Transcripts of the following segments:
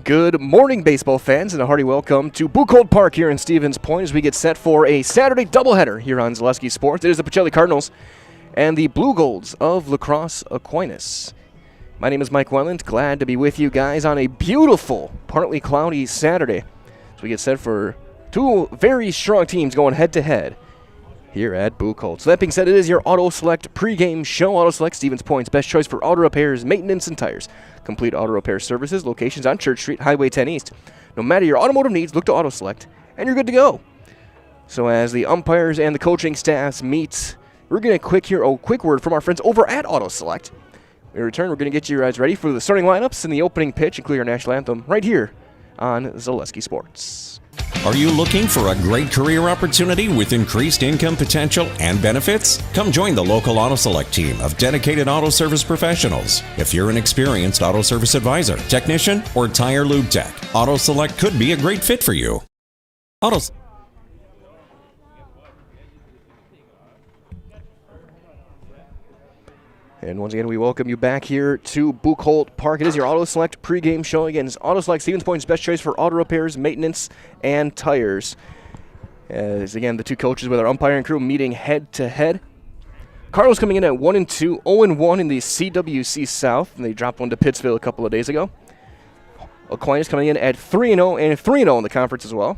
Good morning, baseball fans, and a hearty welcome to Buchholz Park here in Stevens Point as we get set for a Saturday doubleheader here on Zaleski Sports. It is the Pacelli Cardinals and the Blue Golds of La Crosse Aquinas. My name is Mike Welland. Glad to be with you guys on a beautiful, partly cloudy Saturday as we get set for two very strong teams going head-to-head here at Buchholz. So that being said, it is your Auto Select pregame show. Auto Select, Stevens Point's best choice for auto repairs, maintenance, and tires. Complete auto repair services, locations on Church Street, Highway 10 East. No matter your automotive needs, look to Auto Select, and you're good to go. So as the umpires and the coaching staffs meet, we're going to hear a quick word from our friends over at Auto Select. In return, we're going to get you guys ready for the starting lineups and the opening pitch, including our national anthem, right here on Zaleski Sports. Are you looking for a great career opportunity with increased income potential and benefits? Come join the local Auto Select team of dedicated auto service professionals. If you're an experienced auto service advisor, technician, or tire lube tech, Auto Select could be a great fit for you. And once again, we welcome you back here to Buchholz Park. It is your Auto Select pregame show. Again, it's Auto Select, Stevens Point's best choice for auto repairs, maintenance, and tires. As again, the two coaches with our umpiring crew meeting head-to-head. Cardinals coming in at 1-2, 0-1 in the CWC South, and they dropped one to Pittsville a couple of days ago. Aquinas coming in at 3-0 and 3-0 in the conference as well.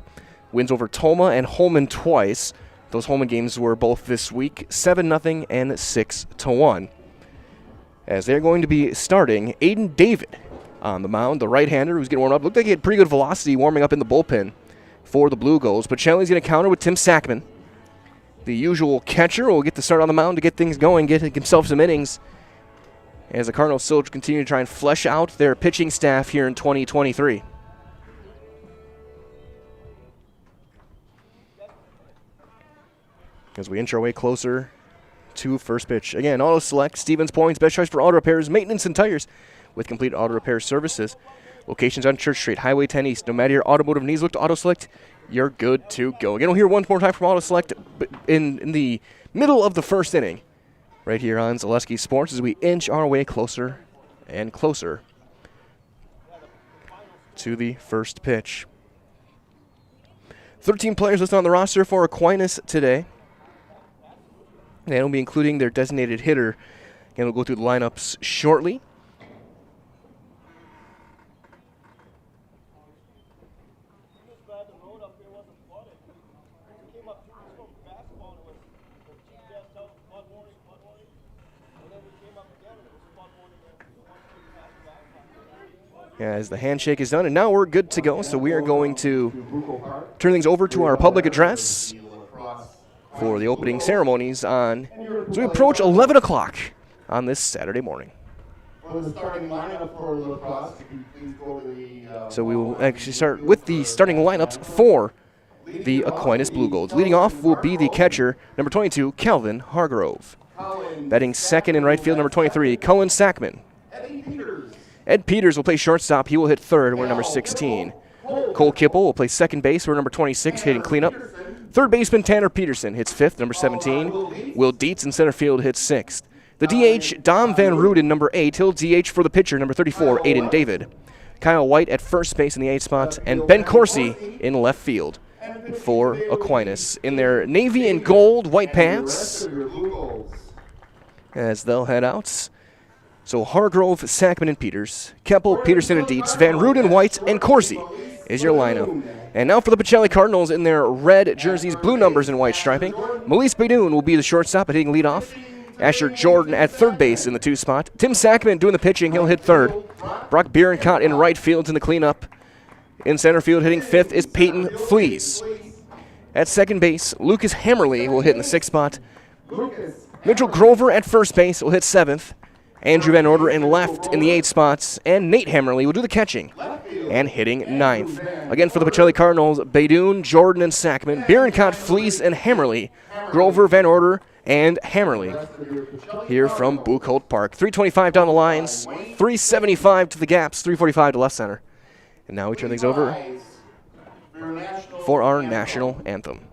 Wins over Toma and Holman twice. Those Holman games were both this week, 7-0 and 6-1. As they're going to be starting Aiden David on the mound, the right-hander who's getting warmed up. Looked like he had pretty good velocity warming up in the bullpen for the Blue Golds. Pacelli's going to counter with Tim Sackman. The usual catcher will get the start on the mound to get things going, get himself some innings, as the Cardinals still continue to try and flesh out their pitching staff here in 2023. As we inch our way closer to first pitch. Again, Auto Select, Stevens Point's best choice for auto repairs, maintenance, and tires with complete auto repair services. Locations on Church Street, Highway 10 East. No matter your automotive needs, look to Auto Select. You're good to go. Again, we'll hear one more time from Auto Select in the middle of the first inning right here on Zaleski Sports as we inch our way closer and closer to the first pitch. 13 players listed on the roster for Aquinas today. And we'll be including their designated hitter. And we'll go through the lineups shortly. As the handshake is done, and now we're good to go. So we are going to turn things over to our public address for the opening ceremonies as we approach 11 o'clock on this Saturday morning. So we will actually start with the starting lineups for the Aquinas Blue Golds. Leading off will be the catcher, number 22, Calvin Hargrove. Batting second in right field, number 23, Cullen Sackman. Ed Peters will play shortstop. He will hit third. We're number 16. Cole Kipple will play second base. We're number 26, hitting cleanup. Third baseman Tanner Peterson hits fifth, number 17. Will Dietz in center field hits sixth. The DH, Dom Van Ruden, number 8. He'll DH for the pitcher, number 34, Aiden David. Kyle White at first base in the 8th spot, and Ben Crosse in left field for Aquinas in their navy and gold white pants as they'll head out. So Hargrove, Sackman, and Peters. Keppel, Peterson, and Dietz. Van Ruden, White, and Corsi is your lineup. And now for the Pacelli Cardinals in their red jerseys, blue numbers, and white striping. Melise Baidoon will be the shortstop at hitting leadoff. Asher Jordan at third base in the 2 spot. Tim Sackman doing the pitching. He'll hit third. Brock Bierenkott in right field in the cleanup. In center field hitting fifth is Peyton Flees. At second base, Lucas Hammerly will hit in the 6th spot. Mitchell Grover at first base will hit 7th. Andrew Van Order in left in the 8 spots, and Nate Hammerly will do the catching and hitting 9th. Again for the Pacelli Cardinals, Baidoon, Jordan, and Sackman, Bierenkott, Fleece, and Hammerly, Grover, Van Order, and Hammerly here from Buchholz Park. 325 down the lines, 375 to the gaps, 345 to left center. And now we turn things over for our national anthem.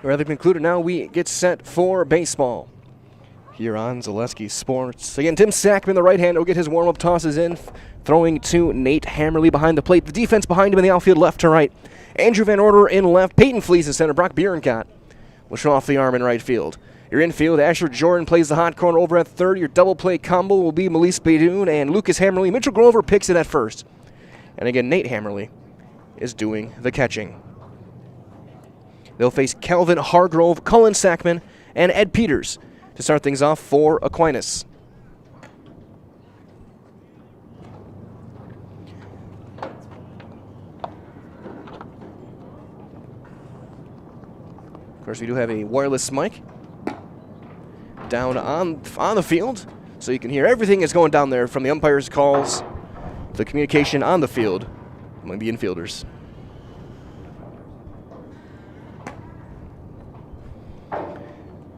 rather concluded. Now we get set for baseball here on Zaleski Sports. Again, Tim Sackman, the right hander, will get his warm-up tosses in, throwing to Nate Hammerly behind the plate. The defense behind him in the outfield, left to right. Andrew Van Order in left. Peyton Fleece in center. Brock Bierenkott will show off the arm in right field. Your infield, Asher Jordan plays the hot corner over at third. Your double play combo will be Melise Beidoun and Lucas Hammerly. Mitchell Grover picks it at first. And again, Nate Hammerly is doing the catching. They'll face Calvin Hargrove, Cullen Sackman, and Ed Peters to start things off for Aquinas. Of course, we do have a wireless mic down on the field, so you can hear everything that's going down there from the umpires' calls to the communication on the field among the infielders.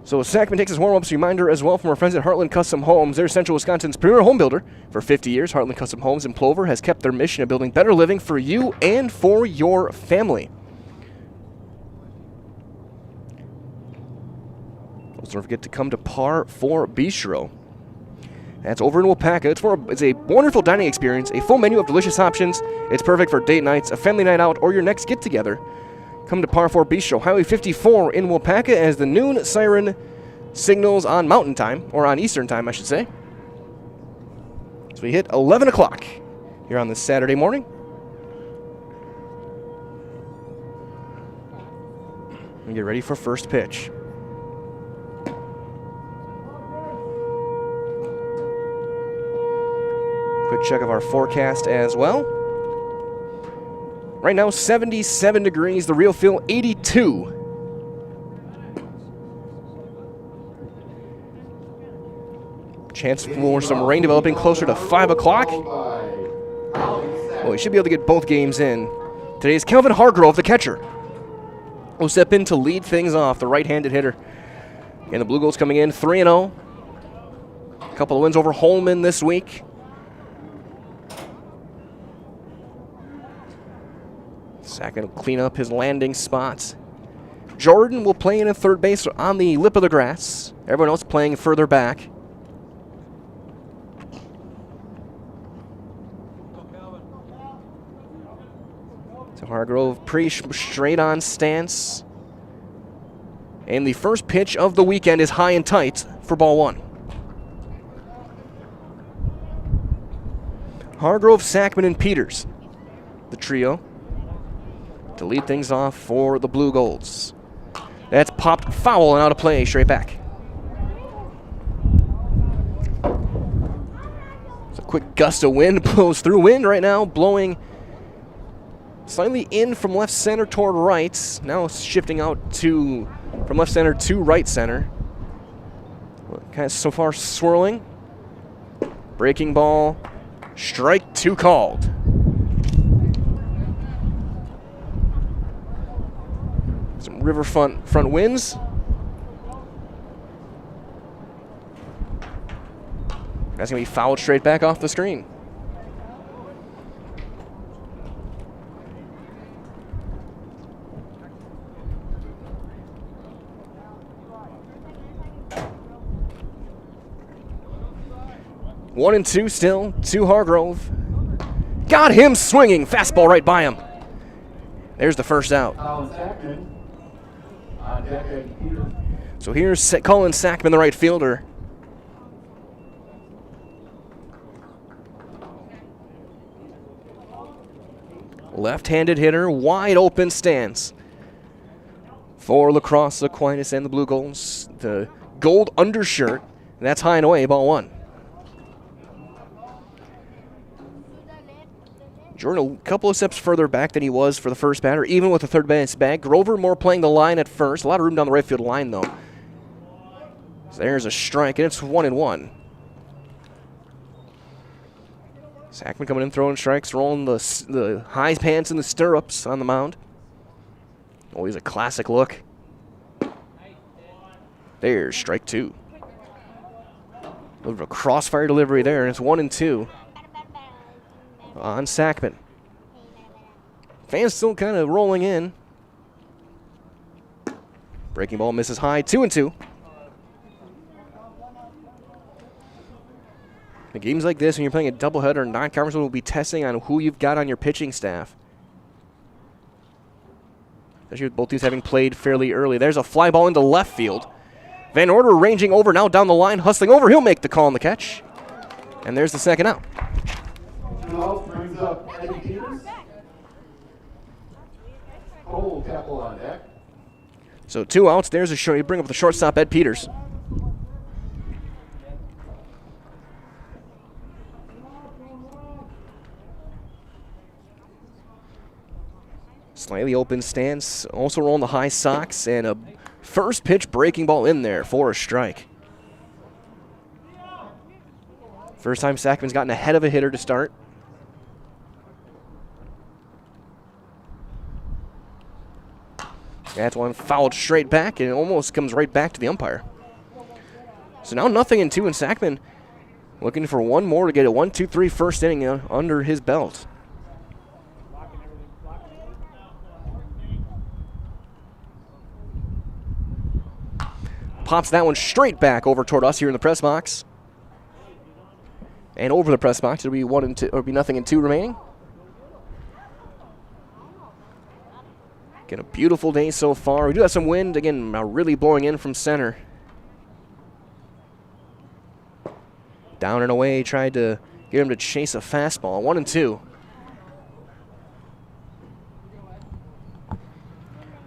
So Sackman takes his warm-ups. Reminder as well from our friends at Heartland Custom Homes. They're Central Wisconsin's premier home builder. For 50 years, Heartland Custom Homes in Plover has kept their mission of building better living for you and for your family. Don't forget to come to Par 4 Bistro. That's over in Wapaka. It's a wonderful dining experience, a full menu of delicious options. It's perfect for date nights, a family night out, or your next get-together. Come to Par 4 Bistro, Highway 54 in Wapaka, as the noon siren signals on Mountain Time, or on Eastern Time, I should say. So we hit 11 o'clock here on this Saturday morning. And get ready for first pitch. Quick check of our forecast as well. Right now, 77 degrees. The real feel, 82. Chance for some rain developing closer to 5 o'clock. Well, we should be able to get both games in. Today's Calvin Hargrove, the catcher, will step in to lead things off, the right-handed hitter. And the Blue Goals coming in 3-0. A couple of wins over Holman this week. Sackman will clean up his landing spots. Jordan will play in at third base on the lip of the grass. Everyone else playing further back. So Hargrove pretty straight on stance. And the first pitch of the weekend is high and tight for ball one. Hargrove, Sackman, and Peters, the trio, to lead things off for the Blue Golds. That's popped foul and out of play, straight back. It's a quick gust of wind blows through. Wind right now blowing slightly in from left center toward right. Now shifting out from left center to right center. Kind of so far swirling. Breaking ball. Strike two called. Some riverfront winds. That's going to be fouled straight back off the screen. One and two still to Hargrove. Got him swinging. Fastball right by him. There's the first out. So here's Cullen Sackman, the right fielder. Left-handed hitter, wide open stance for La Crosse, Aquinas, and the Blue Golds. The gold undershirt, and that's high and away, ball one. Jordan a couple of steps further back than he was for the first batter, even with the third base bag. Grover more playing the line at first. A lot of room down the right field line, though. So there's a strike, and it's 1-1. Sackman coming in, throwing strikes, rolling the high pants in the stirrups on the mound. Always a classic look. There's strike two. A little bit of a crossfire delivery there, and it's 1-2. On Sackman. Fans still kind of rolling in. Breaking ball misses high, 2-2. In games like this, when you're playing a doubleheader, non-conference will be testing on who you've got on your pitching staff. Especially with both teams having played fairly early. There's a fly ball into left field. Van Order ranging over now down the line, hustling over. He'll make the call on the catch. And there's the second out. Brings up Eddie Peters. Cole Keppel on deck. So 2 outs. There's a short. You bring up the shortstop, Ed Peters. Slightly open stance, also rolling the high socks, and a first pitch breaking ball in there for a strike. First time Sackman's gotten ahead of a hitter to start. That's one fouled straight back, and it almost comes right back to the umpire. So now 0-2, and Sackman looking for one more to get a 1-2-3 first inning under his belt. Pops that one straight back over toward us here in the press box. And over the press box, it'll be 1-2, or be 0-2 remaining. Again, a beautiful day so far. We do have some wind, again, really blowing in from center. Down and away, tried to get him to chase a fastball. 1-2.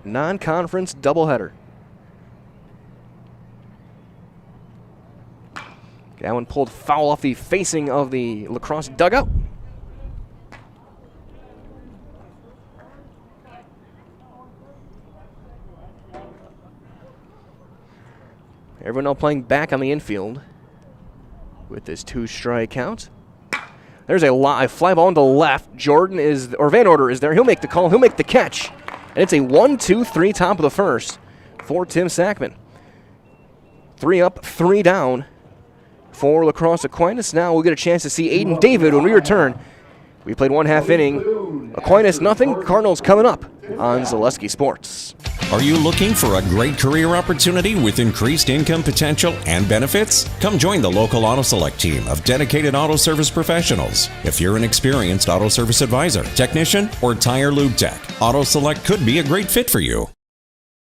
Non-conference doubleheader. That one pulled foul off the facing of the La Crosse dugout. Everyone now playing back on the infield with this 2-strike count. There's a fly ball into left. Van Order is there. He'll make the call. He'll make the catch. And it's a 1-2-3 top of the first for Tim Sackman. 3 up, 3 down for La Crosse Aquinas. Now we'll get a chance to see Aiden David when we return. We played 1/2 inning. Aquinas nothing. Cardinals coming up on Zaleski Sports. Are you looking for a great career opportunity with increased income potential and benefits? Come join the local Auto Select team of dedicated auto service professionals. If you're an experienced auto service advisor, technician, or tire lube tech, Auto Select could be a great fit for you.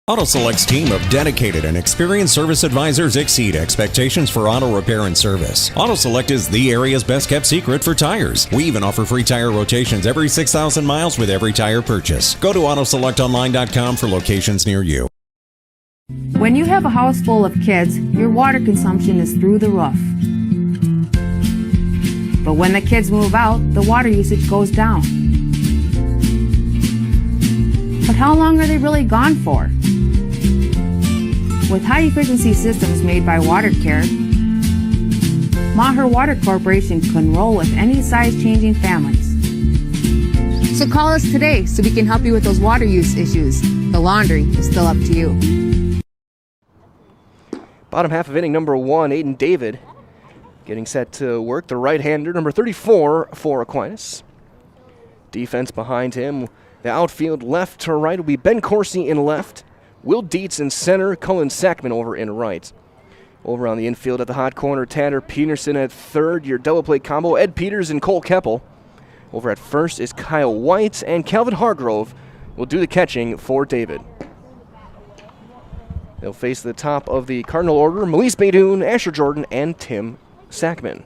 Auto Select's team of dedicated and experienced service advisors exceed expectations for auto repair and service. Auto Select is the area's best kept secret for tires. We even offer free tire rotations every 6,000 miles with every tire purchase. Go to AutoSelectOnline.com for locations near you. When you have a house full of kids, your water consumption is through the roof. But when the kids move out, the water usage goes down. But how long are they really gone for? With high-efficiency systems made by WaterCare, Maher Water Corporation can roll with any size-changing families. So call us today so we can help you with those water use issues. The laundry is still up to you. Bottom half of inning number 1, Aiden David getting set to work. The right-hander, number 34 for Aquinas. Defense behind him. The outfield left to right will be Ben Corsi in left. Will Dietz in center, Cullen Sackman over in right. Over on the infield at the hot corner, Tanner Peterson at third, your double play combo, Ed Peters and Cole Keppel. Over at first is Kyle White, and Calvin Hargrove will do the catching for David. They'll face the top of the Cardinal order, Melise Baydoun, Asher Jordan, and Tim Sackman.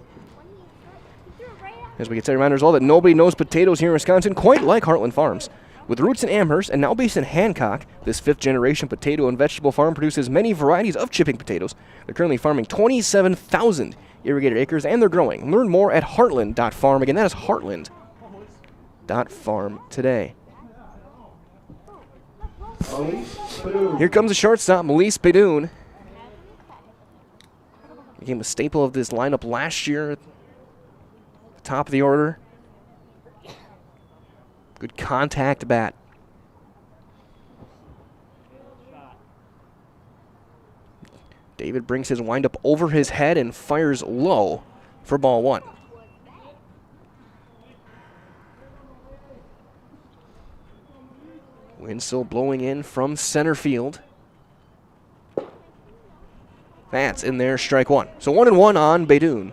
As we get set reminders all that nobody knows potatoes here in Wisconsin quite like Heartland Farms. With roots in Amherst and now based in Hancock, this 5th-generation potato and vegetable farm produces many varieties of chipping potatoes. They're currently farming 27,000 irrigated acres, and they're growing. Learn more at heartland.farm. Again, that is heartland.farm today. Here comes the shortstop, Melise Baydoun. Became a staple of this lineup last year at the top of the order. Good contact bat. David brings his windup over his head and fires low for ball 1. Wind still blowing in from center field. That's in there, strike one. So 1-1 on Beidoun.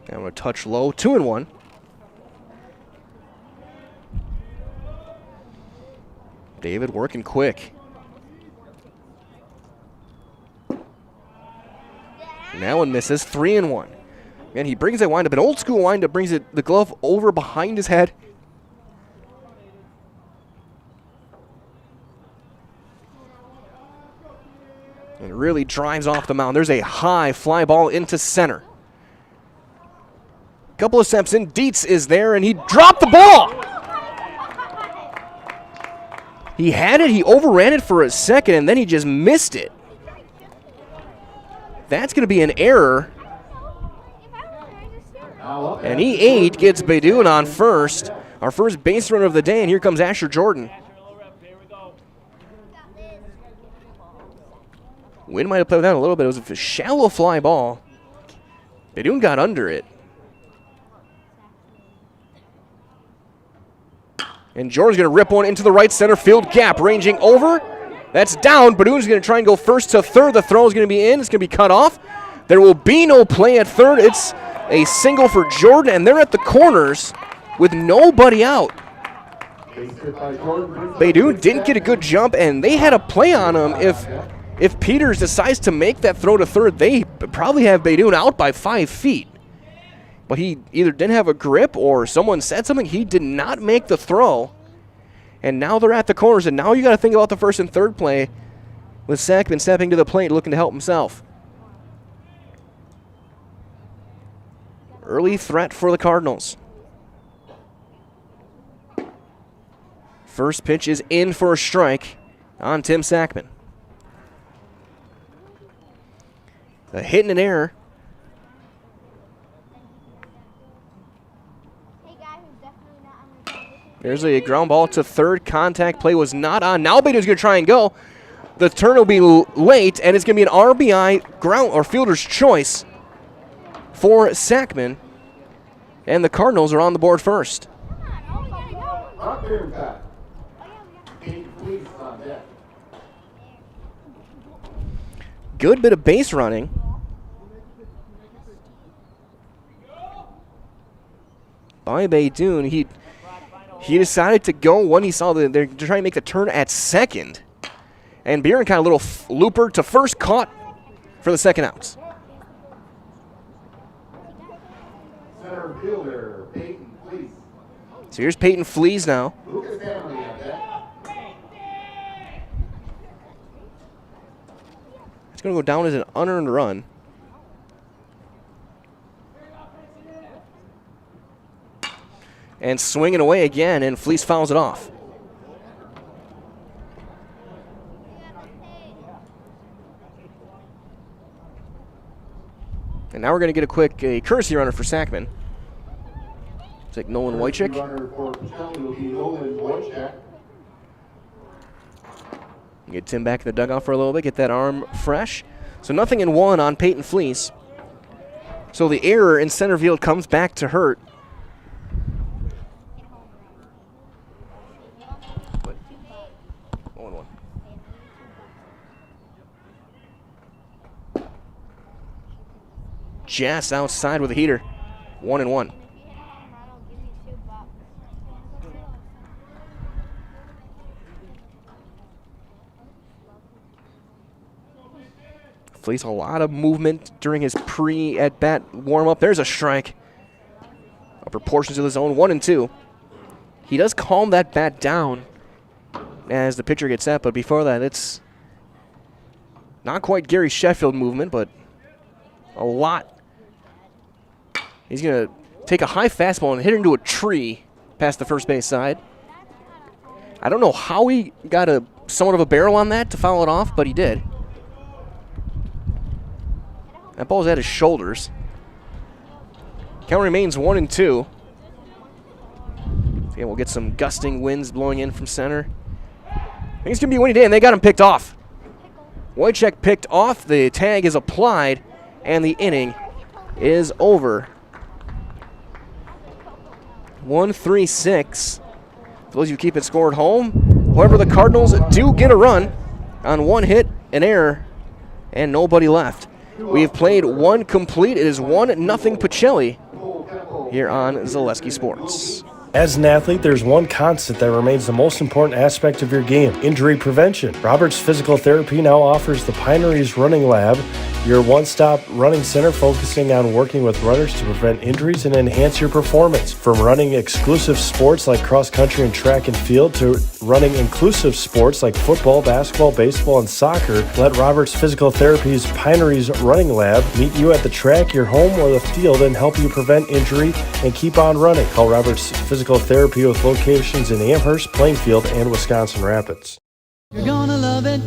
I'm going to touch low, 2-1. David working quick. Now one misses, 3-1. And he brings that windup, an old school windup, brings the glove over behind his head. And really drives off the mound. There's a high fly ball into center. Couple of steps in, Dietz is there, and he dropped the ball. He had it, he overran it for a second, and then he just missed it. That's going to be an error. And E8 gets Beidoun on first. Our first base runner of the day, and here comes Asher Jordan. Wind might have played with that a little bit. It was a shallow fly ball. Beidoun got under it. And Jordan's going to rip one into the right center field gap, ranging over. That's down. Beidoun's going to try and go first to third. The throw is going to be in. It's going to be cut off. There will be no play at third. It's a single for Jordan, and they're at the corners with nobody out. Beidoun didn't get a good jump, and they had a play on him. If Peters decides to make that throw to third, they probably have Beidoun out by 5 feet. But he either didn't have a grip or someone said something. He did not make the throw. And now they're at the corners, and now you got to think about the first and third play with Sackman stepping to the plate looking to help himself. Early threat for the Cardinals. First pitch is in for a strike on Tim Sackman. A hit and an error. There's a ground ball to third. Contact play was not on. Now Beidoun's going to try and go. The turn will be late, and it's going to be an RBI ground or fielder's choice for Sackman. And the Cardinals are on the board first. Good bit of base running. By Beidoun. He decided to go when he saw they're trying to make the turn at second. And Buren kind of little looper to first, caught for the second outs. Center fielder, Peyton Fleece. So here's Peyton Fleece now. Lucas Family at that. It's going to go down as an unearned run. And swinging away again, and Fleece fouls it off. And now we're going to get a quick courtesy runner for Sackman. It's like Nolan Wojcik. Runner for Pacelli will be Nolan Wojcik. Get Tim back in the dugout for a little bit, get that arm fresh. So 0-1 on Peyton Fleece. So the error in center field comes back to hurt. Just outside with a heater. 1-1. Fleece a lot of movement during his pre-at-bat warm-up. There's a strike. Upper portions of the zone, 1-2. He does calm that bat down as the pitcher gets set, but before that, it's not quite Gary Sheffield movement, but a lot. He's going to take a high fastball and hit it into a tree past the first base side. I don't know how he got somewhat of a barrel on that to foul it off, but he did. That ball's at his shoulders. Count remains 1-2. Again, we'll get some gusting winds blowing in from center. I think it's going to be a windy day, and they got him picked off. Wojcik picked off. The tag is applied, and the inning is over. 1-3-6. For those of you keep it score at home, however, the Cardinals do get a run on one hit, an error, and nobody left. We have played one complete. It is 1-0 Pacelli here on Zaleski Sports. As an athlete, there's one constant that remains the most important aspect of your game: injury prevention. Roberts Physical Therapy now offers the Pineries Running Lab, your one-stop running center focusing on working with runners to prevent injuries and enhance your performance. From running exclusive sports like cross-country and track and field to running inclusive sports like football, basketball, baseball, and soccer, let Roberts Physical Therapy's Pineries Running Lab meet you at the track, your home, or the field and help you prevent injury and keep on running. Call Roberts Physical Therapy with locations in Amherst, Plainfield, and Wisconsin Rapids. You're gonna love it.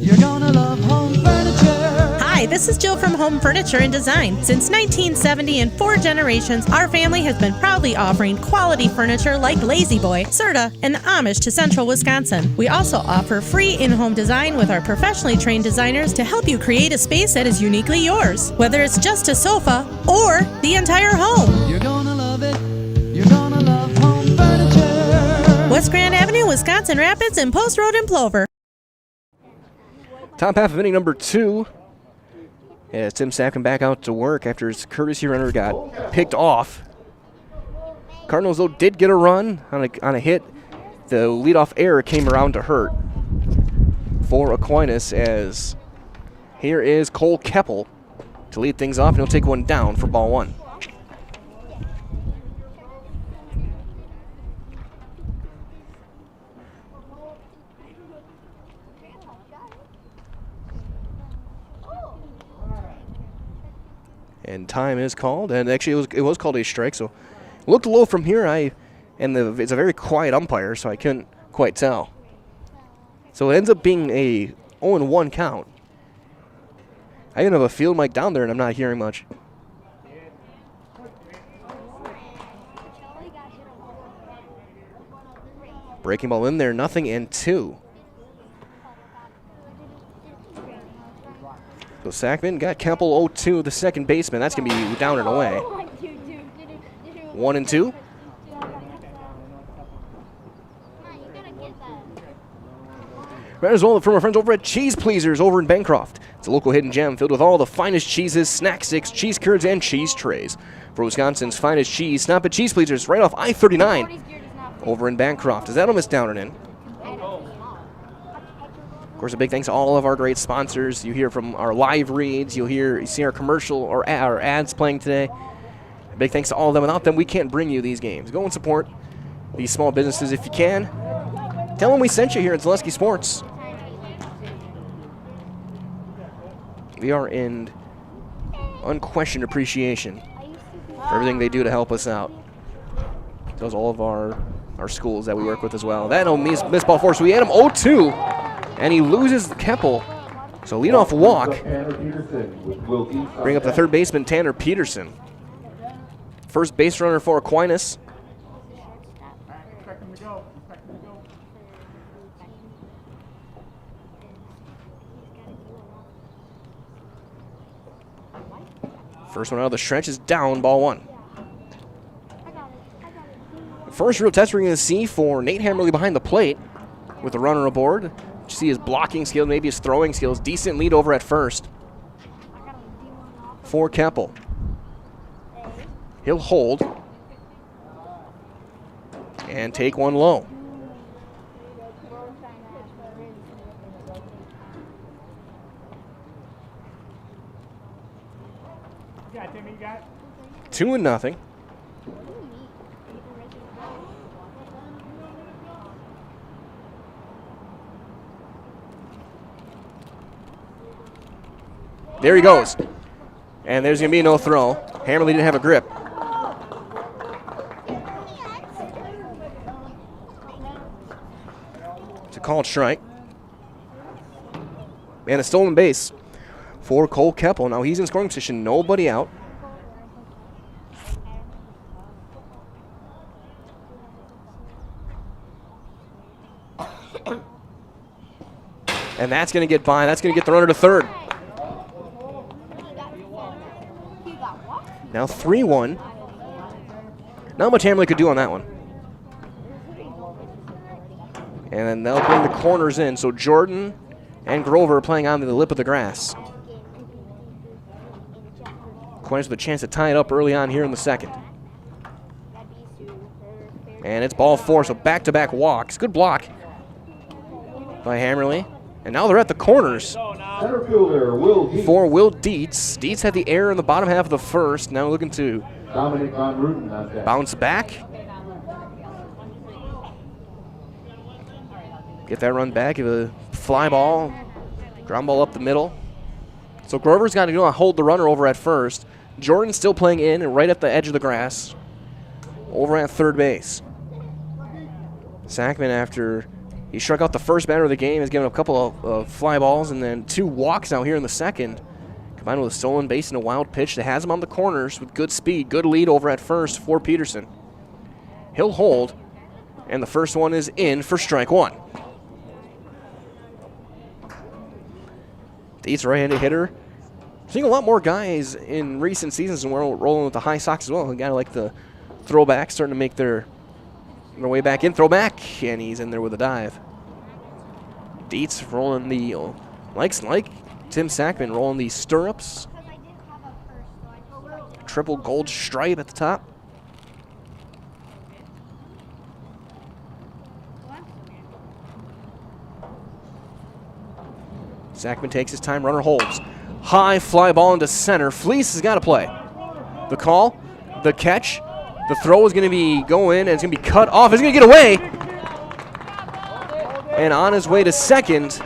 You're gonna love home furniture. Hi, this is Jill from Home Furniture and Design. Since 1970 and 4 generations, our family has been proudly offering quality furniture like Lazy Boy, Serta, and Amish to central Wisconsin. We also offer free in-home design with our professionally trained designers to help you create a space that is uniquely yours, whether it's just a sofa or the entire home. You're gonna love it. You're gonna love home furniture. West Grand Avenue, Wisconsin Rapids, and Post Road in Plover. Top half of inning number 2. As Tim Sackman back out to work after his courtesy runner got picked off. Cardinals, though, did get a run on a hit. The leadoff error came around to hurt for Aquinas, as here is Cole Keppel to lead things off, and he'll take one down for ball 1. And time is called, and actually it was called a strike, so looked low from here. It's a very quiet umpire, so I couldn't quite tell. So it ends up being a 0-1 count. I even have a field mic down there, and I'm not hearing much. Breaking ball in there, 0-2. So Sackman got Keppel 0-2, the second baseman. That's going to be down and away. 1-2. Right as well from our friends over at Cheese Pleasers over in Bancroft. It's a local hidden gem filled with all the finest cheeses, snack sticks, cheese curds, and cheese trays. For Wisconsin's finest cheese, stop at Cheese Pleasers right off I-39 over in Bancroft. As that'll miss down and in. Of course, a big thanks to all of our great sponsors. You hear from our live reads. You see our commercial or our ads playing today. A big thanks to all of them. Without them, we can't bring you these games. Go and support these small businesses if you can. Tell them we sent you here at Zaleski Sports. We are in unquestioned appreciation for everything they do to help us out. Those all of our schools that we work with as well. That no miss ball four, so we had him 0-2. And he loses Keppel. So leadoff walk. Bring up the third baseman, Tanner Peterson. First base runner for Aquinas. First one out of the stretch is down, ball 1. First real test we're going to see for Nate Hammerly behind the plate with the runner aboard. You see his blocking skills, maybe his throwing skills. Decent lead over at first for Keppel. He'll hold and take one low. Two 2-0. There he goes. And there's going to be no throw. Hammerly didn't have a grip. It's a called strike. And a stolen base for Cole Keppel. Now he's in scoring position, nobody out. And that's going to get by. That's going to get the runner to third. Now 3-1. Not much Hamley could do on that one. And then they'll bring the corners in. So Jordan and Grover playing on the lip of the grass. Aquinas with a chance to tie it up early on here in the second. And it's ball 4, so back-to-back walks. Good block by Hammerly. And now they're at the corners Center fielder, Will Dietz. for Will Dietz. Dietz had the error in the bottom half of the first. Now looking to Dominic Von Ruden on deck. bounce back. Get that run back. Give a fly ball. Ground ball up the middle. So Grover's got to hold the runner over at first. Jordan's still playing in and right at the edge of the grass. Over at third base. Sackman, after he struck out the first batter of the game, has given up a couple of fly balls and then 2 walks out here in the second. Combined with a stolen base and a wild pitch that has him on the corners with good speed. Good lead over at first for Peterson. He'll hold, and the first one is in for strike 1. Dietz, right-handed hitter. Seeing a lot more guys in recent seasons and we're rolling with the high socks as well. A guy like the throwback starting to make their way back in. Throwback, and he's in there with a dive. Dietz rolling the, like Tim Sackman, rolling the stirrups. Triple gold stripe at the top. Sackman takes his time, runner holds. High fly ball into center. Fleece has got to play. The call, the catch, the throw is going to be going, and it's going to be cut off. It's going to get away. And on his way to second.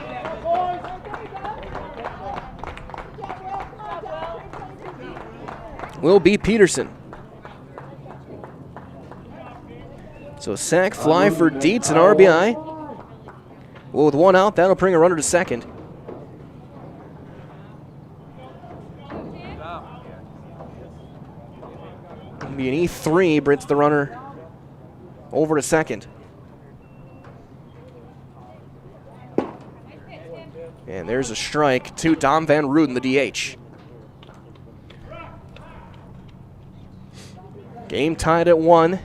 Will be Peterson. So sack fly for Dietz and RBI. Well, with 1 out, that'll bring a runner to second. It'll be an E3, brings the runner over to second. And there's a strike to Dom Van Ruden, the DH. Game tied at 1.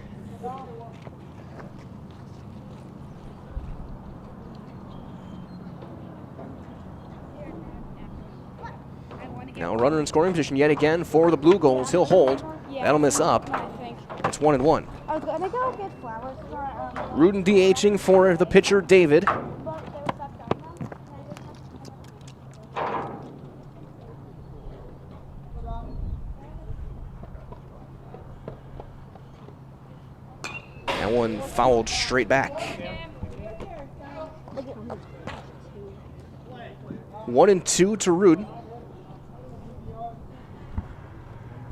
Now runner in scoring position yet again for the Blue Goals. He'll hold. That'll miss up. It's 1-1. I was gonna go get flowers for Ruden DHing for the pitcher, David. That one fouled straight back. 1-2 to Ruden.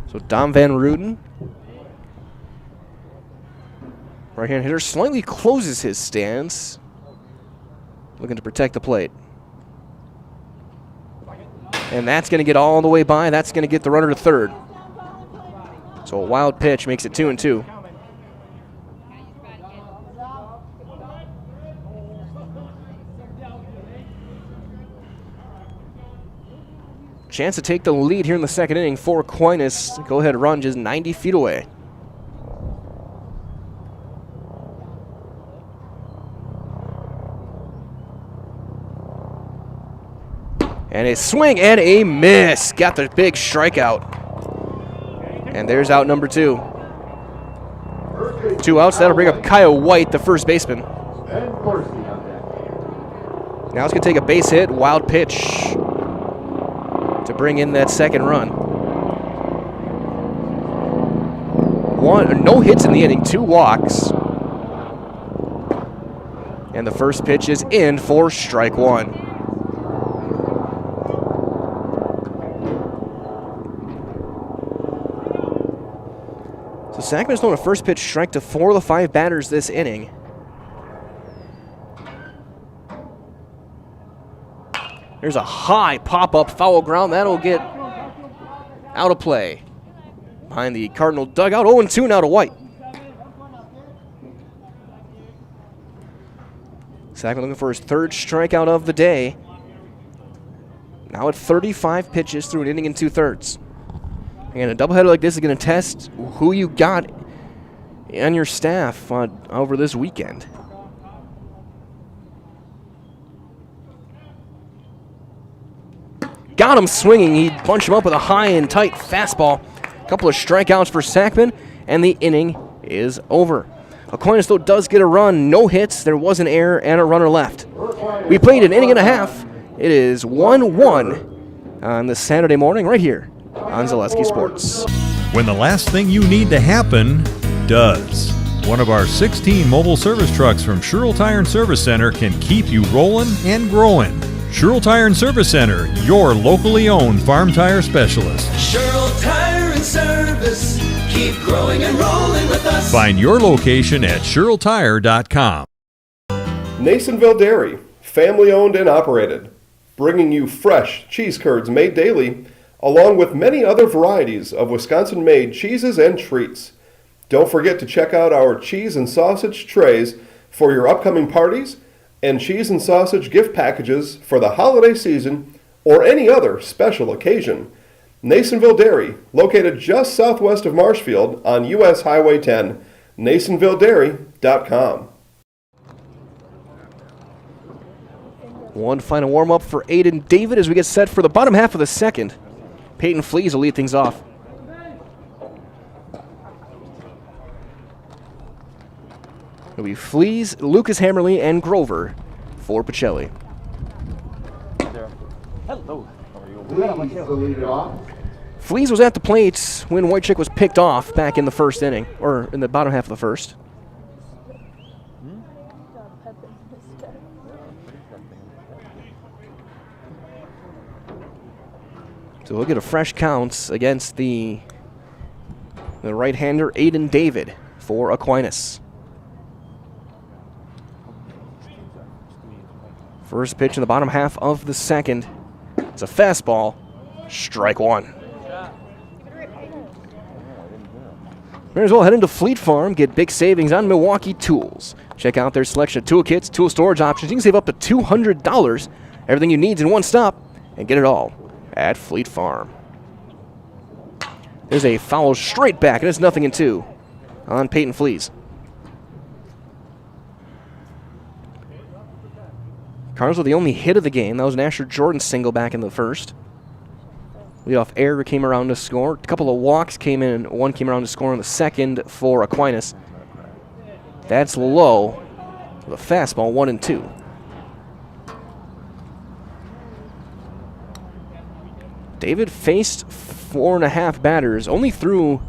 So Dom Van Ruden, right-hand hitter, slightly closes his stance, looking to protect the plate. And that's going to get all the way by. That's going to get the runner to third. So a wild pitch makes it 2-2. Chance to take the lead here in the second inning for Aquinas. Go ahead run just 90 feet away. And a swing and a miss. Got the big strikeout. And there's out number 2. 2 outs. That'll bring up Kyle White, the first baseman. And Crosse on deck. Now it's going to take a base hit, wild pitch to bring in that second run. No hits in the inning, 2 walks. And the first pitch is in for strike 1. So Sackman's thrown a first pitch strike to 4 of the 5 batters this inning. There's a high pop-up foul ground. That'll get out of play. Behind the Cardinal dugout. 0-2 now to White. Sackman looking for his 3rd strikeout of the day. Now at 35 pitches through an inning and 2/3. Again, a doubleheader like this is going to test who you got and your staff over this weekend. Got him swinging. He bunched him up with a high and tight fastball. A couple of strikeouts for Sackman, and the inning is over. Aquinas, though, does get a run. No hits. There was an error and a runner left. We played an inning and a half. It is 1-1 on this Saturday morning right here on Zaleski Sports. When the last thing you need to happen does. One of our 16 mobile service trucks from Sherrill Tire and Service Center can keep you rolling and growing. Sherrill Tire and Service Center, your locally owned farm tire specialist. Sherrill Tire and Service. Keep growing and rolling with us. Find your location at SherrillTire.com. Nasonville Dairy, family owned and operated, bringing you fresh cheese curds made daily, along with many other varieties of Wisconsin-made cheeses and treats. Don't forget to check out our cheese and sausage trays for your upcoming parties and cheese and sausage gift packages for the holiday season or any other special occasion. Nasonville Dairy, located just southwest of Marshfield on U.S. Highway 10, NasonvilleDairy.com. One final warm-up for Aiden David as we get set for the bottom half of the second. Peyton Fleas will lead things off. It'll be Fleas, Lucas Hammerly, and Grover for Pacelli. Hello. Please to lead it off. Fleas was at the plate when Wojcik was picked off back in the first inning, or in the bottom half of the first. So we'll get a fresh count against the right-hander Aiden David for Aquinas. First pitch in the bottom half of the second. It's a fastball. Strike one. May as well head into Fleet Farm, get big savings on Milwaukee tools. Check out their selection of toolkits, tool storage options. You can save up to $200. Everything you need in one stop, and get it all at Fleet Farm. There's a foul straight back, and it's 0-2 on Peyton Fleas. Cardinals with the only hit of the game. That was an Asher Jordan single back in the first. Leadoff error came around to score. A couple of walks came in. One came around to score in the second for Aquinas. That's low with a fastball, 1-2. David faced 4.5 batters, only threw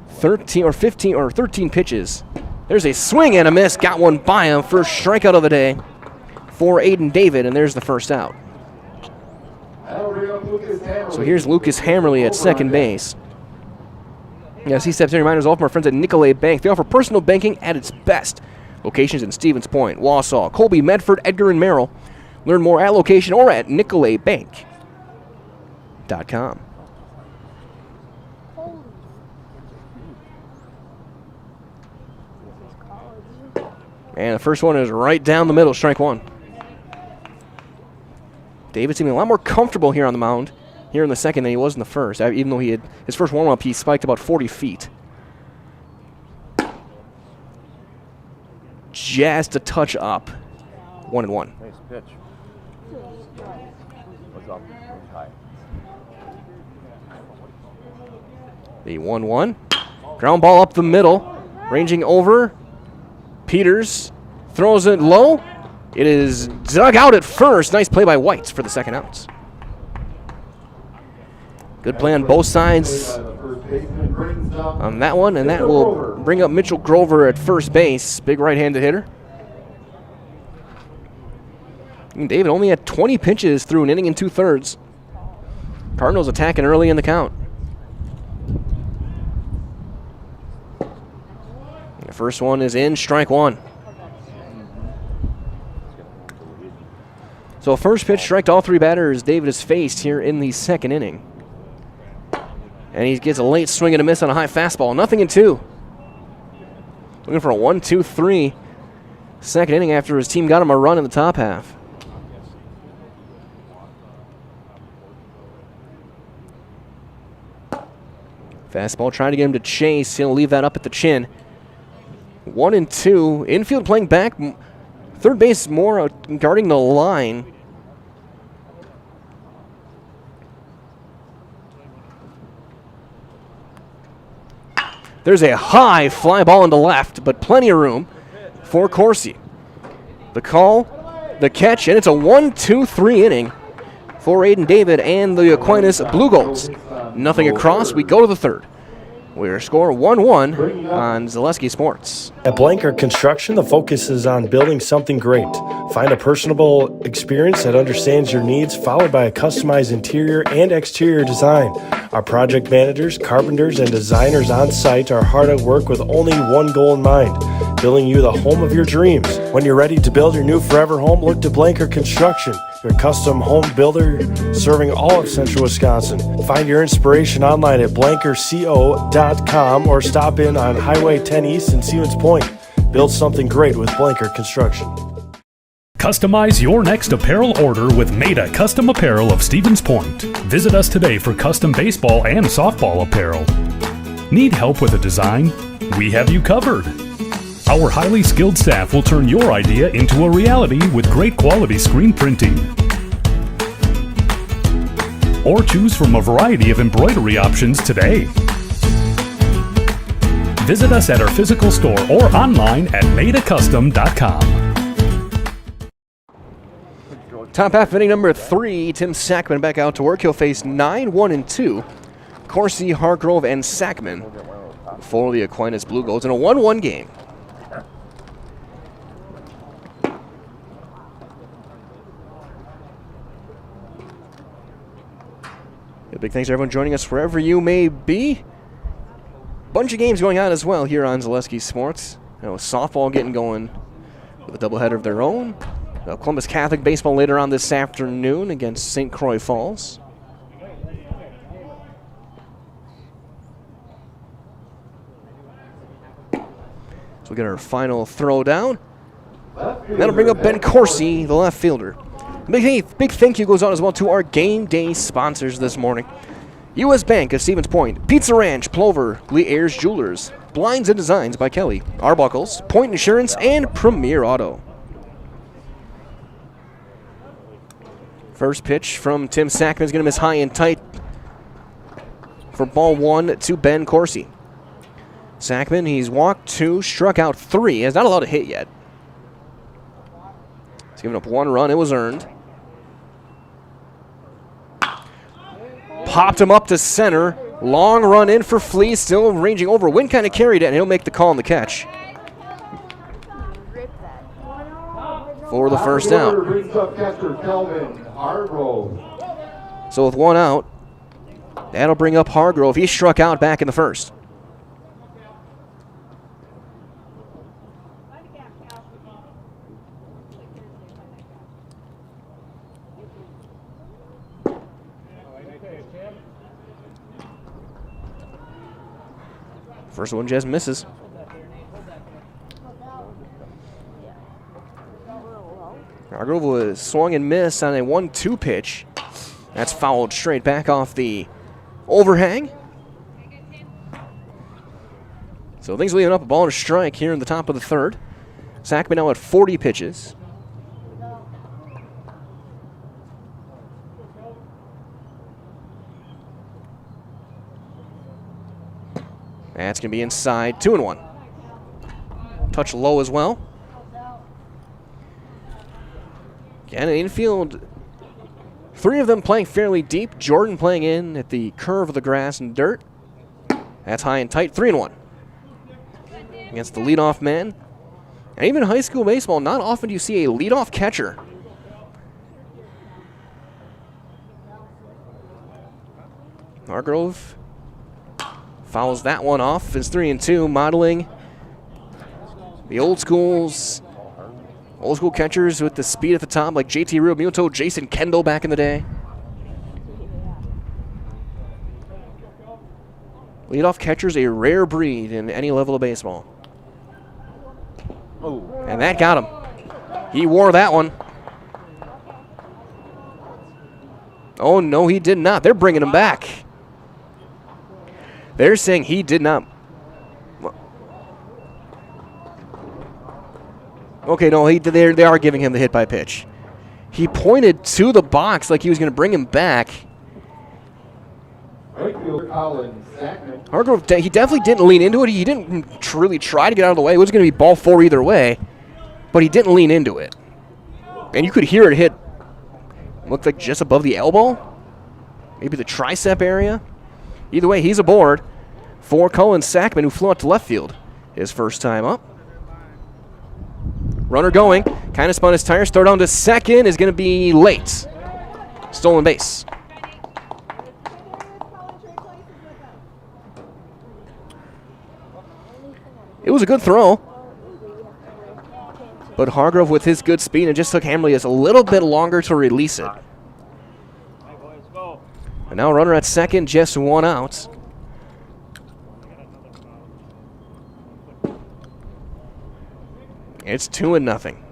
13 pitches. There's a swing and a miss. Got one by him. First strikeout of the day for Aiden David, and there's the first out. So here's Lucas Hammerly at second base. Yes, he steps in. Reminders all from our friends at Nicolay Bank. They offer personal banking at its best. Locations in Stevens Point, Wausau, Colby, Medford, Edgar, and Merrill. Learn more at location or at nicolaybank.com. And the first one is right down the middle, strike one. David seeming a lot more comfortable here on the mound here in the second than he was in the first, even though he had his first warm-up, he spiked about 40 feet. Just a touch up. 1-1. Nice pitch. What's up? High. The 1-1. Ground ball up the middle. Ranging over. Peters throws it low. It is dug out at first. Nice play by White for the second outs. Good play on both sides on that one, and that will bring up Mitchell Grover at first base. Big right-handed hitter. And David only had 20 pitches through an inning and 2/3. Cardinals attacking early in the count. The first one is in, strike one. So first pitch strike to all three batters David has faced here in the second inning. And he gets a late swing and a miss on a high fastball. 0-2. Looking for a 1-2-3 second inning after his team got him a run in the top half. Fastball trying to get him to chase. He'll leave that up at the chin. 1-2. Infield playing back. Third base more guarding the line. There's a high fly ball into left, but plenty of room for Crosse. The call, the catch, and it's a 1-2-3 inning for Aiden David and the Aquinas Blue Golds. Nothing across. We go to the third. We're score 1-1 on Zaleski Sports. At Blanker Construction, the focus is on building something great. Find a personable experience that understands your needs, followed by a customized interior and exterior design. Our project managers, carpenters, and designers on site are hard at work with only one goal in mind: building you the home of your dreams. When you're ready to build your new forever home, look to Blanker Construction, your custom home builder serving all of Central Wisconsin. Find your inspiration online at blankerco.com or stop in on Highway 10 East in Stevens Point. Build something great with Blanker Construction. Customize your next apparel order with Maida Custom Apparel of Stevens Point. Visit us today for custom baseball and softball apparel. Need help with a design? We have you covered. Our highly skilled staff will turn your idea into a reality with great quality screen printing. Or choose from a variety of embroidery options today. Visit us at our physical store or online at maidacustom.com. Top half inning number 3, Tim Sackman back out to work. He'll face 9-1-2. Crosse, Hargrove, and Sackman for the Aquinas Blue Golds in a 1-1 game. A big thanks to everyone joining us wherever you may be. Bunch of games going on as well here on Zaleski Sports. Softball getting going with a doubleheader of their own. Columbus Catholic baseball later on this afternoon against St. Croix Falls. So we get our final throw down. That'll bring up Ben Crosse, the left fielder. Big thank you goes out as well to our game day sponsors this morning. U.S. Bank of Stevens Point, Pizza Ranch, Plover, Lee Ayers Jewelers, Blinds and Designs by Kelly, Arbuckles, Point Insurance, and Premier Auto. First pitch from Tim Sackman is going to miss high and tight for ball 1 to Ben Crosse. Sackman, he's walked 2, struck out 3, has not allowed a hit yet. He's given up 1 run, it was earned. Popped him up to center. Long run in for Flea, still ranging over. Wind kind of carried it, and he'll make the call on the catch for the first out. So with 1 out, that'll bring up Hargrove. He struck out back in the first. First one just misses. Hargrove was swung and missed on a 1-2 pitch. That's fouled straight back off the overhang. So things leaving up a ball and a strike here in the top of the third. Sackman now at 40 pitches. That's going to be inside, 2-1. Touch low as well. Again, infield, 3 of them playing fairly deep. Jordan playing in at the curve of the grass and dirt. That's high and tight, 3-1. Against the leadoff man. And even in high school baseball, not often do you see a leadoff catcher. Hargrove fouls that one off. It's 3-2, modeling the old school catchers with the speed at the top, like JT Realmuto, Jason Kendall back in the day. Leadoff catcher's a rare breed in any level of baseball. And that got him. He wore that one. Oh, no, he did not. They're bringing him back. They're saying he did not. Okay, no, they are giving him the hit by pitch. He pointed to the box like he was going to bring him back. Hargrove, he definitely didn't lean into it. He didn't really try to get out of the way. It was going to be ball 4 either way, but he didn't lean into it. And you could hear it hit, looked like just above the elbow, maybe the tricep area. Either way, he's aboard for Cullen Sackman, who flew out to left field his first time up. Runner going, kind of spun his tires. Throw down to second is going to be late. Stolen base. It was a good throw. But Hargrove, with his good speed, it just took Hammerly just a little bit longer to release it. And now runner at second, just 1 out. It's 2-0.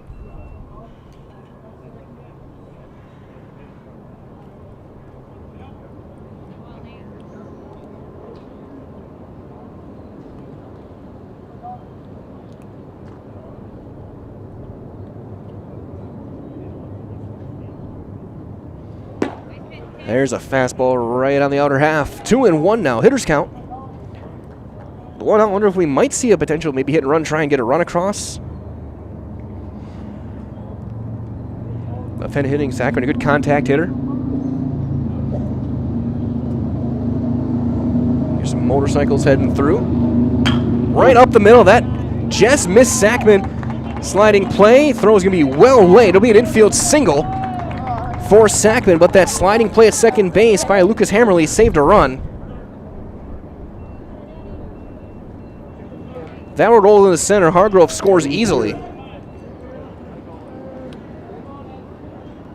There's a fastball right on the outer half. 2-1 now. Hitters count. The 1 out. Wonder if we might see a potential maybe hit and run, try and get a run across. Left-hand hitting Sackman, a good contact hitter. Here's some motorcycles heading through. Right up the middle. That just missed Sackman. Sliding play. Throw is going to be well late. It'll be an infield single for Sackman, but that sliding play at second base by Lucas Hammerly saved a run. That would roll in the center. Hargrove scores easily.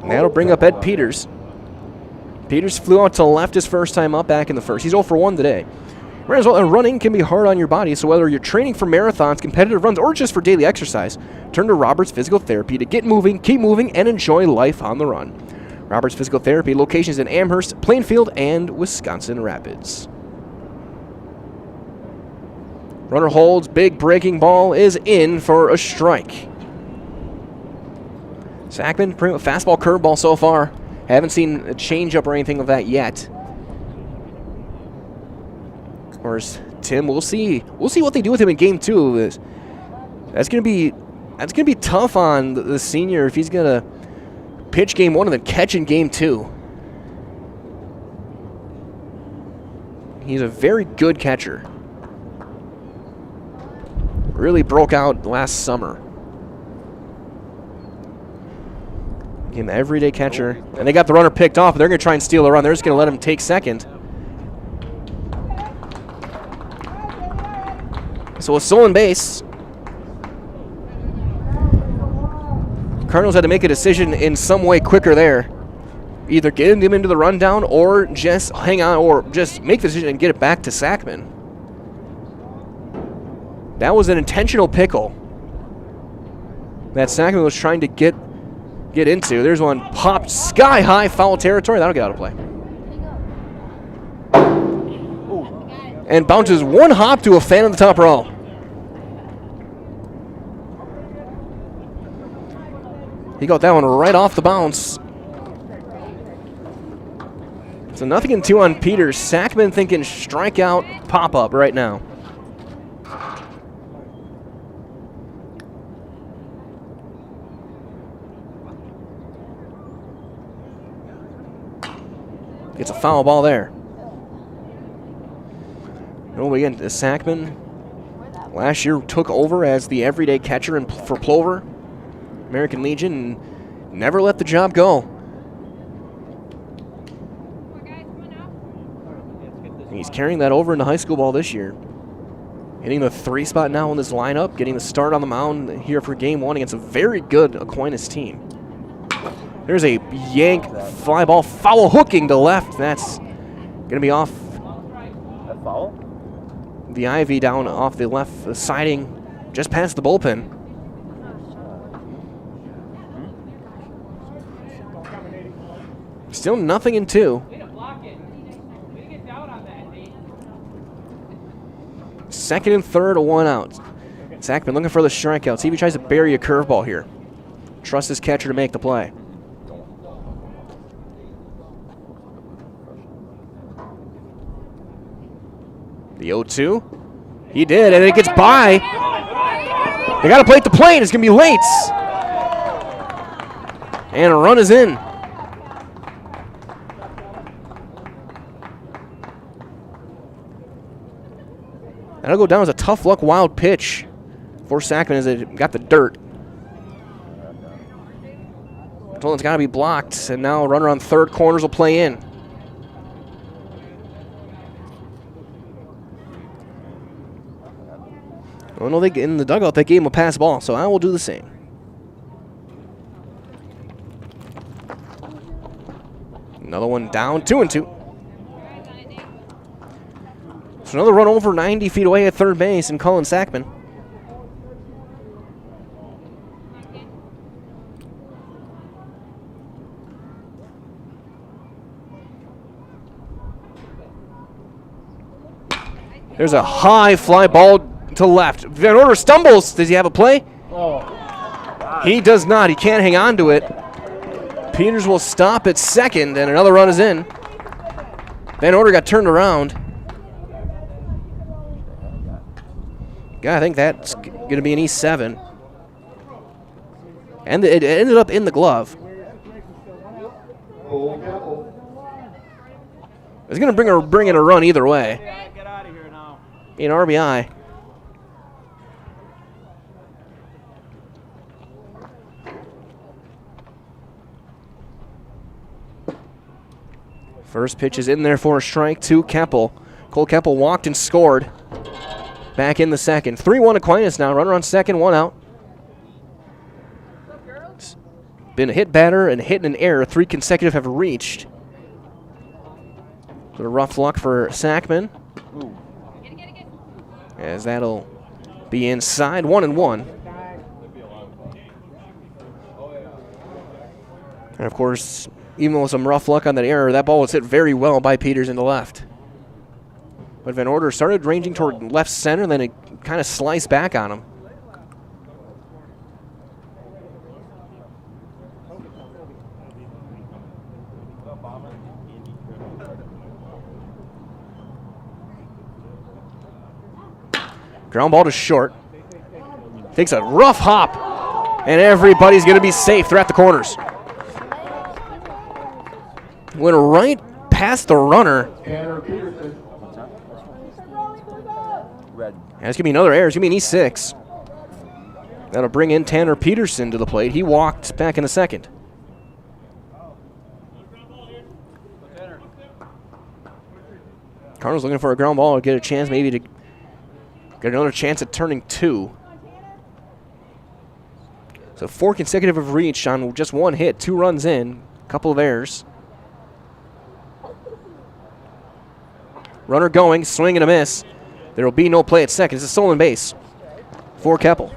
And that'll bring up Ed Peters. Peters flew out to left his first time up back in the first. He's 0 for 1 today. Running can be hard on your body, so whether you're training for marathons, competitive runs, or just for daily exercise, turn to Roberts Physical Therapy to get moving, keep moving, and enjoy life on the run. Roberts Physical Therapy, locations in Amherst, Plainfield, and Wisconsin Rapids. Runner holds, big breaking ball is in for a strike. Sackman, fastball, curveball so far. Haven't seen a changeup or anything of that yet. Whereas Tim, we'll see what they do with him in game 2. That's gonna be tough on the senior if he's gonna pitch game 1 and then catch in game 2. He's a very good catcher. Really broke out last summer. Became an everyday catcher. And they got the runner picked off. They're going to try and steal the run. They're just going to let him take second. So a stolen base. Cardinals had to make a decision in some way quicker there. Either getting them into the rundown or just hang on or just make the decision and get it back to Sackman. That was an intentional pickle that Sackman was trying to get into. There's one popped sky high, foul territory. That'll get out of play. And bounces one hop to a fan in the top row. He got that one right off the bounce. So 0-2 on Peters. Sackman thinking strikeout pop-up right now. Gets a foul ball there. Oh, again, Sackman last year took over as the everyday catcher for Plover, American Legion, and never let the job go. And he's carrying that over into high school ball this year. Hitting the 3 spot now in this lineup, getting the start on the mound here for game 1 against a very good Aquinas team. There's a yank fly ball, foul hooking to left. That's going to be off. That foul? The ivy down off the left siding, just past the bullpen. Still 0-2. Second and third, 1 out. Sackman looking for the strikeout. See if he tries to bury a curveball here. Trust his catcher to make the play. The 0-2. He did, and it gets by. They got to play at the plate. It's going to be late. And a run is in. That'll go down as a tough luck wild pitch for Sackman as it got the dirt. Toland's got to be blocked, and now a runner on third. Corners will play in. Oh no, in the dugout they gave him a pass ball, so I will do the same. Another one down, 2-2. So another run over 90 feet away at third base and Colin Sackman. There's a high fly ball to left. Van Order stumbles. Does he have a play? He does not. He can't hang on to it. Peters will stop at second, and another run is in. Van Order got turned around. Yeah, I think that's going to be an E7. And it ended up in the glove. It's going to bring in a run either way. Get out of here now. Be an RBI. First pitch is in there for a strike to Keppel. Cole Keppel walked and scored. Back in the second. 3-1 Aquinas now. Runner on second, 1 out. Been a hit batter and hit and an error. 3 consecutive have reached. Sort of rough luck for Sackman. As that'll be inside. 1-1. And of course, even with some rough luck on that error, that ball was hit very well by Peters in the left. But Van Order started ranging toward left center, then it kind of sliced back on him. Ground ball to short. Takes a rough hop, and everybody's going to be safe. They're at the corners. Went right past the runner. That's going to be another error. It's going to be an E6. That'll bring in Tanner Peterson to the plate. He walked back in the second. Cardinals looking for a ground ball to get a chance maybe to get another chance at turning 2. So 4 consecutive have reached on just 1 hit, 2 runs in, a couple of errors. Runner going, swing and a miss. There will be no play at second. It's a stolen base for Keppel.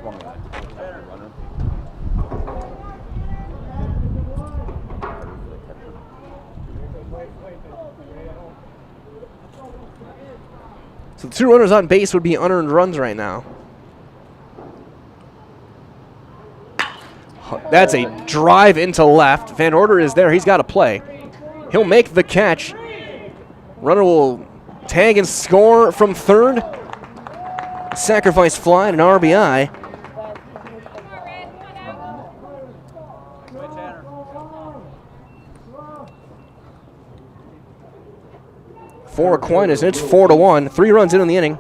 So the 2 runners on base would be unearned runs right now. That's a drive into left. Van Order is there. He's got to play. He'll make the catch. Runner will tag and score from third. Sacrifice fly and an RBI. For Aquinas, and it's 4-1. 3 runs in the inning.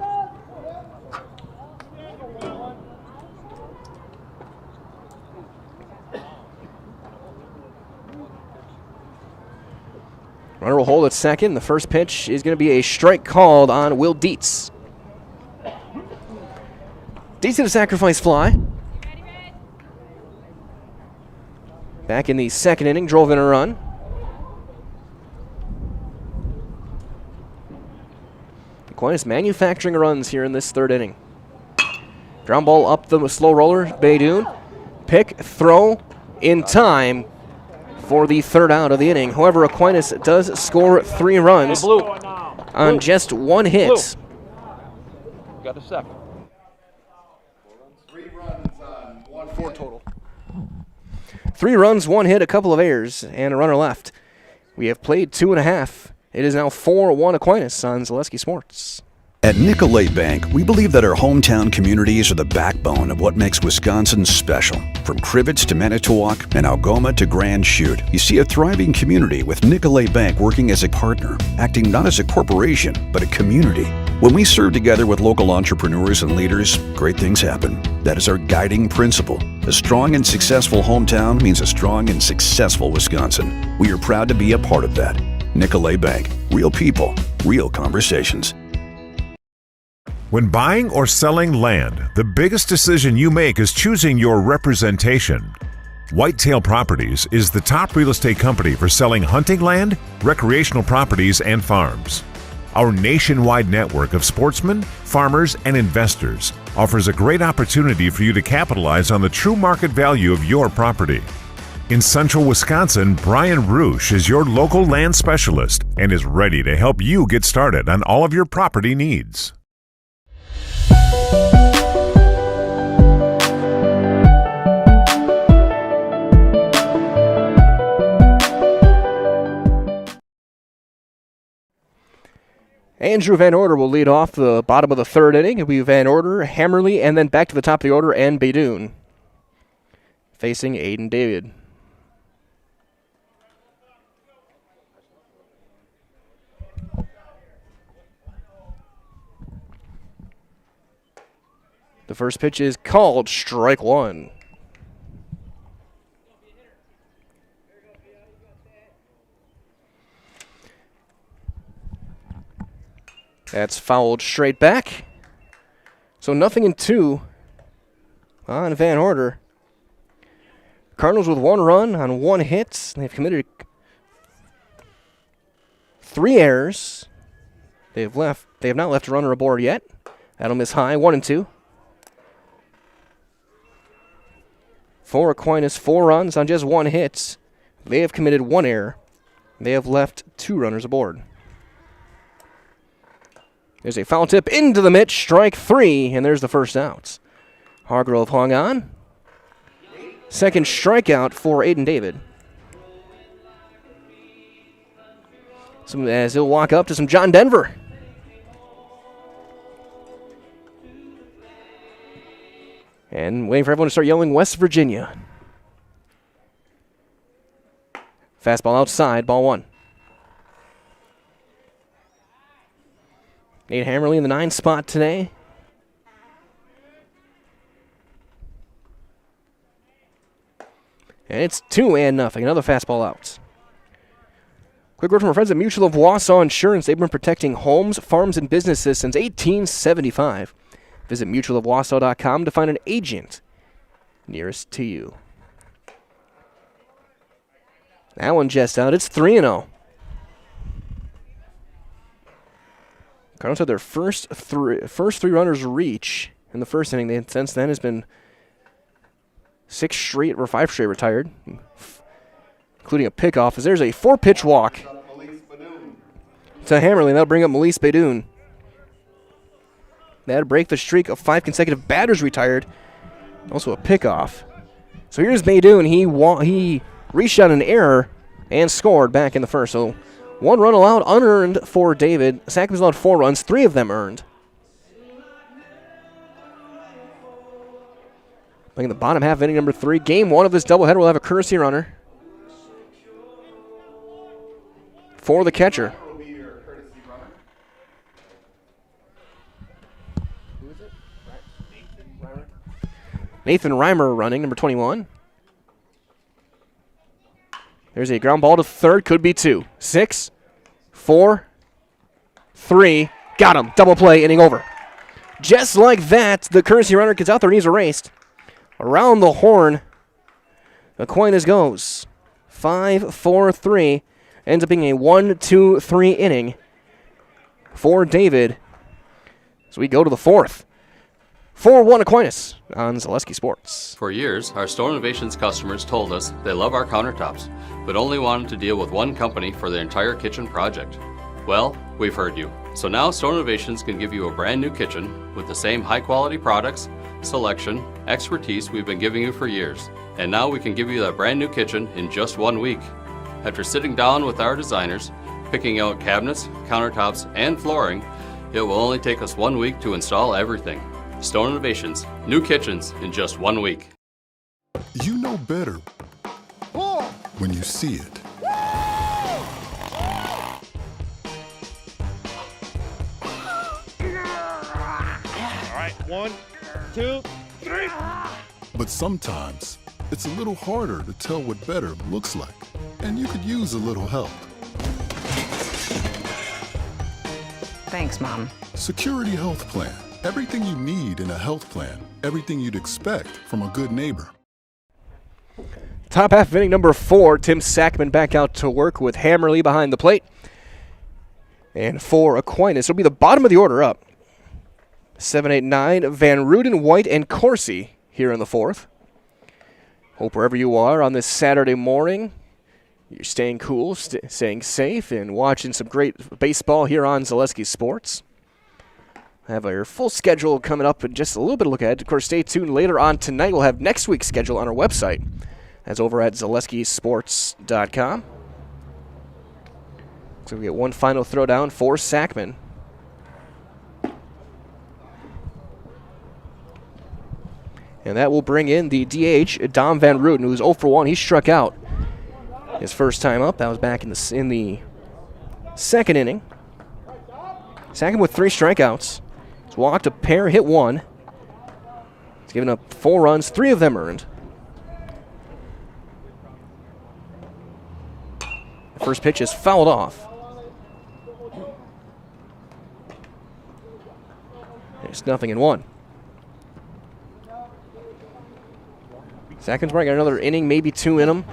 Runner will hold at second. The first pitch is going to be a strike called on Will Dietz. Dietz to the sacrifice fly. Back in the second inning, drove in a run. Aquinas manufacturing runs here in this third inning. Ground ball up the slow roller, Baydoun. Pick, throw, in time for the third out of the inning. However, Aquinas does score 3 runs on just 1 hit. got a second. 3 runs on 1 total. 3 runs, 1 hit, a couple of errors, and a runner left. We have played 2.5. It is now 4-1 Aquinas on Zaleski Sports. At Nicolay Bank, we believe that our hometown communities are the backbone of what makes Wisconsin special. From Crivets to Manitowoc and Algoma to Grand Chute, you see a thriving community with Nicolay Bank working as a partner, acting not as a corporation, but a community. When we serve together with local entrepreneurs and leaders, great things happen. That is our guiding principle. A strong and successful hometown means a strong and successful Wisconsin. We are proud to be a part of that. Nicolay Bank. Real people, real conversations. When buying or selling land, the biggest decision you make is choosing your representation. Whitetail Properties is the top real estate company for selling hunting land, recreational properties, and farms. Our nationwide network of sportsmen, farmers, and investors offers a great opportunity for you to capitalize on the true market value of your property. In central Wisconsin, Brian Roosh is your local land specialist and is ready to help you get started on all of your property needs. Andrew Van Order will lead off the bottom of the 3rd inning. It'll be Van Order, Hammerly, and then back to the top of the order, and Beidoun facing Aiden David. The first pitch is called strike 1. That's fouled straight back. So 0-2 on Van Order. Cardinals with 1 run on 1 hit. They've committed 3 errors. They have not left a runner aboard yet. That'll miss high. 1-2. For Aquinas, 4 runs on just 1 hit. They have committed 1 error. They have left 2 runners aboard. There's a foul tip into the mitt, strike 3, and there's the first out. Hargrove hung on. Second strikeout for Aiden David. As he'll walk up to some John Denver. And waiting for everyone to start yelling West Virginia. Fastball outside, ball 1. Nate Hammerly in the 9 spot today. And it's 2-0. Another fastball out. Quick word from our friends at Mutual of Wausau Insurance. They've been protecting homes, farms, and businesses since 1875. Visit mutualofwausau.com to find an agent nearest to you. That one just out. It's 3-0. Cardinals had their first three runners reach in the first inning. Since then has been 5 straight retired, including a pickoff. As there's a 4-pitch walk to Hammerly. That'll bring up Melise Beidoun. That'll break the streak of 5 consecutive batters retired. Also a pickoff. So here's Beidoun. He reached out an error and scored back in the first. So 1 run allowed unearned for David. Sackman's allowed 4 runs, 3 of them earned. Playing the bottom half of inning number 3. Game 1 of this doubleheader will have a courtesy runner for the catcher. Nathan Reimer running, number 21. There's a ground ball to third, could be 2. 6, 4, 3, got him. Double play, inning over. Just like that, the courtesy runner gets out there and he's erased. Around the horn, Aquinas goes. 5-4-3, ends up being a 1-2-3 inning for David. So we go to the 4th. 4-1 Aquinas on Zaleski Sports. For years, our Store Innovations customers told us they love our countertops, but only wanted to deal with one company for their entire kitchen project. Well, we've heard you. So now Store Innovations can give you a brand new kitchen with the same high quality products, selection, expertise we've been giving you for years. And now we can give you that brand new kitchen in just 1 week. After sitting down with our designers, picking out cabinets, countertops, and flooring, it will only take us 1 week to install everything. Store Innovations, new kitchens in just 1 week. You know better when you see it. All right, 1, 2, 3. But sometimes it's a little harder to tell what better looks like, and you could use a little help. Thanks, Mom. Security Health Plan. Everything you need in a health plan. Everything you'd expect from a good neighbor. Top half of inning number 4, Tim Sackman back out to work with Hammerly behind the plate. And for Aquinas, it'll be the bottom of the order up. 7, 8, 9, Van Ruden, White, and Corsi here in the 4th. Hope wherever you are on this Saturday morning, you're staying cool, staying safe, and watching some great baseball here on Zaleski Sports. Have our full schedule coming up and just a little bit of look ahead. Of course, stay tuned later on tonight. We'll have next week's schedule on our website. That's over at ZaleskiSports.com. So we get one final throwdown for Sackman. And that will bring in the DH, Dom Van Ruden, who's 0 for 1. He struck out his first time up. That was back in the 2nd inning. Sackman with 3 strikeouts. He's walked a pair, hit 1. He's given up 4 runs, 3 of them earned. The first pitch is fouled off. There's 0-1. Sackman's probably got another inning, maybe 2 in him.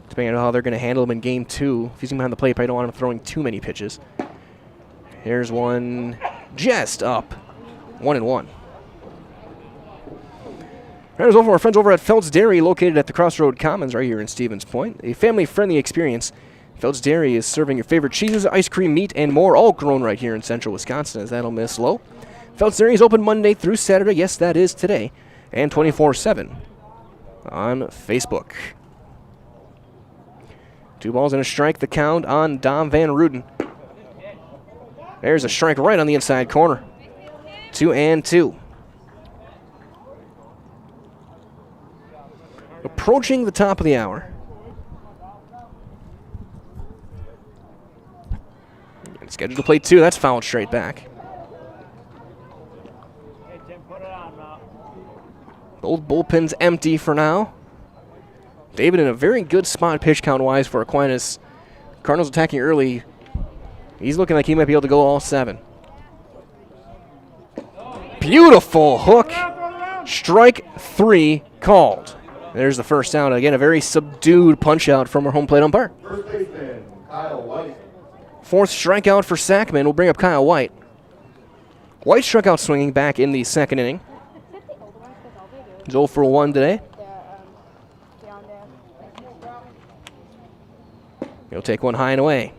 Depending on how they're going to handle him in game 2. If he's behind the plate, probably don't want him throwing too many pitches. Here's one just up. 1-1. Right, over our friends over at Feld's Dairy, located at the Crossroad Commons right here in Stevens Point. A family-friendly experience. Feld's Dairy is serving your favorite cheeses, ice cream, meat, and more, all grown right here in central Wisconsin, as that'll miss low. Feld's Dairy is open Monday through Saturday. Yes, that is today. And 24/7 on Facebook. 2 balls and a strike, the count on Dom Van Ruden. There's a strike right on the inside corner. 2-2. Approaching the top of the hour. And scheduled to play 2. That's fouled straight back. Both bullpens empty for now. David in a very good spot pitch count-wise for Aquinas. Cardinals attacking early. He's looking like he might be able to go all 7. Beautiful hook. Strike 3 called. There's the first out. Again, a very subdued punch-out from our home plate umpire. First baseman, Kyle White. 4th strikeout for Sackman. We'll bring up Kyle White. White struck out swinging back in the 2nd inning. He's 0 for 1 today. He'll take one high and away.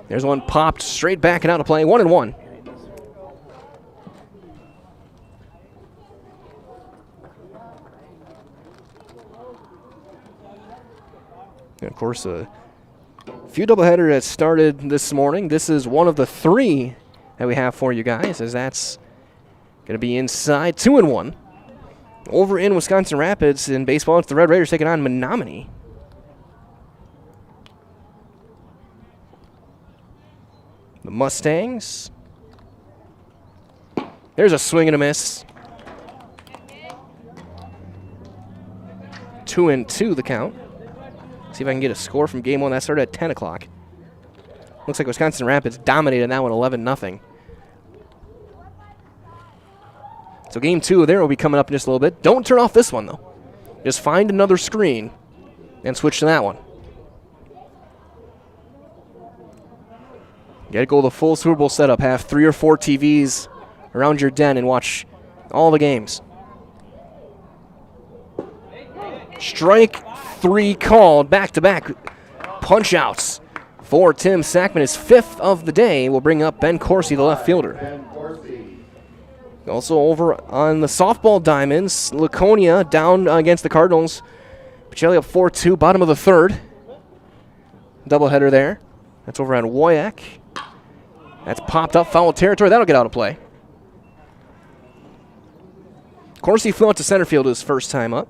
There's one popped straight back and out of play. 1-1. And of course, a few doubleheader that started this morning. This is one of the 3 that we have for you guys, as that's going to be inside. 2-1. Over in Wisconsin Rapids in baseball, it's the Red Raiders taking on Menominee. The Mustangs. There's a swing and a miss. 2-2 the count. See if I can get a score from game 1. That started at 10 o'clock. Looks like Wisconsin Rapids dominated that one 11-0. So game 2 there will be coming up in just a little bit. Don't turn off this one, though. Just find another screen and switch to that one. You got to go the full Super Bowl setup. Have 3 or 4 TVs around your den and watch all the games. Strike 3 called, back-to-back punch-outs for Tim Sackman. His 5th of the day will bring up Ben Corsi, the left fielder. Also over on the softball diamonds, Laconia down against the Cardinals. Pacelli up 4-2, bottom of the 3rd. Doubleheader there. That's over on WIAA. That's popped up, foul territory. That'll get out of play. Corsi flew out to center field his first time up.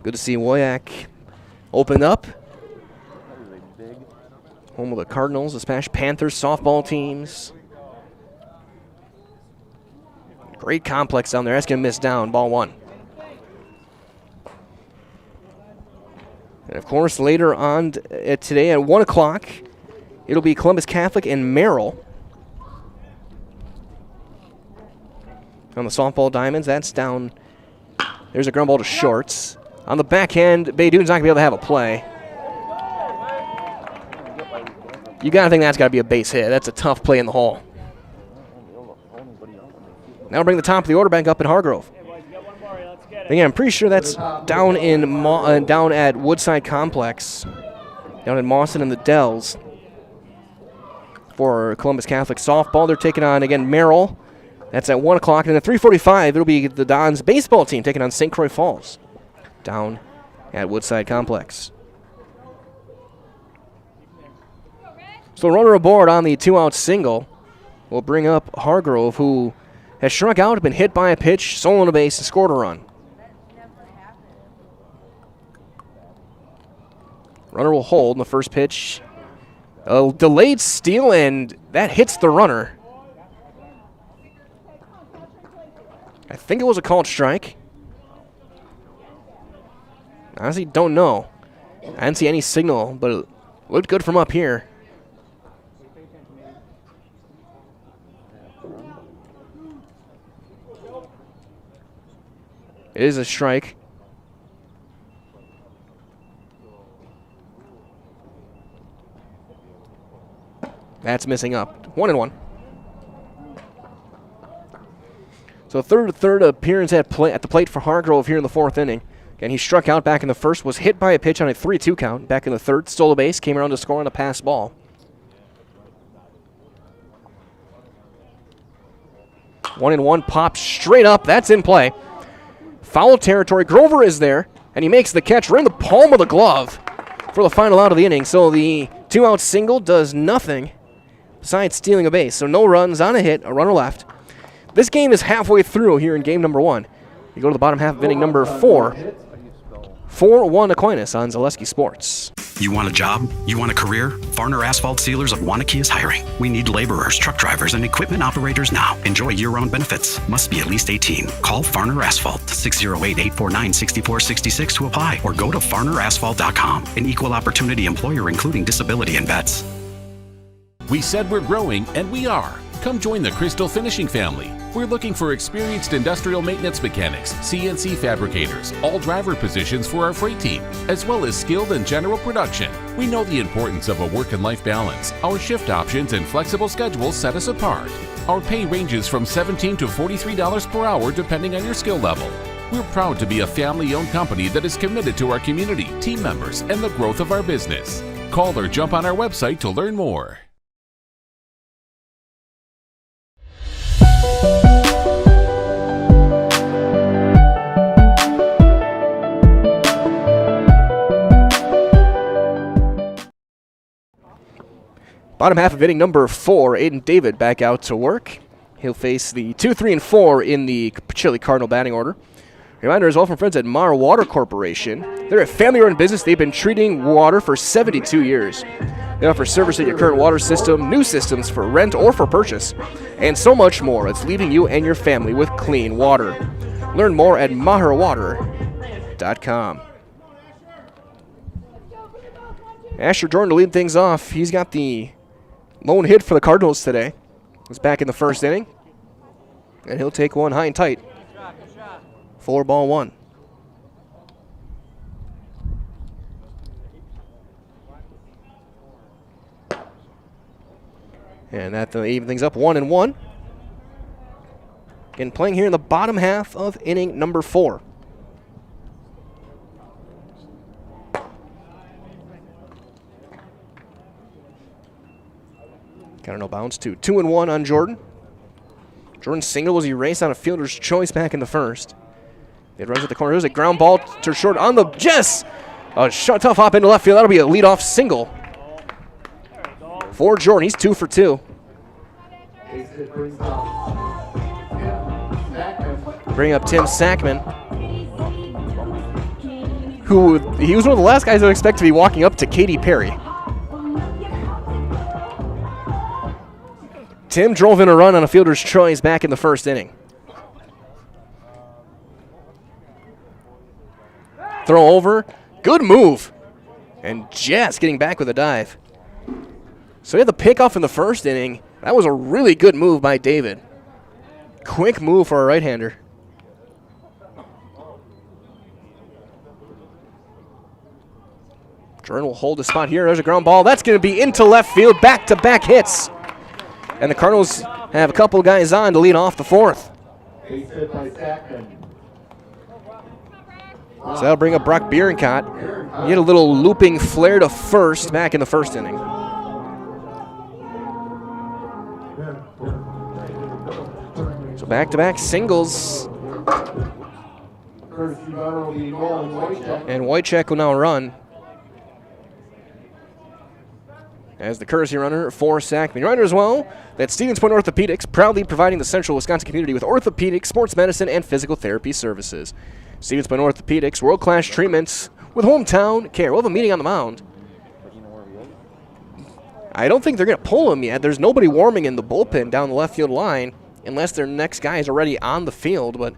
Good to see WIAA open up. Home of the Cardinals, the Smash Panthers softball teams. Great complex down there. That's going to miss down. Ball 1. And, of course, later on today at 1 o'clock, it'll be Columbus Catholic and Merrill. On the softball diamonds, that's down. There's a ground ball to shorts. On the backhand, Baydoun's not going to be able to have a play. You got to think that's got to be a base hit. That's a tough play in the hole. Now we'll bring the top of the order back up in Hargrove. Again, I'm pretty sure that's down down at Woodside Complex, down in Mawson and the Dells. For Columbus Catholic softball, they're taking on, again, Merrill. That's at 1 o'clock. And at 3:45, it'll be the Dons baseball team taking on St. Croix Falls down at Woodside Complex. So runner aboard on the 2-out single will bring up Hargrove, who has struck out, been hit by a pitch, stolen a base, and scored a run. Runner will hold in the first pitch. A delayed steal, and that hits the runner. I think it was a called strike. Honestly, don't know. I didn't see any signal, but it looked good from up here. It is a strike. That's missing up. 1-1. So third appearance at the plate for Hargrove here in the 4th inning. Again, he struck out back in the first, was hit by a pitch on a 3-2 count. Back in the 3rd, stole a base, came around to score on a pass ball. 1-1, popped straight up. That's in play. Foul territory. Grover is there, and he makes the catch right in the palm of the glove for the final out of the inning. So the 2-out single does nothing besides stealing a base. So no runs on a hit, a runner left. This game is halfway through here in game number 1. You go to the bottom half of inning number 4. 4-1 Aquinas on Zaleski Sports. You want a job? You want a career? Farner Asphalt Sealers of Wanakee is hiring. We need laborers, truck drivers, and equipment operators now. Enjoy year-round benefits. Must be at least 18. Call Farner Asphalt, 608-849-6466 to apply, or go to farnerasphalt.com. An equal opportunity employer including disability and vets. We said we're growing, and we are. Come join the Crystal Finishing family. We're looking for experienced industrial maintenance mechanics, CNC fabricators, all driver positions for our freight team, as well as skilled and general production. We know the importance of a work and life balance. Our shift options and flexible schedules set us apart. Our pay ranges from $17 to $43 per hour depending on your skill level. We're proud to be a family-owned company that is committed to our community, team members, and the growth of our business. Call or jump on our website to learn more. Bottom half of inning number 4, Aiden David back out to work. He'll face the 2, 3, and 4 in the Pacelli Cardinal batting order. Reminder as well from friends at Mar Water Corporation. They're a family-run business. They've been treating water for 72 years. They offer service at your current water system, new systems for rent or for purchase, and so much more that's leaving you and your family with clean water. Learn more at maherwater.com. Asher Jordan to lead things off. He's got the lone hit for the Cardinals today. He's back in the 1st inning, and he'll take one high and tight. 4-1. And that even things up 1-1. Again, playing here in the bottom half of inning number 4. Got a no bounce to 2-1 on Jordan. Jordan's single was erased on a fielder's choice back in the first. It runs at the corner. There's a ground ball to short on the Jess. A tough hop into left field. That'll be a leadoff single for Jordan. He's 2 for 2. Bring up Tim Sackman, who he was one of the last guys I would expect to be walking up to Katy Perry. Tim drove in a run on a fielder's choice back in the first inning. Throw over. Good move. And Jess getting back with a dive. So he had the pickoff in the first inning. That was a really good move by David. Quick move for a right-hander. Jordan will hold the spot here. There's a ground ball. That's going to be into left field. Back-to-back hits. And the Cardinals have a couple guys on to lead off the fourth. So that'll bring up Brock Bierenkott. He had a little looping flare to first back in the first inning. So back-to-back singles. And Wojciech will now run as the courtesy runner for Sackman. Reminder as well that Stevens Point Orthopedics, proudly providing the central Wisconsin community with orthopedic, sports medicine, and physical therapy services. Stevens Point Orthopedics, world-class treatments with hometown care. We'll have a meeting on the mound. I don't think they're going to pull him yet. There's nobody warming in the bullpen down the left field line unless their next guy is already on the field, but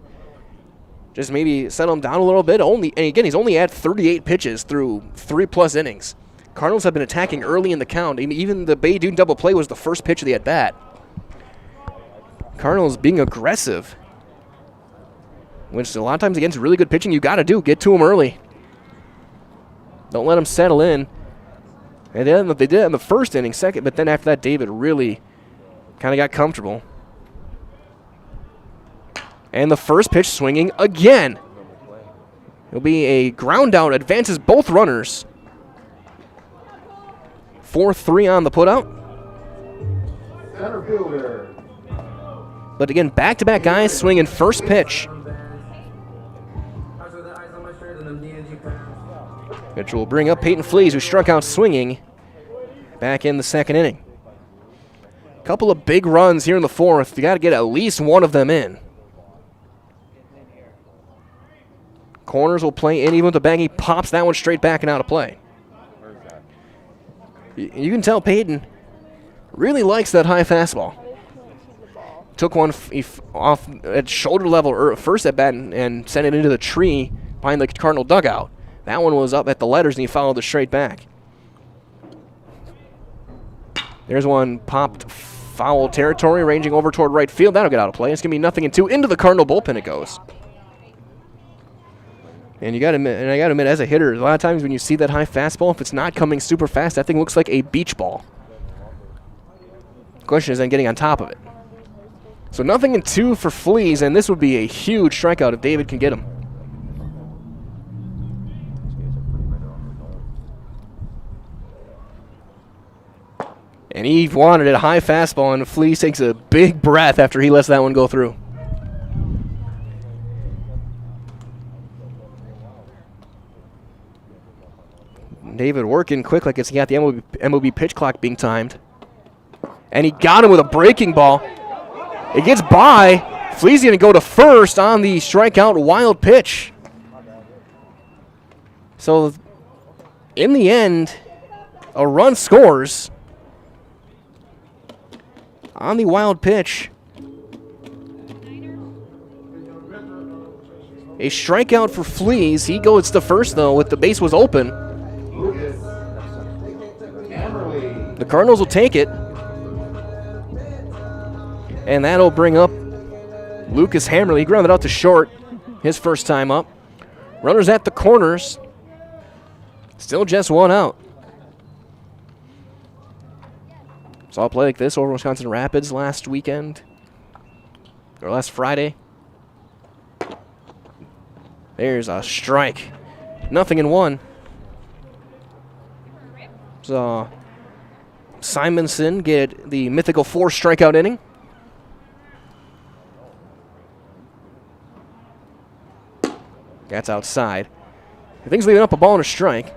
just maybe settle him down a little bit. And again, he's only had 38 pitches through 3+ innings. Cardinals have been attacking early in the count. Even the Bay-Dune double play was the first pitch of the at-bat. Cardinals being aggressive, which a lot of times against really good pitching, you got to do. Get to them early. Don't let them settle in. And then they did in the first inning, second, but then after that, David really kind of got comfortable. And the first pitch swinging again. It'll be a ground out, advances both runners. 4-3 on the putout. Center fielder. But again, back-to-back guys swinging first pitch. Which will bring up Peyton Flees, who struck out swinging back in the second inning. Couple of big runs here in the fourth. You got to get at least one of them in. Corners will play in, even with the bag. He pops that one straight back and out of play. You can tell Peyton really likes that high fastball. Took one off at shoulder level first at bat and sent it into the tree behind the Cardinal dugout. That one was up at the letters and he followed it straight back. There's one popped foul territory, ranging over toward right field. That'll get out of play. It's going to be 0-2. Into the Cardinal bullpen it goes. And you got to admit, and I got to admit, as a hitter, a lot of times when you see that high fastball, if it's not coming super fast, that thing looks like a beach ball. The question is then getting on top of it. So 0-2 for Flees, and this would be a huge strikeout if David can get him. And he wanted it a high fastball, and Flees takes a big breath after he lets that one go through. David working quick like he got the MLB pitch clock being timed. And he got him with a breaking ball. It gets by. Flees going to go to first on the strikeout wild pitch. So, in the end, a run scores on the wild pitch. A strikeout for Flees. He goes to first, though, with the base was open. The Cardinals will take it. And that'll bring up Lucas Hammerly. He grounded out to short his first time up. Runners at the corners. Still just one out. Saw a play like this over Wisconsin Rapids last weekend. Or last Friday. There's a strike. 0-1. So Simonson get the mythical 4 strikeout inning. That's outside. Things leaving up a ball and a strike.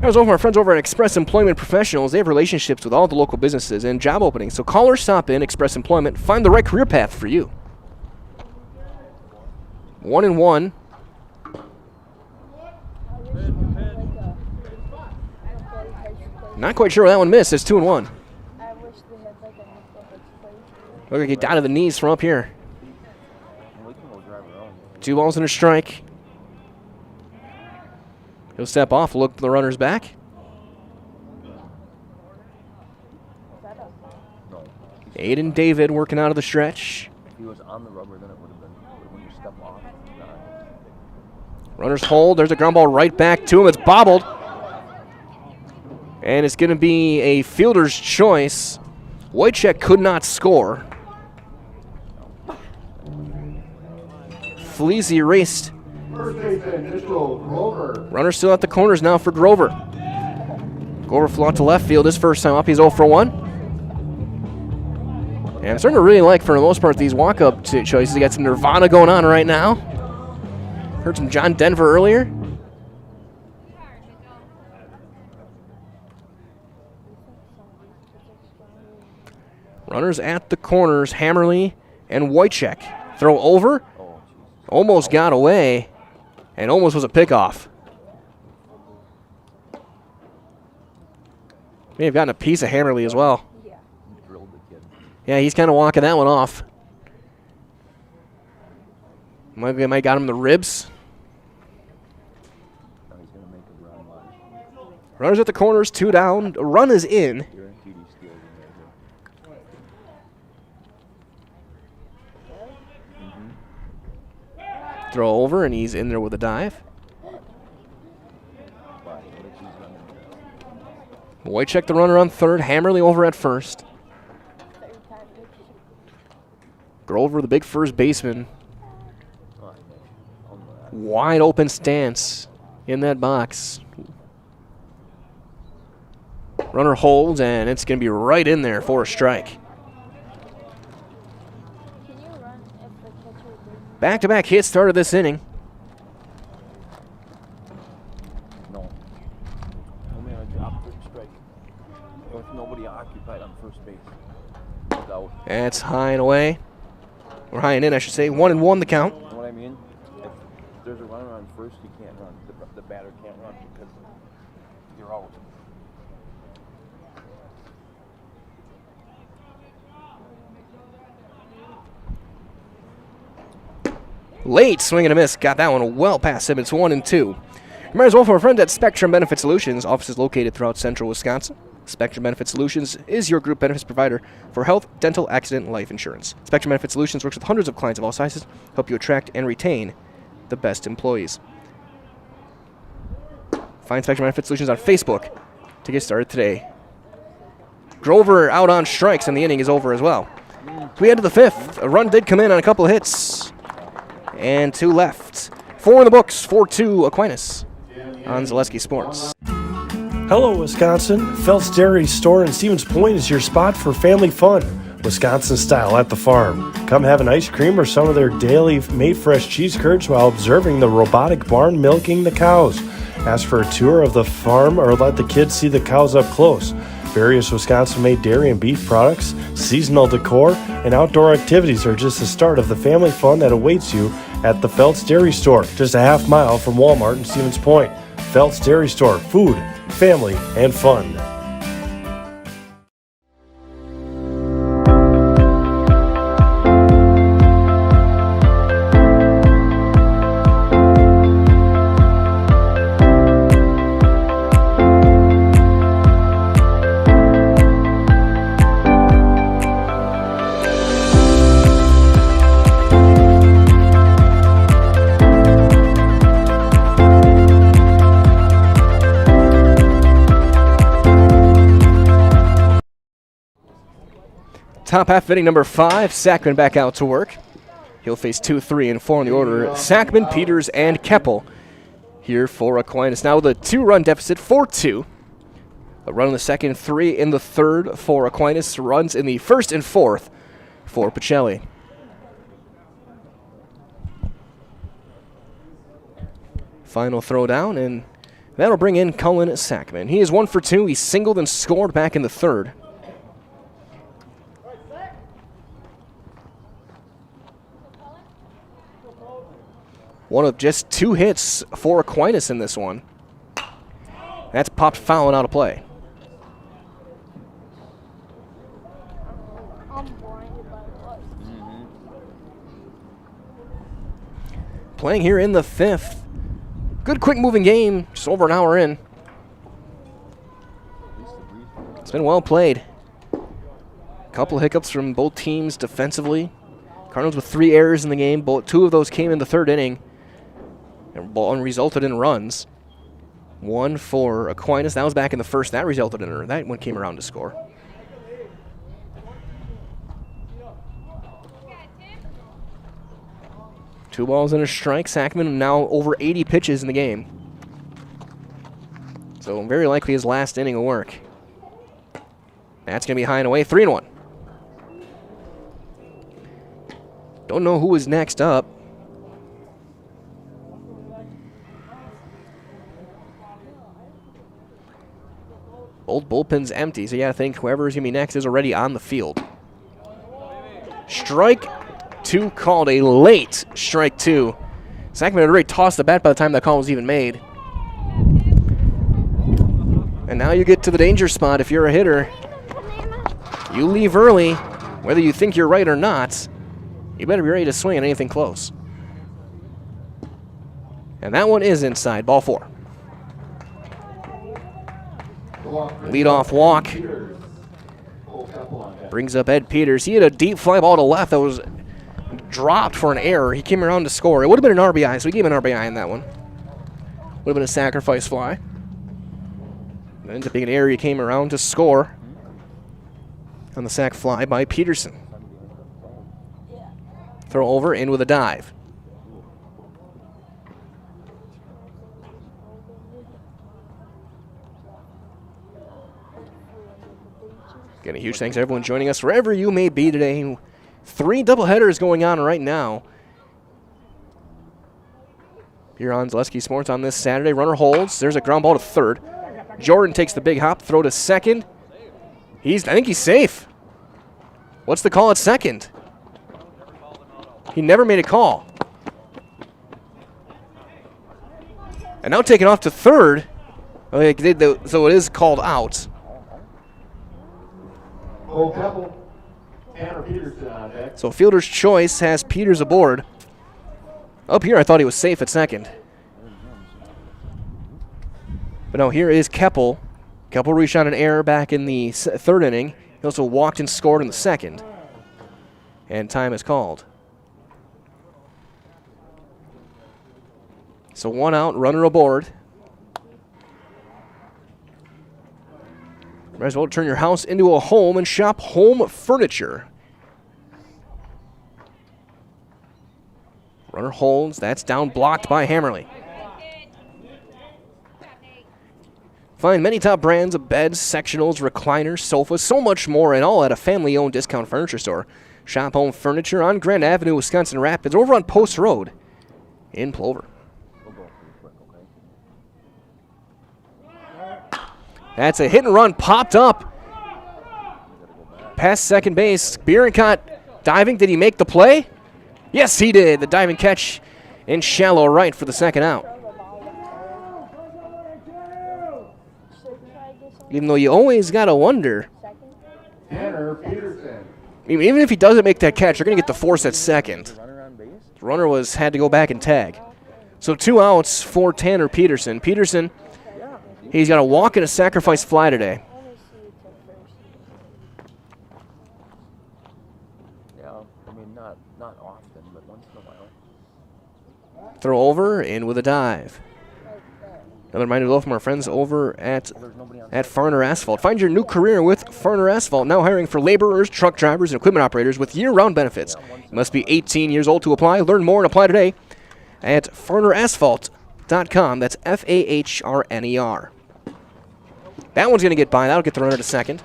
I was over my friends over at Express Employment Professionals. They have relationships with all the local businesses and job openings. So call or stop in Express Employment. Find the right career path for you. 1-1. Not quite sure where that one missed. It's 2-1. Look like he down to the knees from up here. 2 balls and a strike. He'll step off, look for the runners back. Aiden David working out of the stretch. If he was on the rubber, then it would have been when you step off. Runners hold. There's a ground ball right back to him. It's bobbled. And it's going to be a fielder's choice. Wojciech could not score. Fleazy raced. Runner still at the corners now for Grover. Grover flew out to left field his first time up. He's 0 for 1. And I'm starting to really like, for the most part, these walk-up choices. You got some Nirvana going on right now. Heard some John Denver earlier. Runners at the corners, Hammerly and Wojciech. Throw over. Almost got away. And almost was a pickoff. May have gotten a piece of Hammerly as well. Yeah, he's kind of walking that one off. Might got him in the ribs. Runners at the corners, 2 down. A run is in. Throw over, and he's in there with a dive. Wojciech the runner on third. Hammerly over at first. Grover, the big first baseman. Wide open stance in that box. Runner holds, and it's going to be right in there for a strike. Back-to-back hits started this inning. No. Only on a drop third strike. With nobody occupied on first base. Out. That's high and away. Or high and in, I should say. 1-1 the count. You know what I mean? If there's a runner on first, you can't run. The batter can't run because you're out. Late swing and a miss. Got that one well past him. It's 1-2. Remember as well from our friends at Spectrum Benefit Solutions. Offices located throughout central Wisconsin. Spectrum Benefit Solutions is your group benefits provider for health, dental, accident, and life insurance. Spectrum Benefit Solutions works with hundreds of clients of all sizes, help you attract and retain the best employees. Find Spectrum Benefit Solutions on Facebook to get started today. Grover out on strikes, and the inning is over as well. We head to the 5th. A run did come in on a couple of hits. And 2 left. 4 in the books, 4-2 Aquinas on Zaleski Sports. Hello, Wisconsin. Phelps Dairy Store in Stevens Point is your spot for family fun. Wisconsin style at the farm. Come have an ice cream or some of their daily made fresh cheese curds while observing the robotic barn milking the cows. Ask for a tour of the farm or let the kids see the cows up close. Various Wisconsin-made dairy and beef products, seasonal decor, and outdoor activities are just the start of the family fun that awaits you at the Phelps Dairy Store, just a half mile from Walmart in Stevens Point. Phelps Dairy Store, food, family, and fun. Top half inning number 5, Sackman back out to work. He'll face 2, 3, and 4 in the order. Sackman, Peters, and Keppel here for Aquinas. Now with a 2-run deficit, 4-2. A run in the second, 3 in the third for Aquinas. Runs in the first and fourth for Pacelli. Final throw down, and that'll bring in Cullen Sackman. He is 1 for 2. He singled and scored back in the third. One of just 2 hits for Aquinas in this one. That's popped foul and out of play. Playing here in the 5th. Good quick moving game, just over an hour in. It's been well played. Couple of hiccups from both teams defensively. Cardinals with 3 errors in the game. 2 of those came in the third inning and resulted in runs. 1 for Aquinas. That was back in the first. That resulted in a run. That one came around to score. Two balls and a strike. Sackman now over 80 pitches in the game. So very likely his last inning will work. That's going to be high and away. 3-1. Don't know who is next up. Both bullpens empty, so you got to think whoever is going to be next is already on the field. Strike 2 called, a late strike 2. Sackman had already tossed the bat by the time that call was even made. And now you get to the danger spot if you're a hitter. You leave early, whether you think you're right or not. You better be ready to swing at anything close. And that one is inside, ball 4. Leadoff walk. Brings up Ed Peters. He had a deep fly ball to left that was dropped for an error. He came around to score. It would have been an RBI, so he gave an RBI in that one. Would have been a sacrifice fly. It ends up being an error. He came around to score on the sac fly by Peterson. Throw over, in with a dive. Again, a huge thanks to everyone joining us wherever you may be today. 3 doubleheaders going on right now here on Zaleski Sports on this Saturday. Runner holds. There's a ground ball to third. Jordan takes the big hop, throw to second. I think he's safe. What's the call at second? He never made a call. And now taking off to third. So it is called out. So fielder's choice has Peters aboard. Up here I thought he was safe at second. But no, here is Keppel. Keppel reached on an error back in the third inning. He also walked and scored in the second. And time is called. So 1 out, runner aboard. Might as well turn your house into a home and shop home furniture. Runner holds. That's down, blocked by Hammerly. Find many top brands of beds, sectionals, recliners, sofas, so much more, and all at a family-owned discount furniture store. Shop home furniture on Grand Avenue, Wisconsin Rapids, over on Post Road in Plover. That's a hit and run, popped up past second base. Bierencott diving. Did he make the play? Yes, he did. The diving catch in shallow right for the second out. Even though you always got to wonder. Even if he doesn't make that catch, you're going to get the force at second. The runner had to go back and tag. So 2 outs for Tanner Peterson. Peterson, he's got a walk and a sacrifice fly today. Yeah, I mean, not often, but once in a while. Throw over, in with a dive. Another reminder though from our friends over at Farner Asphalt. Find your new career with Farner Asphalt, now hiring for laborers, truck drivers, and equipment operators with year-round benefits. You must be 18 years old to apply. Learn more and apply today at farnerasphalt.com. That's FAHRNER. That one's going to get by. That'll get the runner to second.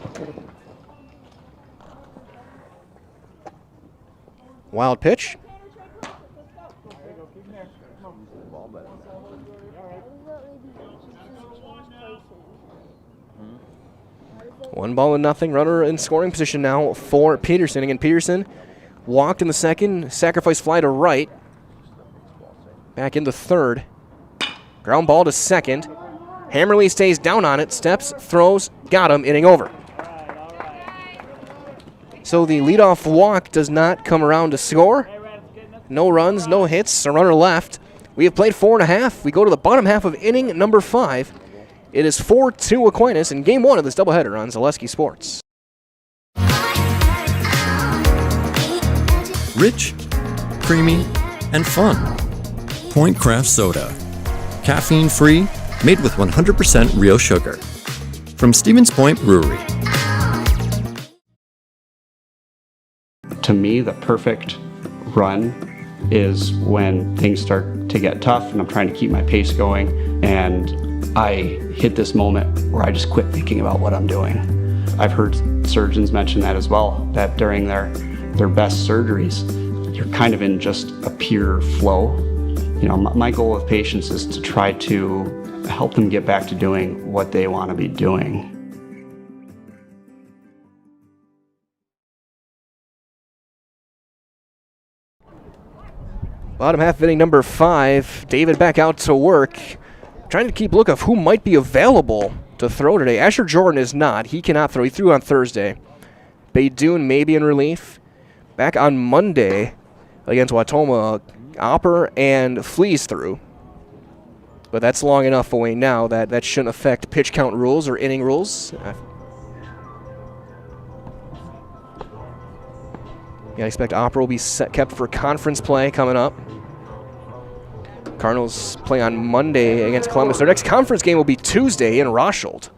Wild pitch. One ball and nothing. Runner in scoring position now for Peterson. Again, Peterson walked in the second. Sacrifice fly to right. Back into third. Ground ball to second. Hammerly stays down on it. Steps, throws, got him, inning over. So the leadoff walk does not come around to score. No runs, no hits, a runner left. We have played 4.5. We go to the bottom half of inning number 5. It is 4-2 Aquinas in game 1 of this doubleheader on Zaleski Sports. Rich, creamy, and fun. Point Craft Soda. Caffeine-free, made with 100% real sugar. From Stevens Point Brewery. To me, the perfect run is when things start to get tough and I'm trying to keep my pace going and I hit this moment where I just quit thinking about what I'm doing. I've heard surgeons mention that as well, that during their best surgeries, you're kind of in just a pure flow. You know, my goal with patients is to try to help them get back to doing what they want to be doing. Bottom half of inning number 5. David back out to work. Trying to keep look of who might be available to throw today. Asher Jordan is not. He cannot throw. He threw on Thursday. Baydoun may be in relief. Back on Monday against Watoma, Opper and Fleas threw. But that's long enough away now that that shouldn't affect pitch count rules or inning rules. Yeah, I expect Opera will be kept for conference play coming up. Cardinals play on Monday against Columbus. Their next conference game will be Tuesday in Roshold.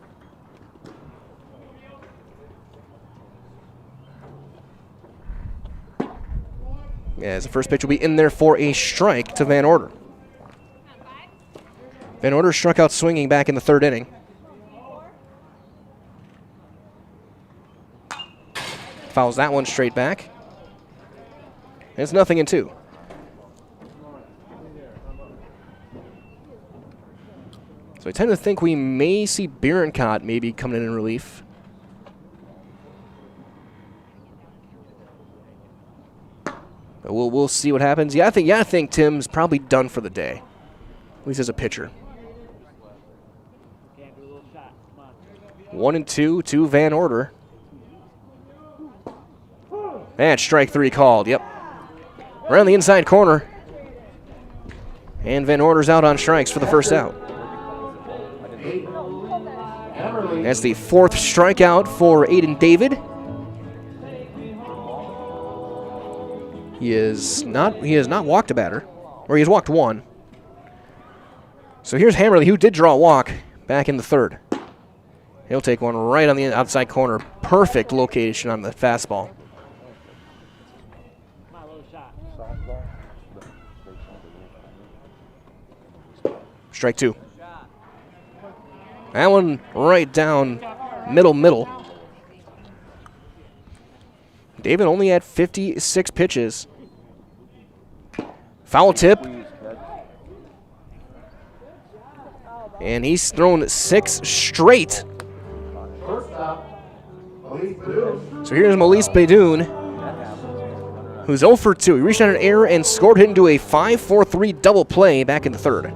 As the first pitch will be in there for a strike to Van Order. Van Order struck out swinging back in the 3rd inning. Fouls that one straight back. And it's 0-2. So I tend to think we may see Bierencott maybe coming in relief. But we'll see what happens. I think Tim's probably done for the day, at least as a pitcher. 1-2 to Van Order. And strike 3 called. Yep. Around the inside corner. And Van Order's out on strikes for the first out. That's the 4th strikeout for Aiden David. He has not walked a batter, or he has walked 1. So here's Hammerly, who did draw a walk back in the 3rd. He'll take one right on the outside corner. Perfect location on the fastball. Strike 2. That one right down middle. David only had 56 pitches. Foul tip. And he's thrown 6 straight. So here's Melise Baydoun, who's 0 for 2. He reached on an error and scored it into a 5-4-3 double play back in the 3rd.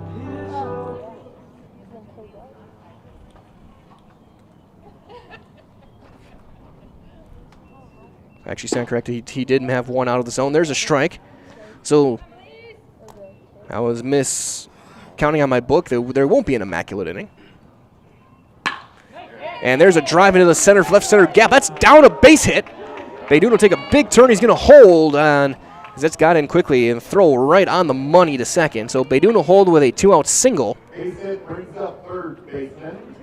Actually, stand corrected. He didn't have 1 out of the zone. There's a strike. So I was miscounting on my book. There won't be an immaculate inning. And there's a drive into the left center gap. That's down, a base hit. Baydoun will take a big turn. He's going to hold on. That's got in quickly and throw right on the money to second. So Baydoun will hold with a 2-out single. Base hit brings up third baseman.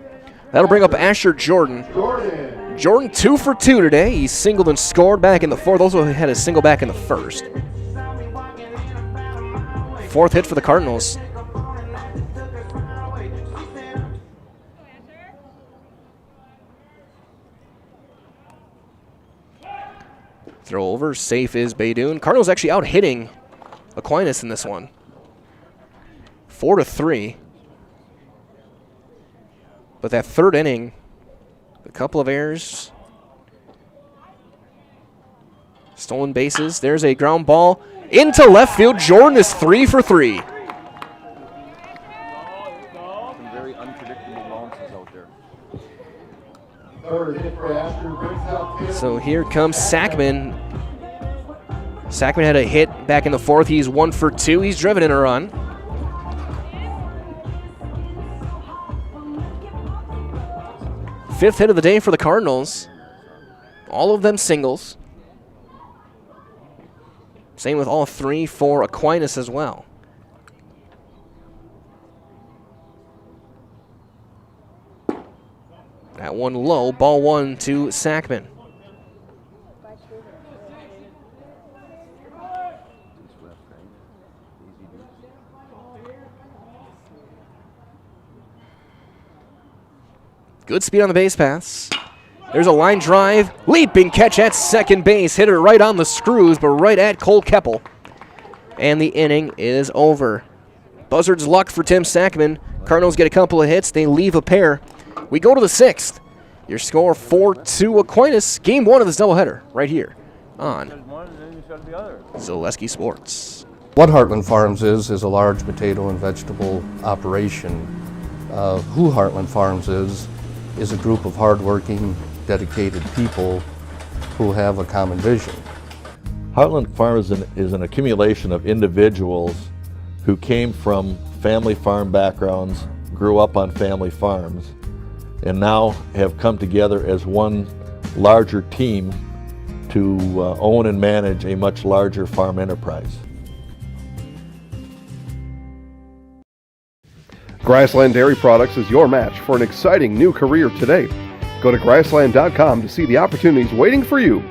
That'll bring up Asher Jordan. Jordan 2 for 2 today. He singled and scored back in the fourth. Also had a single back in the first. Fourth hit for the Cardinals. Throw over, safe is Baydoun. Cardinals actually out hitting Aquinas in this one. 4-3. But that third inning, a couple of errors. Stolen bases. There's a ground ball into left field. Jordan is 3 for 3. Some very unpredictable bounces out there. Third hit for Asher brings up So here comes Sackman. Sackman had a hit back in the fourth. He's 1 for 2. He's driven in a run. Fifth hit of the day for the Cardinals. All of them singles. Same with all 3 for Aquinas as well. That one low, ball 1 to Sackman. Good speed on the base paths. There's a line drive. Leaping catch at second base. Hit it right on the screws, but right at Cole Keppel. And the inning is over. Buzzards luck for Tim Sackman. Cardinals get a couple of hits. They leave a pair. We go to the sixth. Your score 4-2 Aquinas. Game 1 of this doubleheader right here on Zaleski Sports. What Heartland Farms is a large potato and vegetable operation. Who Heartland Farms is a group of hardworking, dedicated people who have a common vision. Heartland Farms is an accumulation of individuals who came from family farm backgrounds, grew up on family farms, and now have come together as one larger team to own and manage a much larger farm enterprise. Grassland Dairy Products is your match for an exciting new career today. Go to grassland.com to see the opportunities waiting for you.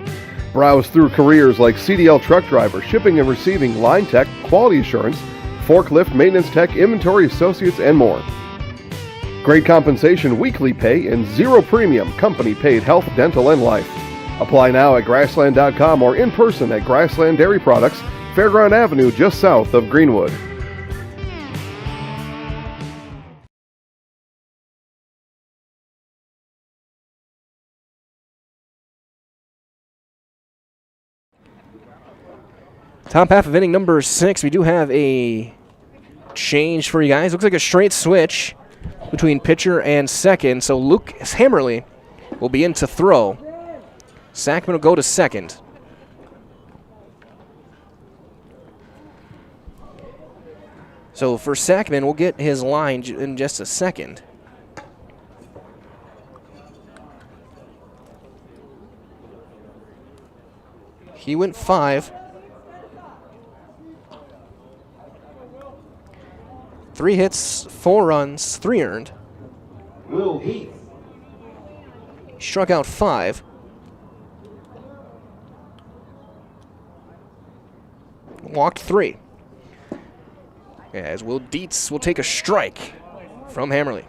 Browse through careers like CDL truck driver, shipping and receiving, line tech, quality assurance, forklift, maintenance tech, inventory associates, and more. Great compensation, weekly pay, and zero premium, company paid health, dental, and life. Apply now at grassland.com or in person at Grassland Dairy Products, Fairground Avenue, just south of Greenwood. Top half of inning number 6, we do have a change for you guys. Looks like a straight switch between pitcher and second. So Luke Hammerly will be in to throw. Sackman will go to second. So for Sackman, we'll get his line in just a second. He went 5. 3 hits, 4 runs, 3 earned. He struck out 5. Walked 3. As Will Dietz will take a strike from Hammerly.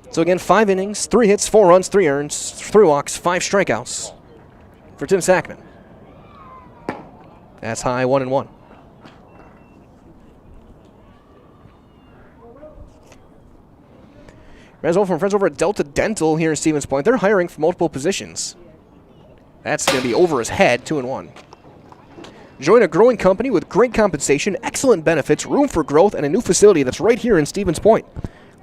So again, 5 innings, 3 hits, 4 runs, 3 earned, 3 walks, 5 strikeouts for Tim Sackman. That's high, 1-1. As well from friends over at Delta Dental here in Stevens Point. They're hiring for multiple positions. That's going to be over his head, 2-1. Join a growing company with great compensation, excellent benefits, room for growth, and a new facility that's right here in Stevens Point.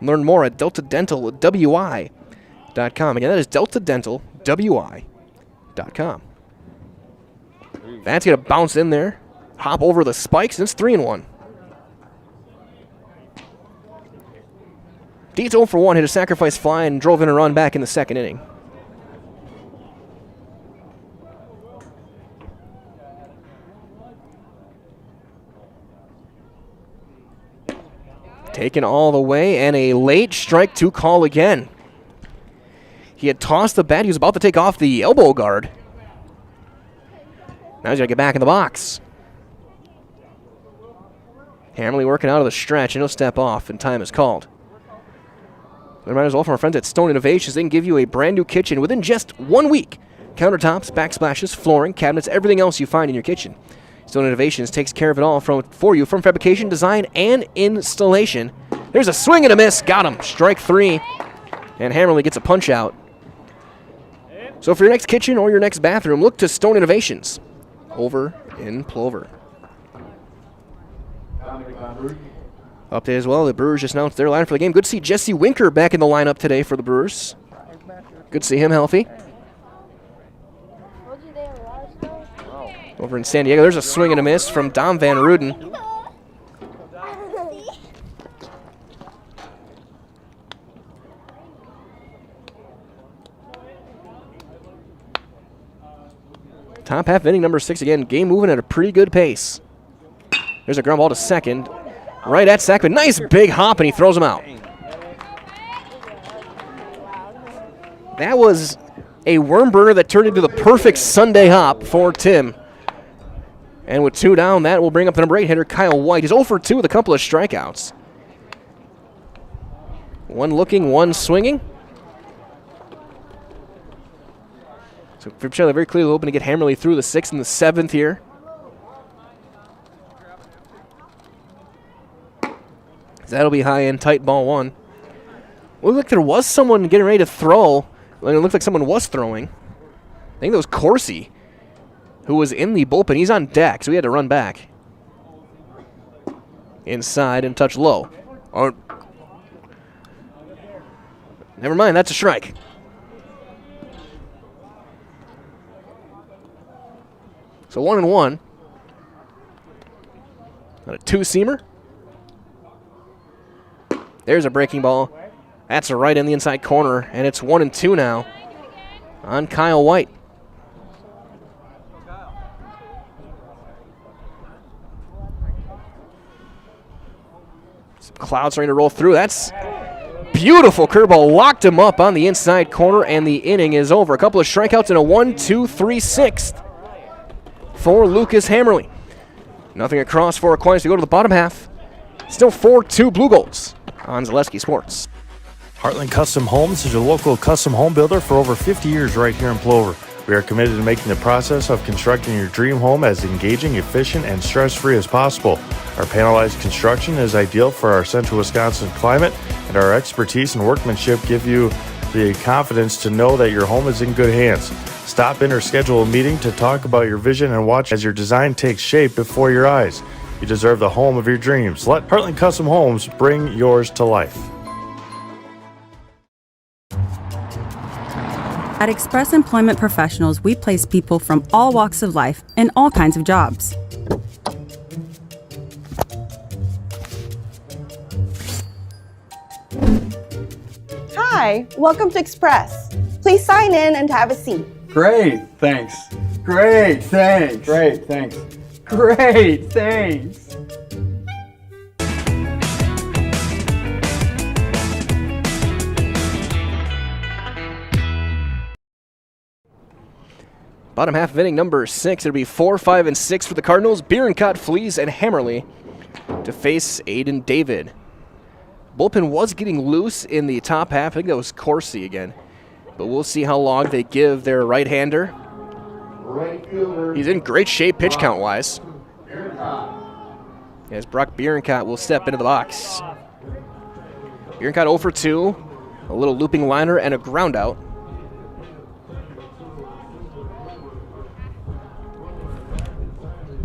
Learn more at deltadentalwi.com. Again, that is deltadentalwi.com. That's going to bounce in there, hop over the spikes, and it's 3-1. Dietz 0 for 1, hit a sacrifice fly and drove in a run back in the second inning. Taken all the way, and a late strike to call again. He had tossed the bat. He was about to take off the elbow guard. Now he's got to get back in the box. Hammerly working out of the stretch, and he'll step off, and time is called. A reminder as well from our friends at Stone Innovations, they can give you a brand new kitchen within just 1 week. Countertops, backsplashes, flooring, cabinets, everything else you find in your kitchen. Stone Innovations takes care of it all for you, from fabrication, design, and installation. There's a swing and a miss. Got him. Strike 3. And Hammerly gets a punch out. So for your next kitchen or your next bathroom, look to Stone Innovations over in Plover. Update as well, the Brewers just announced their lineup for the game. Good to see Jesse Winker back in the lineup today for the Brewers. Good to see him healthy. Over in San Diego, there's a swing and a miss from Dom Van Ruden. Top half inning number 6 again. Game moving at a pretty good pace. There's a ground ball to second. Right at Sackman. Nice big hop, and he throws him out. That was a worm burner that turned into the perfect Sunday hop for Tim. And with 2 down, that will bring up the number 8 hitter, Kyle White. He's 0 for 2 with a couple of strikeouts. One looking, one swinging. So for Pacelli, very clearly hoping to get Hammerly through the 6th and the 7th here. That'll be high end, tight ball 1. Looked like there was someone getting ready to throw. It looked like someone was throwing. I think that was Corsi, who was in the bullpen. He's on deck, so he had to run back. Inside and touch low. Oh. Never mind, that's a strike. So 1-1. And a 2-seamer. There's a breaking ball. That's a right in the inside corner, and it's 1-2 now on Kyle White. Some clouds starting to roll through. That's beautiful curveball. Locked him up on the inside corner, and the inning is over. A couple of strikeouts and a 1-2-3-6 for Lucas Hammerly. Nothing across for Aquinas to go to the bottom half. Still 4-2 Blue Golds on Zaleski Sports. Heartland Custom Homes is your local custom home builder for over 50 years right here in Plover. We are committed to making the process of constructing your dream home as engaging, efficient, and stress-free as possible. Our panelized construction is ideal for our central Wisconsin climate, and our expertise and workmanship give you the confidence to know that your home is in good hands. Stop in or schedule a meeting to talk about your vision and watch as your design takes shape before your eyes. You deserve the home of your dreams. Let Heartland Custom Homes bring yours to life. At Express Employment Professionals, we place people from all walks of life in all kinds of jobs. Hi, welcome to Express. Please sign in and have a seat. Great, thanks. Great, thanks. Great, thanks. Great, thanks. Bottom half of inning number 6. It'll be 4, 5, and 6 for the Cardinals. Bierencott, Flees, and Hammerly to face Aiden David. Bullpen was getting loose in the top half. I think that was Corsi again. But we'll see how long they give their right-hander. He's in great shape pitch count-wise. As Brock Bierencott will step into the box. Bierencott 0 for 2. A little looping liner and a ground out.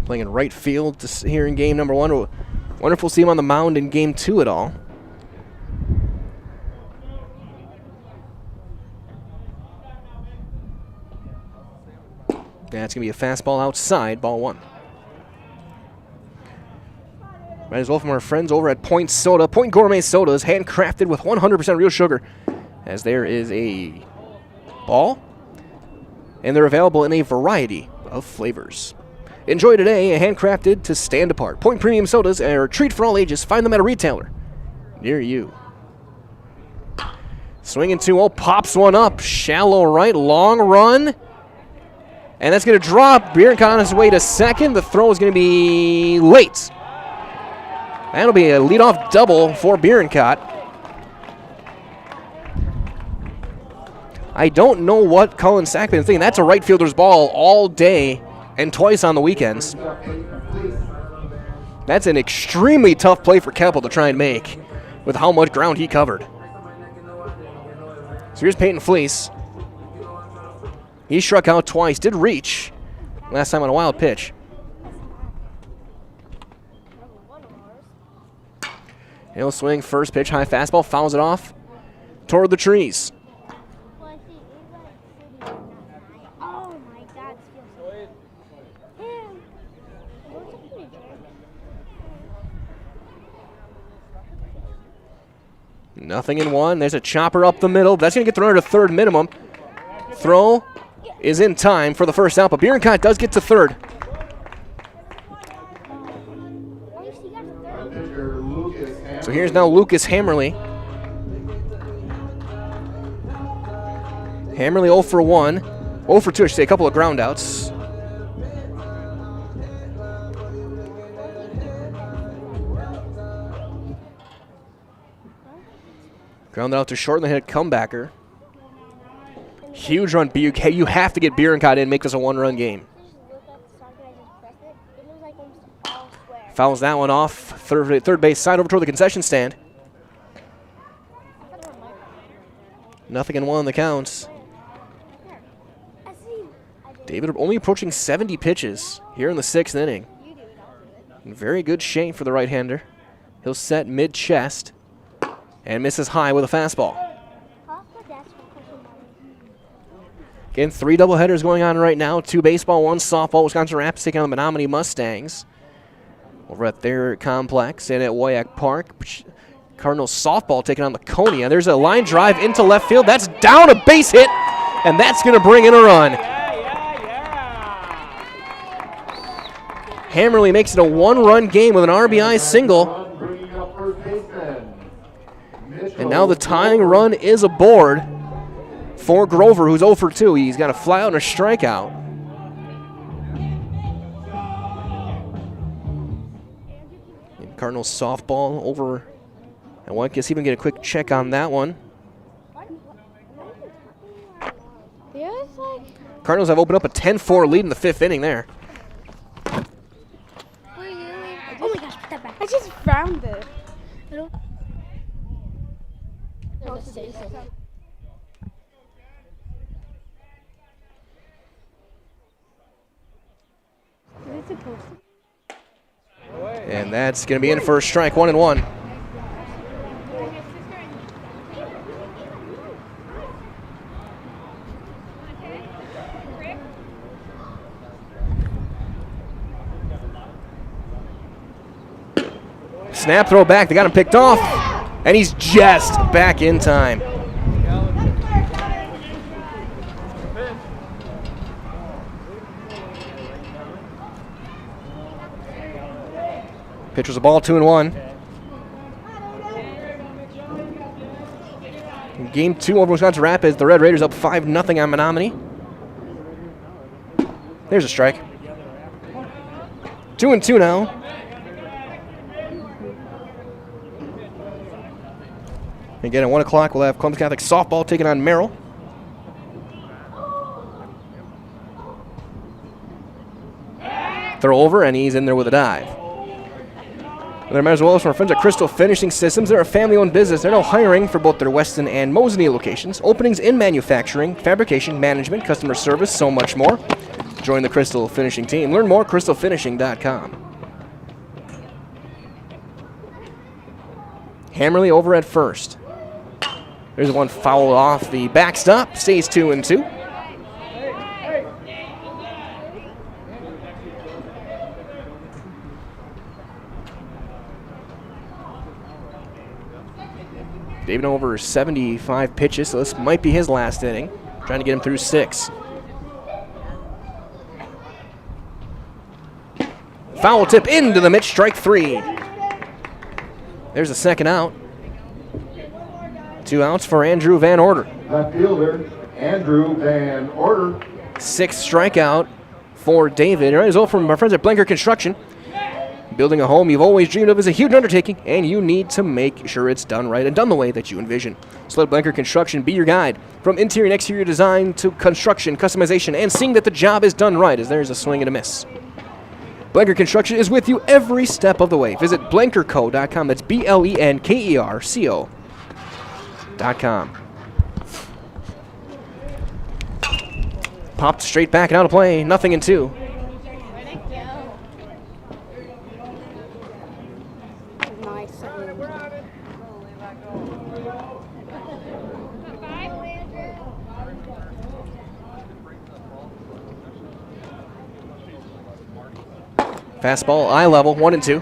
Playing in right field here in game number 1. Wonder if we'll see him on the mound in game 2 at all. That's going to be a fastball outside, ball 1. Might as well from our friends over at Point Soda. Point Gourmet Sodas, handcrafted with 100% real sugar. As there is a ball, and they're available in a variety of flavors. Enjoy today, handcrafted to stand apart. Point Premium Sodas are a treat for all ages. Find them at a retailer near you. Swinging 2-0, pops one up. Shallow right, long run. And that's going to drop. Bierenkot on his way to second. The throw is going to be late. That'll be a leadoff double for Bierenkot. I don't know what Cullen Sackman is thinking. That's a right fielder's ball all day and twice on the weekends. That's an extremely tough play for Keppel to try and make with how much ground he covered. So here's Peyton Fleece. He struck out twice, did reach last time on a wild pitch. He'll swing first pitch, high fastball, fouls it off toward the trees. Nothing in one. There's a chopper up the middle. That's going to get the runner to third minimum. Throw is in time for the first out, but Bierenkot does get to third. So here's now Lucas Hammerly. Hammerly 0 for 1. 0 for 2, I should say, a couple of ground outs. Grounded out to short and then hit a comebacker. Huge run. You have to get Bierenkot in, make this a one-run game. Fouls that one off. Third base side over toward the concession stand. Nothing in one on the counts. David only approaching 70 pitches here in the 6th inning. In very good shape for the right-hander. He'll set mid-chest and misses high with a fastball. Again, 3 doubleheaders going on right now. 2 baseball, 1 softball. Wisconsin Rapids taking on the Menominee Mustangs over at their complex and at WIAA Park. Cardinals softball taking on Laconia. There's a line drive into left field. That's down, a base hit, and that's going to bring in a run. Hammerly makes it a 1-run game with an RBI single. And now the tying run is aboard for Grover, who's 0 for 2. He's got a flyout and a strikeout. And Cardinals softball over. And I guess even get a quick check on that one. Cardinals have opened up a 10-4 lead in the 5th inning there. Oh my gosh, put that back. I just found it. And that's going to be in for a strike, 1-1. Snap throw back, they got him picked off, and he's just back in time. Pitcher's a ball, 2-1. In game 2 over Wisconsin Rapids, the Red Raiders up 5-0 on Menominee. There's a strike. 2-2 now. Again, at 1 o'clock, we'll have Columbus Catholic softball taking on Merrill. Throw over, and he's in there with a dive. There might as well as from our friends at Crystal Finishing Systems. They're a family-owned business. They're now hiring for both their Weston and Mosinee locations. Openings in manufacturing, fabrication, management, customer service, so much more. Join the Crystal Finishing team. Learn more at crystalfinishing.com. Hammerly over at first. There's one foul off the backstop. Stays 2-2. David over 75 pitches, so this might be his last inning. Trying to get him through 6. Foul tip into the mid, strike 3. There's a second out. 2 outs for Andrew Van Order. Left fielder, Andrew Van Order. 6th strikeout for David. Right, result from our friends at Blanker Construction. Building a home you've always dreamed of is a huge undertaking, and you need to make sure it's done right and done the way that you envision. So let Blanker Construction be your guide. From interior and exterior design to construction, customization, and seeing that the job is done right as there's a swing and a miss. Blanker Construction is with you every step of the way. Visit blankerco.com. That's BLENKERCO.com. Popped straight back and out of play. 0-2. Fastball, eye level, 1-2.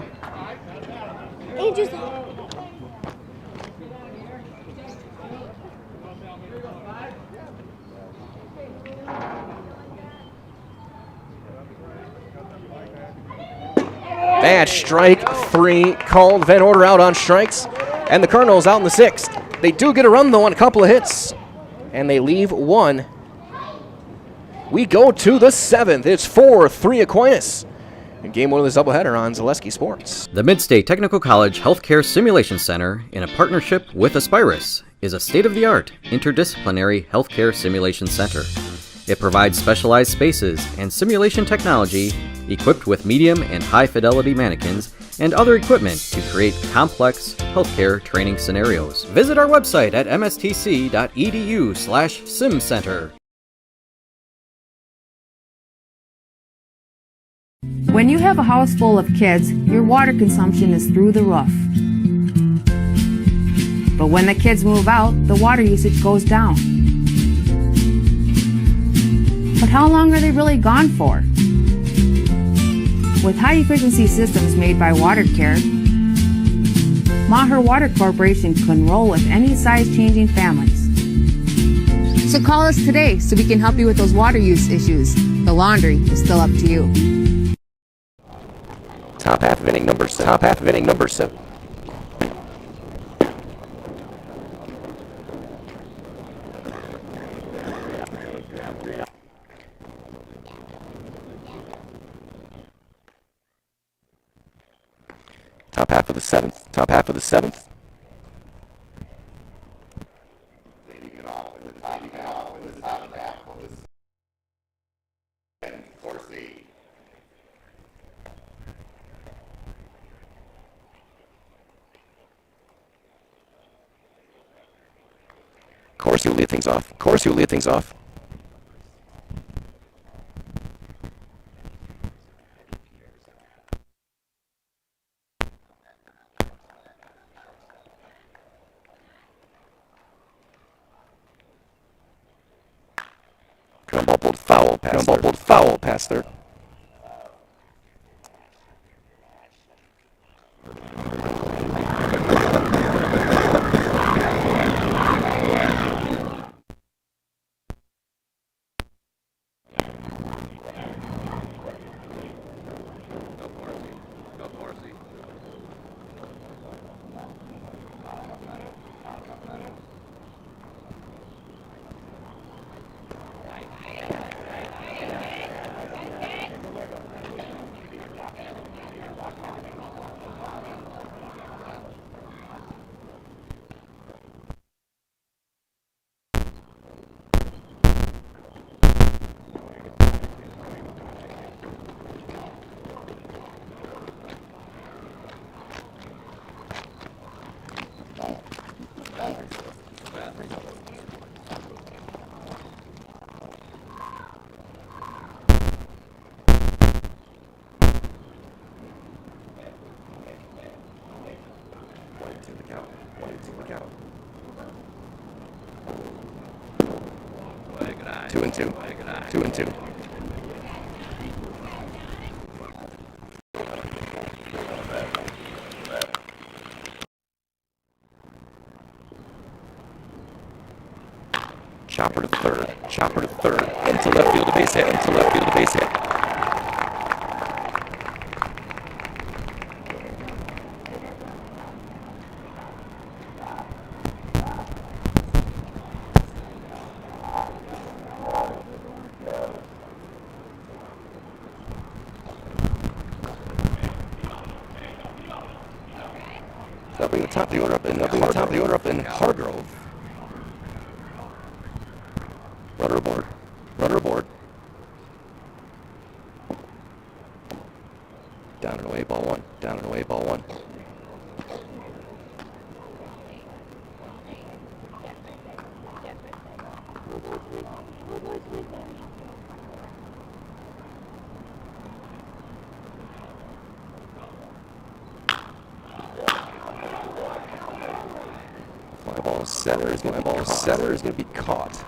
That's strike 3 called. Van Order out on strikes. And the Cardinals out in the 6th. They do get a run, though, on a couple of hits. And they leave 1. We go to the 7th. It's 4-3 Aquinas. And game 1 of this doubleheader on Zaleski Sports. The Midstate Technical College Healthcare Simulation Center, in a partnership with Aspirus, is a state-of-the-art interdisciplinary healthcare simulation center. It provides specialized spaces and simulation technology equipped with medium and high-fidelity mannequins and other equipment to create complex healthcare training scenarios. Visit our website at mstc.edu/simcenter. When you have a house full of kids, your water consumption is through the roof. But when the kids move out, the water usage goes down. But how long are they really gone for? With high-efficiency systems made by WaterCare, Maher Water Corporation can roll with any size-changing families. So call us today so we can help you with those water use issues. The laundry is still up to you. Top half of inning number 7. Top half of the 7th. Crosse will lead things off. Ground ball pulled foul pass third. Two and two. Chopper to third, into left field, a base hit, That'll bring the top of the order up in Hargrove. Runner aboard. Runner aboard. Down and away, ball one. Down and away, ball one. Fly ball setter is going to be caught.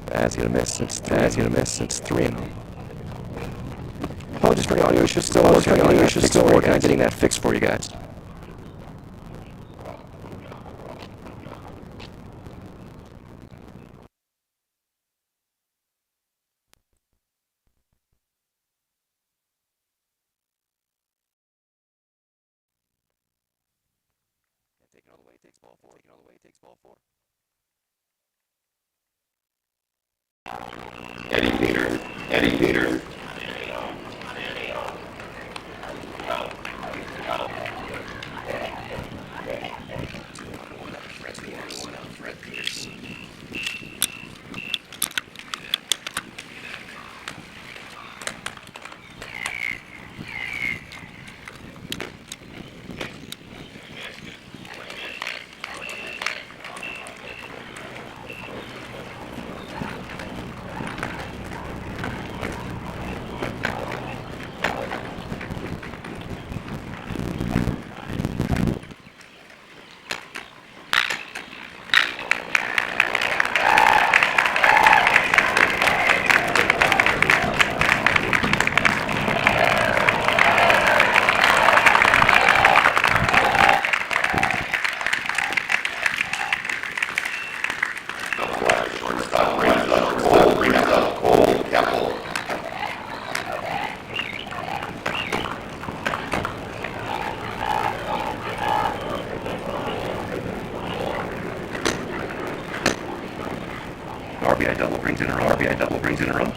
That's gonna miss. It's 3-0. Apologies for the audio issue. Still working on getting that fixed for you guys. Taking all the way, takes ball 4. Taking all the way, takes ball 4. Eddie Peter. RBI double brings in a run.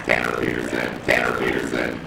Tanner Peterson.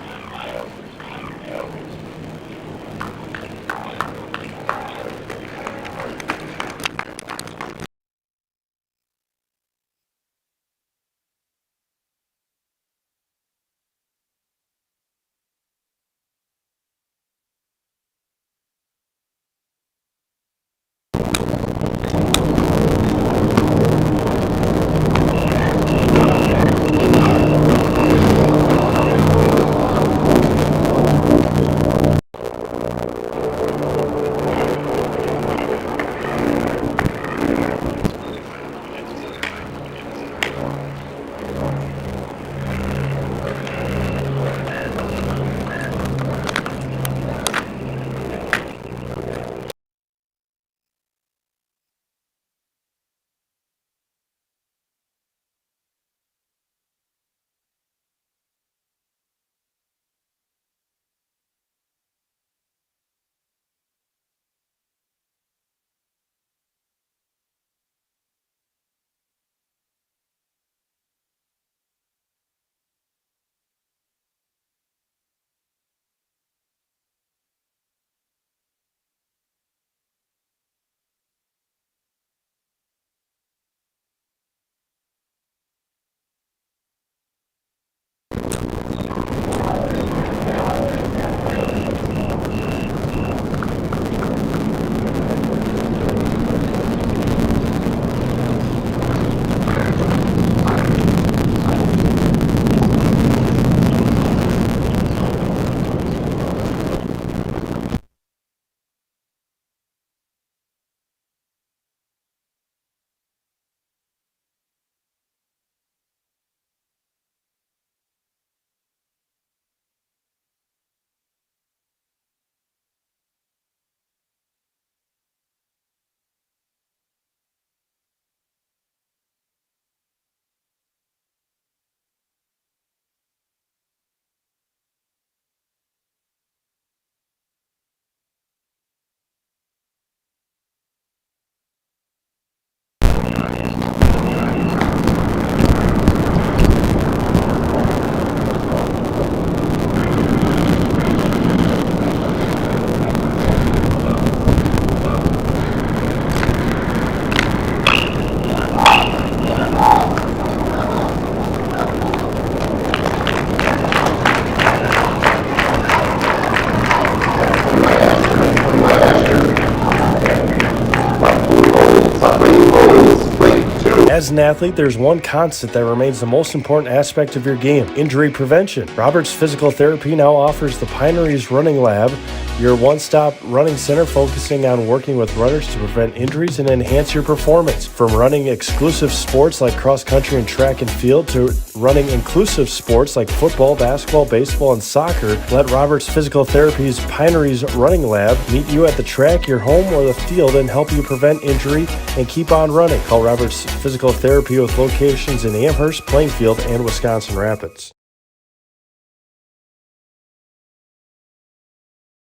As an athlete, there's one constant that remains the most important aspect of your game: injury prevention. Roberts Physical Therapy now offers the Pineries Running Lab, your one-stop running center focusing on working with runners to prevent injuries and enhance your performance. From running exclusive sports like cross-country and track and field to running inclusive sports like football, basketball, baseball, and soccer, let Roberts Physical Therapy's Pineries Running Lab meet you at the track, your home, or the field and help you prevent injury and keep on running. Call Roberts Physical Therapy with locations in Amherst, Plainfield, and Wisconsin Rapids.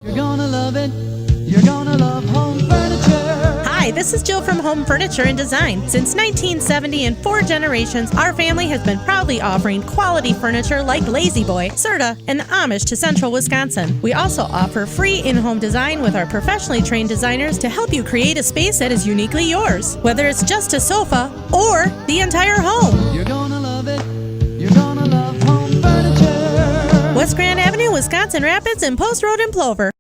You're gonna love it. You're gonna love home furniture. Hi, this is Jill from Home Furniture and Design. Since 1970 and 4 generations, our family has been proudly offering quality furniture like Lazy Boy, Serta, and Amish to Central Wisconsin. We also offer free in-home design with our professionally trained designers to help you create a space that is uniquely yours, whether it's just a sofa or the entire home. You're gonna love it. You're gonna love home furniture. West Grand Avenue, Wisconsin Rapids, and Post Road in Plover.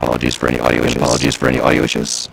Apologies for any audio issues.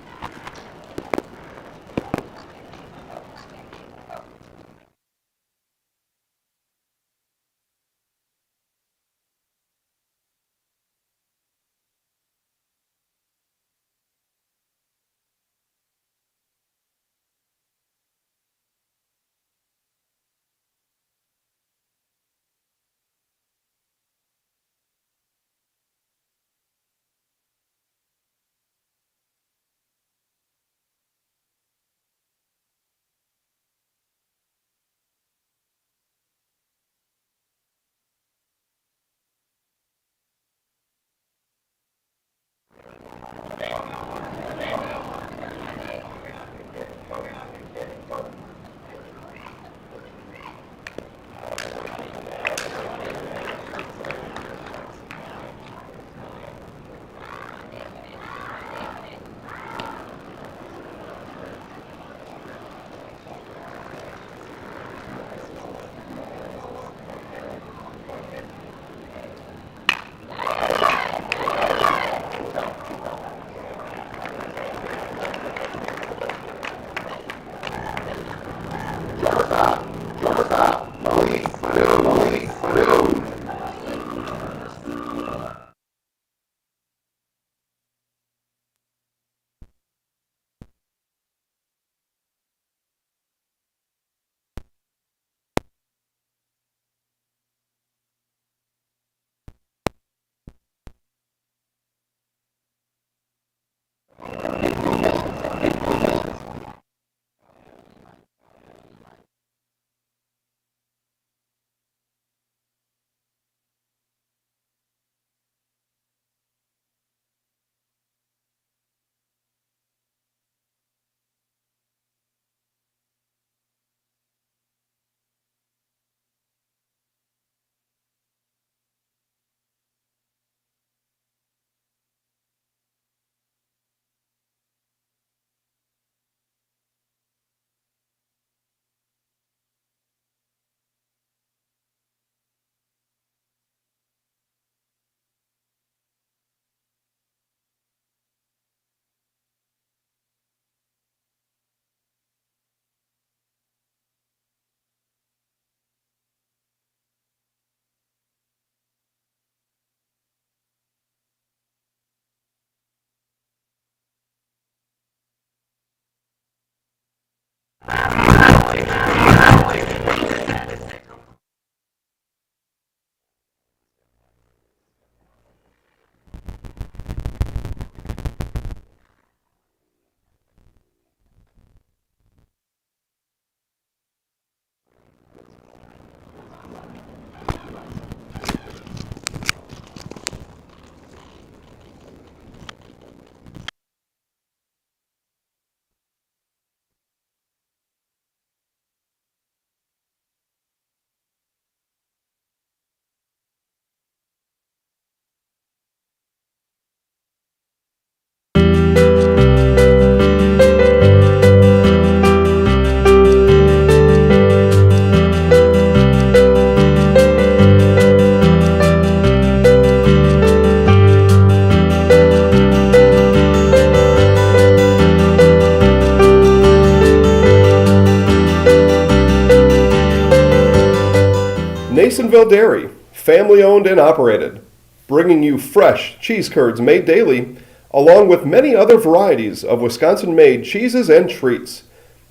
Nasonville Dairy, family owned and operated, bringing you fresh cheese curds made daily, along with many other varieties of Wisconsin-made cheeses and treats.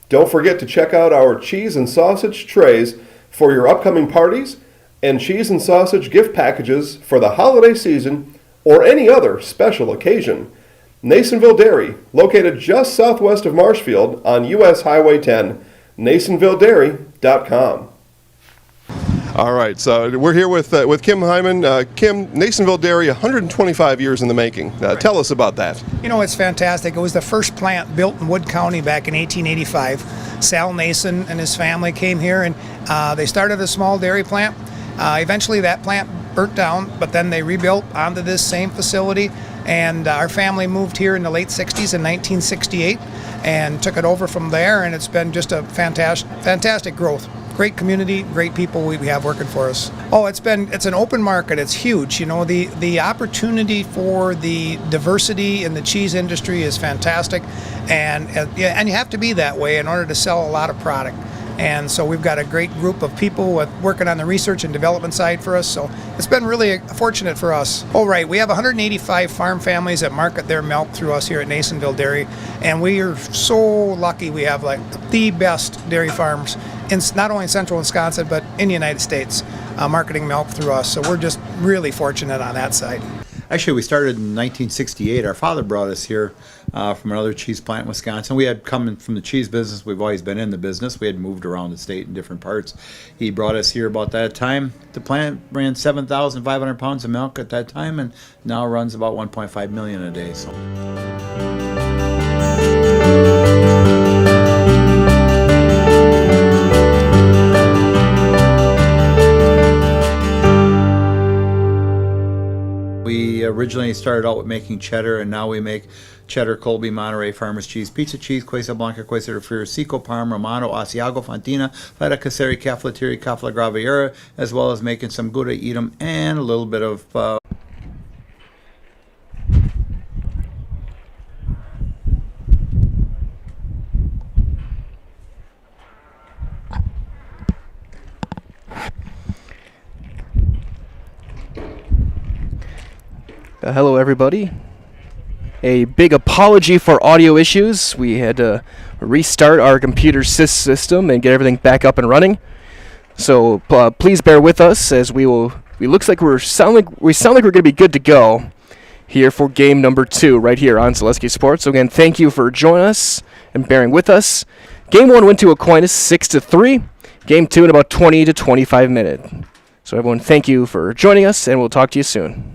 Don't forget to check out our cheese and sausage trays for your upcoming parties and cheese and sausage gift packages for the holiday season or any other special occasion. Nasonville Dairy, located just southwest of Marshfield on US Highway 10, NasonvilleDairy.com. All right, so we're here with Kim Hyman. Kim, Nasonville Dairy, 125 years in the making. Tell us about that. You know, it's fantastic. It was the first plant built in Wood County back in 1885. Sal Nason and his family came here, and they started a small dairy plant. Eventually that plant burnt down, but then they rebuilt onto this same facility, and our family moved here in the late 60s in 1968 and took it over from there, and it's been just a fantastic growth. great community, great people we have working for us. Oh, it's an open market. It's huge. You know, the opportunity for the diversity in the cheese industry is fantastic, and you have to be that way in order to sell a lot of product. And so we've got a great group of people working on the research and development side for us. So it's been really fortunate for us. Oh, right. We have 185 farm families that market their milk through us here at Nasonville Dairy. And we are so lucky we have like the best dairy farms in not only in central Wisconsin, but in the United States, marketing milk through us. So we're just really fortunate on that side. Actually, we started in 1968. Our father brought us here from another cheese plant in Wisconsin. We had come from the cheese business. We've always been in the business. We had moved around the state in different parts. He brought us here about that time. The plant ran 7,500 pounds of milk at that time, and now runs about 1.5 million a day. So. We originally started out with making cheddar, and now we make cheddar, Colby, Monterey, Farmers cheese, pizza cheese, Quesa Blanca, Quesa de Friar, Seco, Parma, Romano, Asiago, Fontina, Feta Caseri, Cafflettieri, Cafla Graviera, as well as making some Gouda Edam and a little bit of Hello, everybody. A big apology for audio issues. We had to restart our computer system and get everything back up and running. So please bear with us as we looks like we sound like we're going to be good to go here for game number 2 right here on Zaleski Sports. So again, thank you for joining us and bearing with us. Game 1 went to Aquinas 6-3. Game 2 in about 20 to 25 minutes. So everyone, thank you for joining us, and we'll talk to you soon.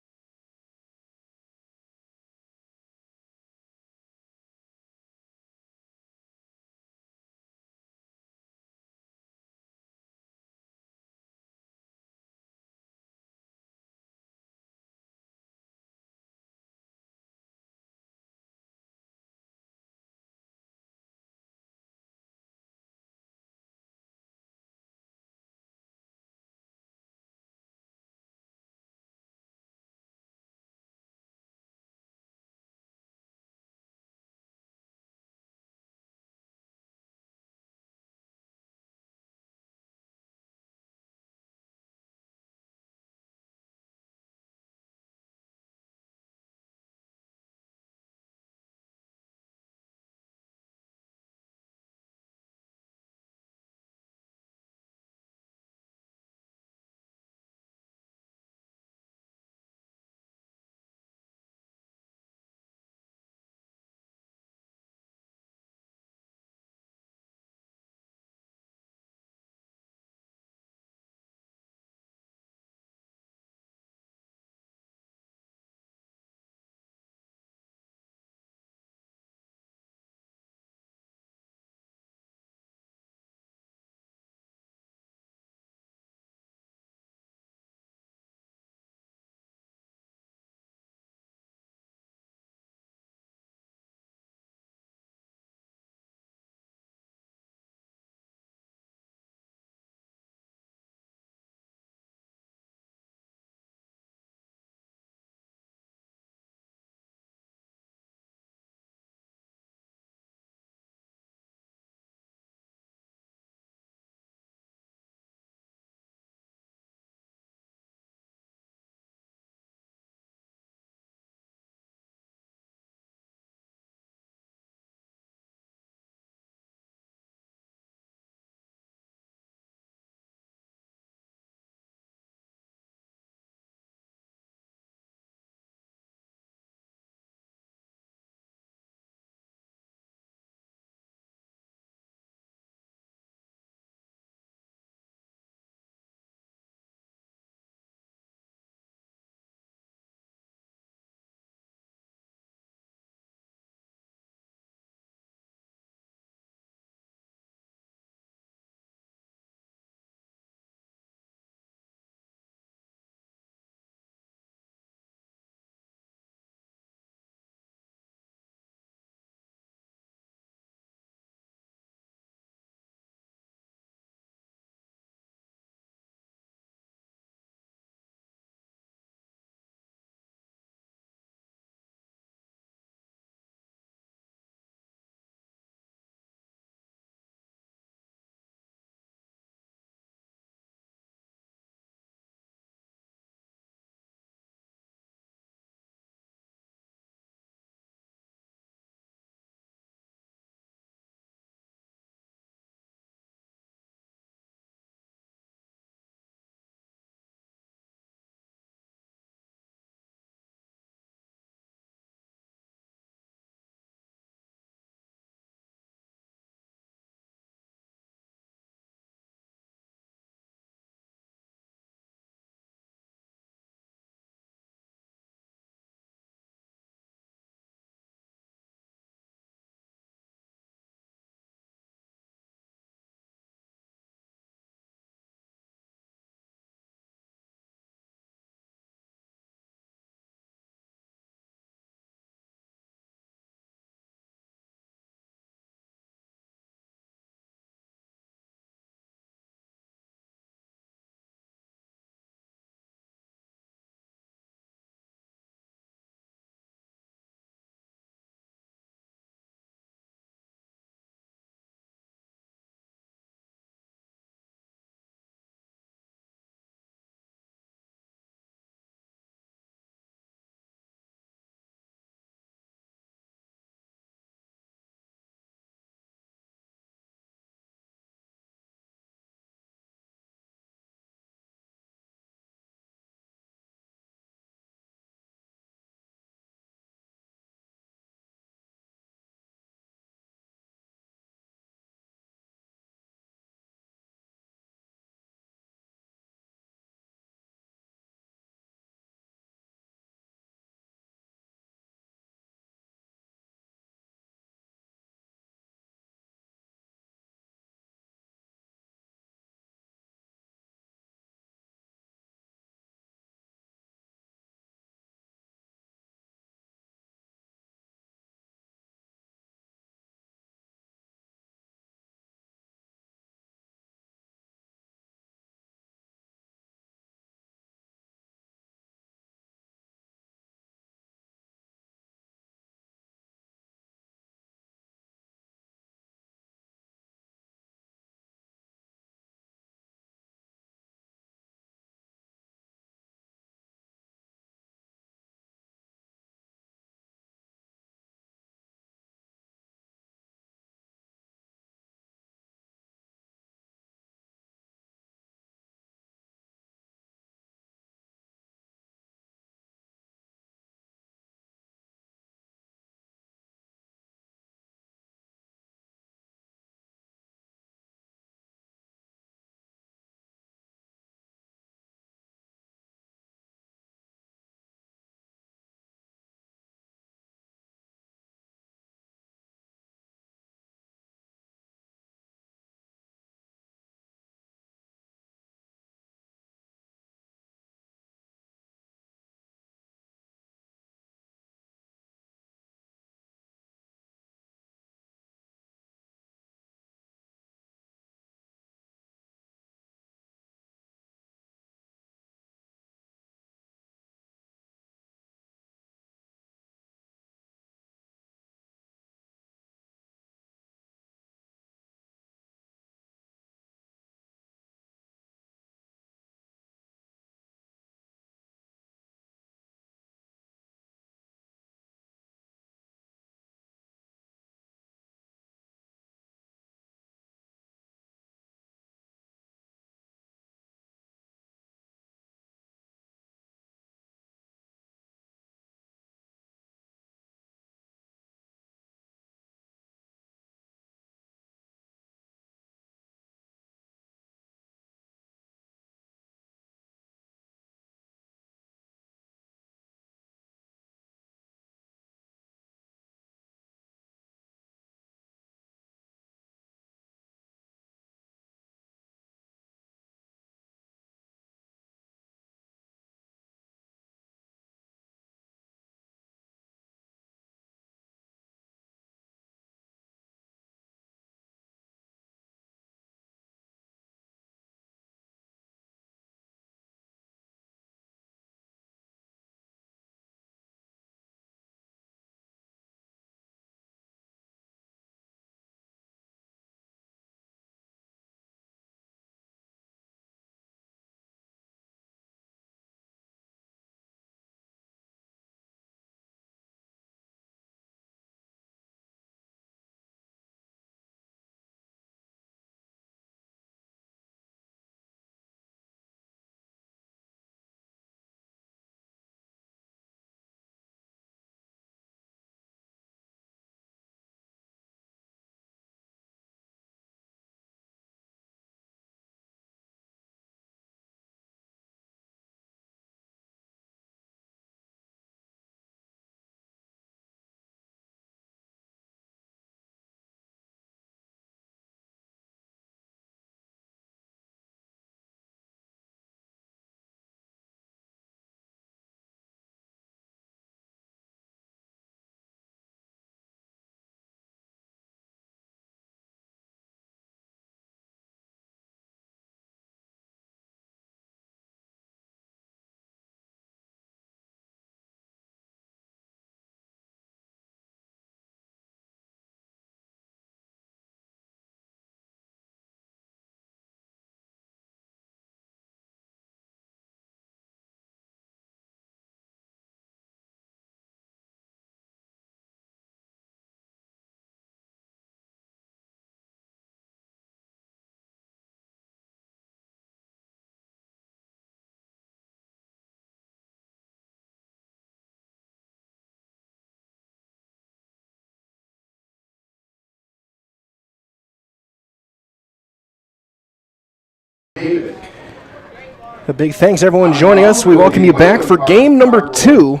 A big thanks everyone joining us. We welcome you back for game number 2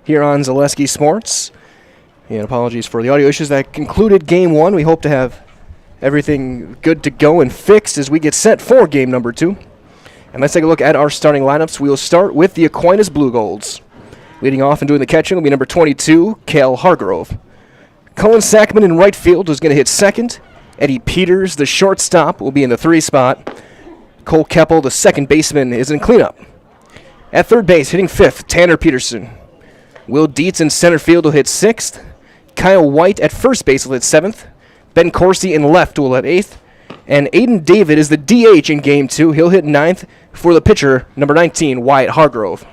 here on Zaleski Sports. And apologies for the audio issues that concluded game 1. We hope to have everything good to go and fixed as we get set for game number 2. And let's take a look at our starting lineups. We will start with the Aquinas Blue Golds. Leading off and doing the catching will be number 22, Cale Hargrove. Cullen Sackman in right field is going to hit second. Eddie Peters, the shortstop, will be in the 3 spot. Cole Keppel, the second baseman, is in cleanup. At third base, hitting 5th, Tanner Peterson. Will Dietz in center field will hit 6th. Kyle White at first base will hit 7th. Ben Corsi in left will hit 8th. And Aiden David is the DH in game 2. He'll hit 9th for the pitcher, number 19, Wyatt Hargrove.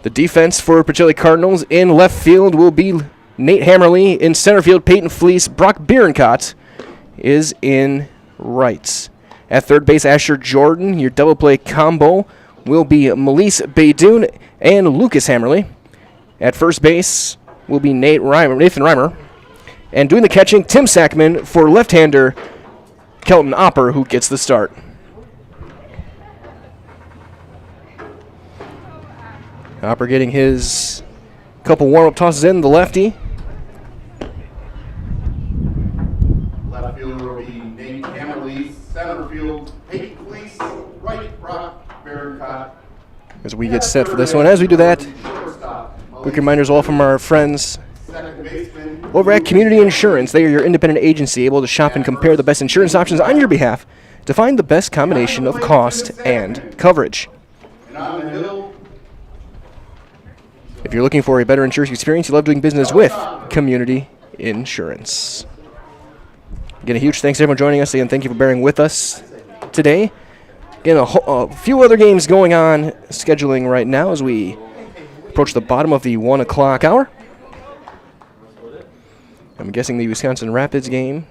The defense for Pacelli Cardinals in left field will be Nate Hammerly. In center field, Peyton Fleece. Brock Bierenkott is in right. At third base, Asher Jordan. Your double play combo will be Melise Baydoun and Lucas Hammerly. At first base will be Nathan Reimer. And doing the catching, Tim Sackman for left-hander Kelton Opper, who gets the start. Opper getting his couple warm-up tosses in, the lefty. Left fielder will be Nate Hammerly. Center field, Peyton Fleece. Right, Brock Bierenkott. As we get set for this one. As we do that, quick reminders all from our friends over at Community Insurance. They are your independent agency able to shop and compare the best insurance options on your behalf to find the best combination of cost and coverage. If you're looking for a better insurance experience, you love doing business with Community Insurance. Again, a huge thanks to everyone joining us. Again, thank you for bearing with us today. Again, a few other games going on scheduling right now as we approach the bottom of the 1 o'clock hour. I'm guessing the Wisconsin Rapids game.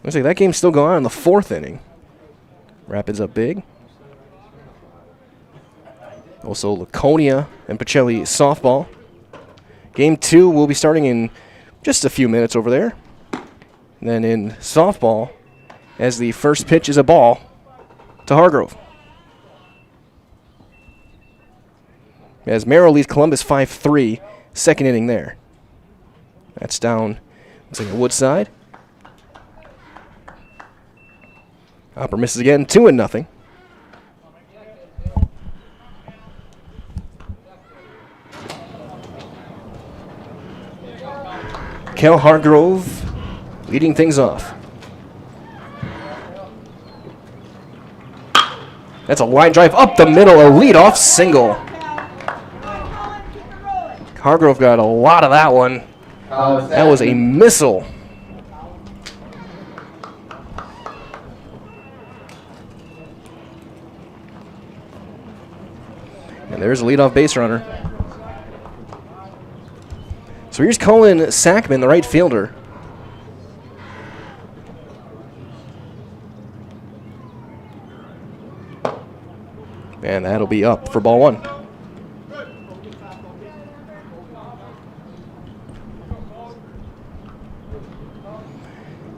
Looks like that game's still going on in the 4th inning. Rapids up big. Also Laconia and Pacelli softball. Game 2 will be starting in just a few minutes over there. And then in softball, as the first pitch is a ball to Hargrove. As Merrill leads Columbus 5-3, second inning there. That's down, looks like a Woodside. Hopper misses again, 2-0. Cale Hargrove leading things off. That's a line drive up the middle, a leadoff single. Hargrove got a lot of that one. That was a missile. And there's a leadoff base runner. So here's Cullen Sackman, the right fielder. And that'll be up for ball 1.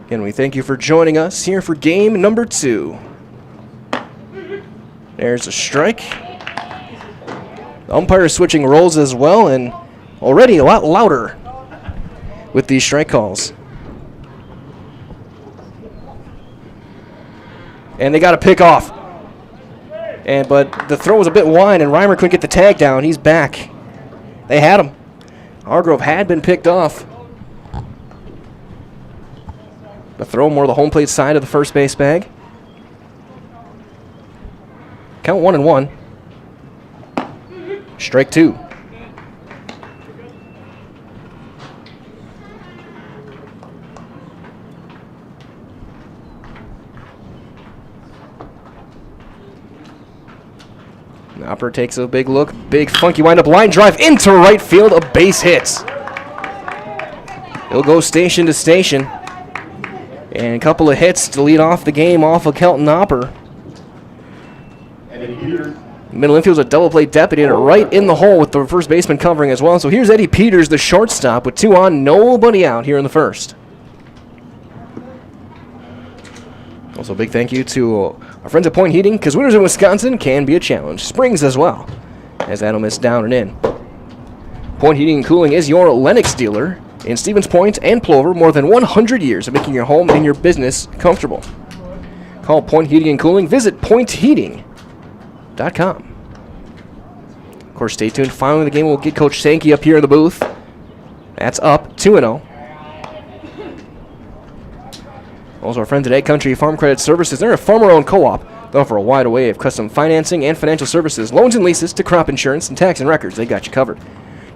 Again, we thank you for joining us here for game number 2. There's a strike. The umpire is switching roles as well, and already a lot louder with these strike calls. And they got to pick off. But the throw was a bit wide, and Reimer couldn't get the tag down. He's back. They had him. Hargrove had been picked off. The throw more the home plate side of the first base bag. Count 1-1. Strike 2. Opper takes a big look. Big funky windup line drive into right field. A base hit. He'll go station to station. And a couple of hits to lead off the game off of Kelton Opper. Middle infield's a double play deputy and right in the hole with the first baseman covering as well. So here's Eddie Peters, the shortstop, with 2 on, nobody out here in the first. Also, big thank you to our friends at Point Heating, because winters in Wisconsin can be a challenge. Springs as well, as that'll miss down and in. Point Heating and Cooling is your Lennox dealer in Stevens Point and Plover. More than 100 years of making your home and your business comfortable. Call Point Heating and Cooling. Visit pointheating.com. Of course, stay tuned. Following the game, we'll get Coach Sankey up here in the booth. That's up 2-0. Also, our friends at Ag Country Farm Credit Services. They're a farmer-owned co-op. They offer a wide array of custom financing and financial services, loans and leases to crop insurance and tax and records. They got you covered.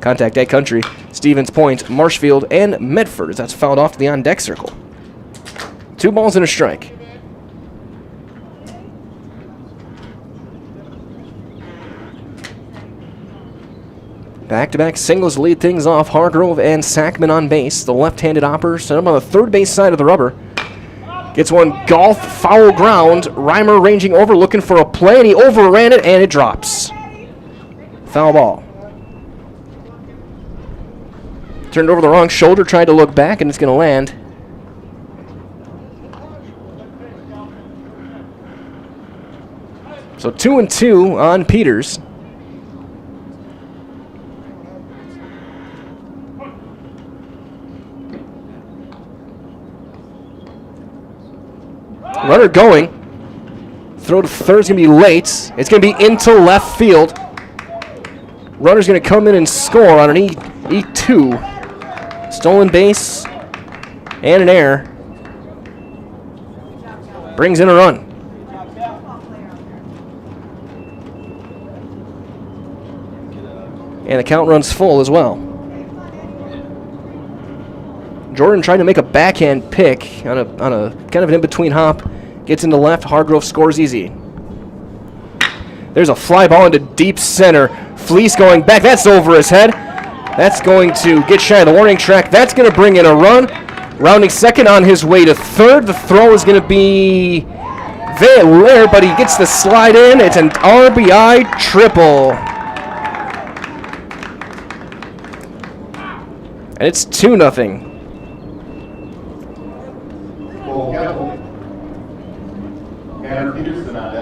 Contact Ag Country, Stevens Point, Marshfield, and Medford as that's fouled off to the on-deck circle. 2 balls and a strike. Back-to-back singles lead things off. Hargrove and Sackman on base. The left-handed hopper set up on the third base side of the rubber. Gets one golf foul ground. Reimer ranging over looking for a play, and he overran it, and it drops. Foul ball. Turned over the wrong shoulder, tried to look back, and it's going to land. So 2-2 on Peters. Runner going. Throw to third's going to be late. It's going to be into left field. Runner's going to come in and score on an E2. Stolen base and an error. Brings in a run. And the count runs full as well. Jordan trying to make a backhand pick on a kind of an in-between hop. Gets into left. Hargrove scores easy. There's a fly ball into deep center. Fleece going back. That's over his head. That's going to get shy of the warning track. That's going to bring in a run. Rounding second on his way to third. The throw is going to be there, but he gets the slide in. It's an RBI triple. And it's 2-0.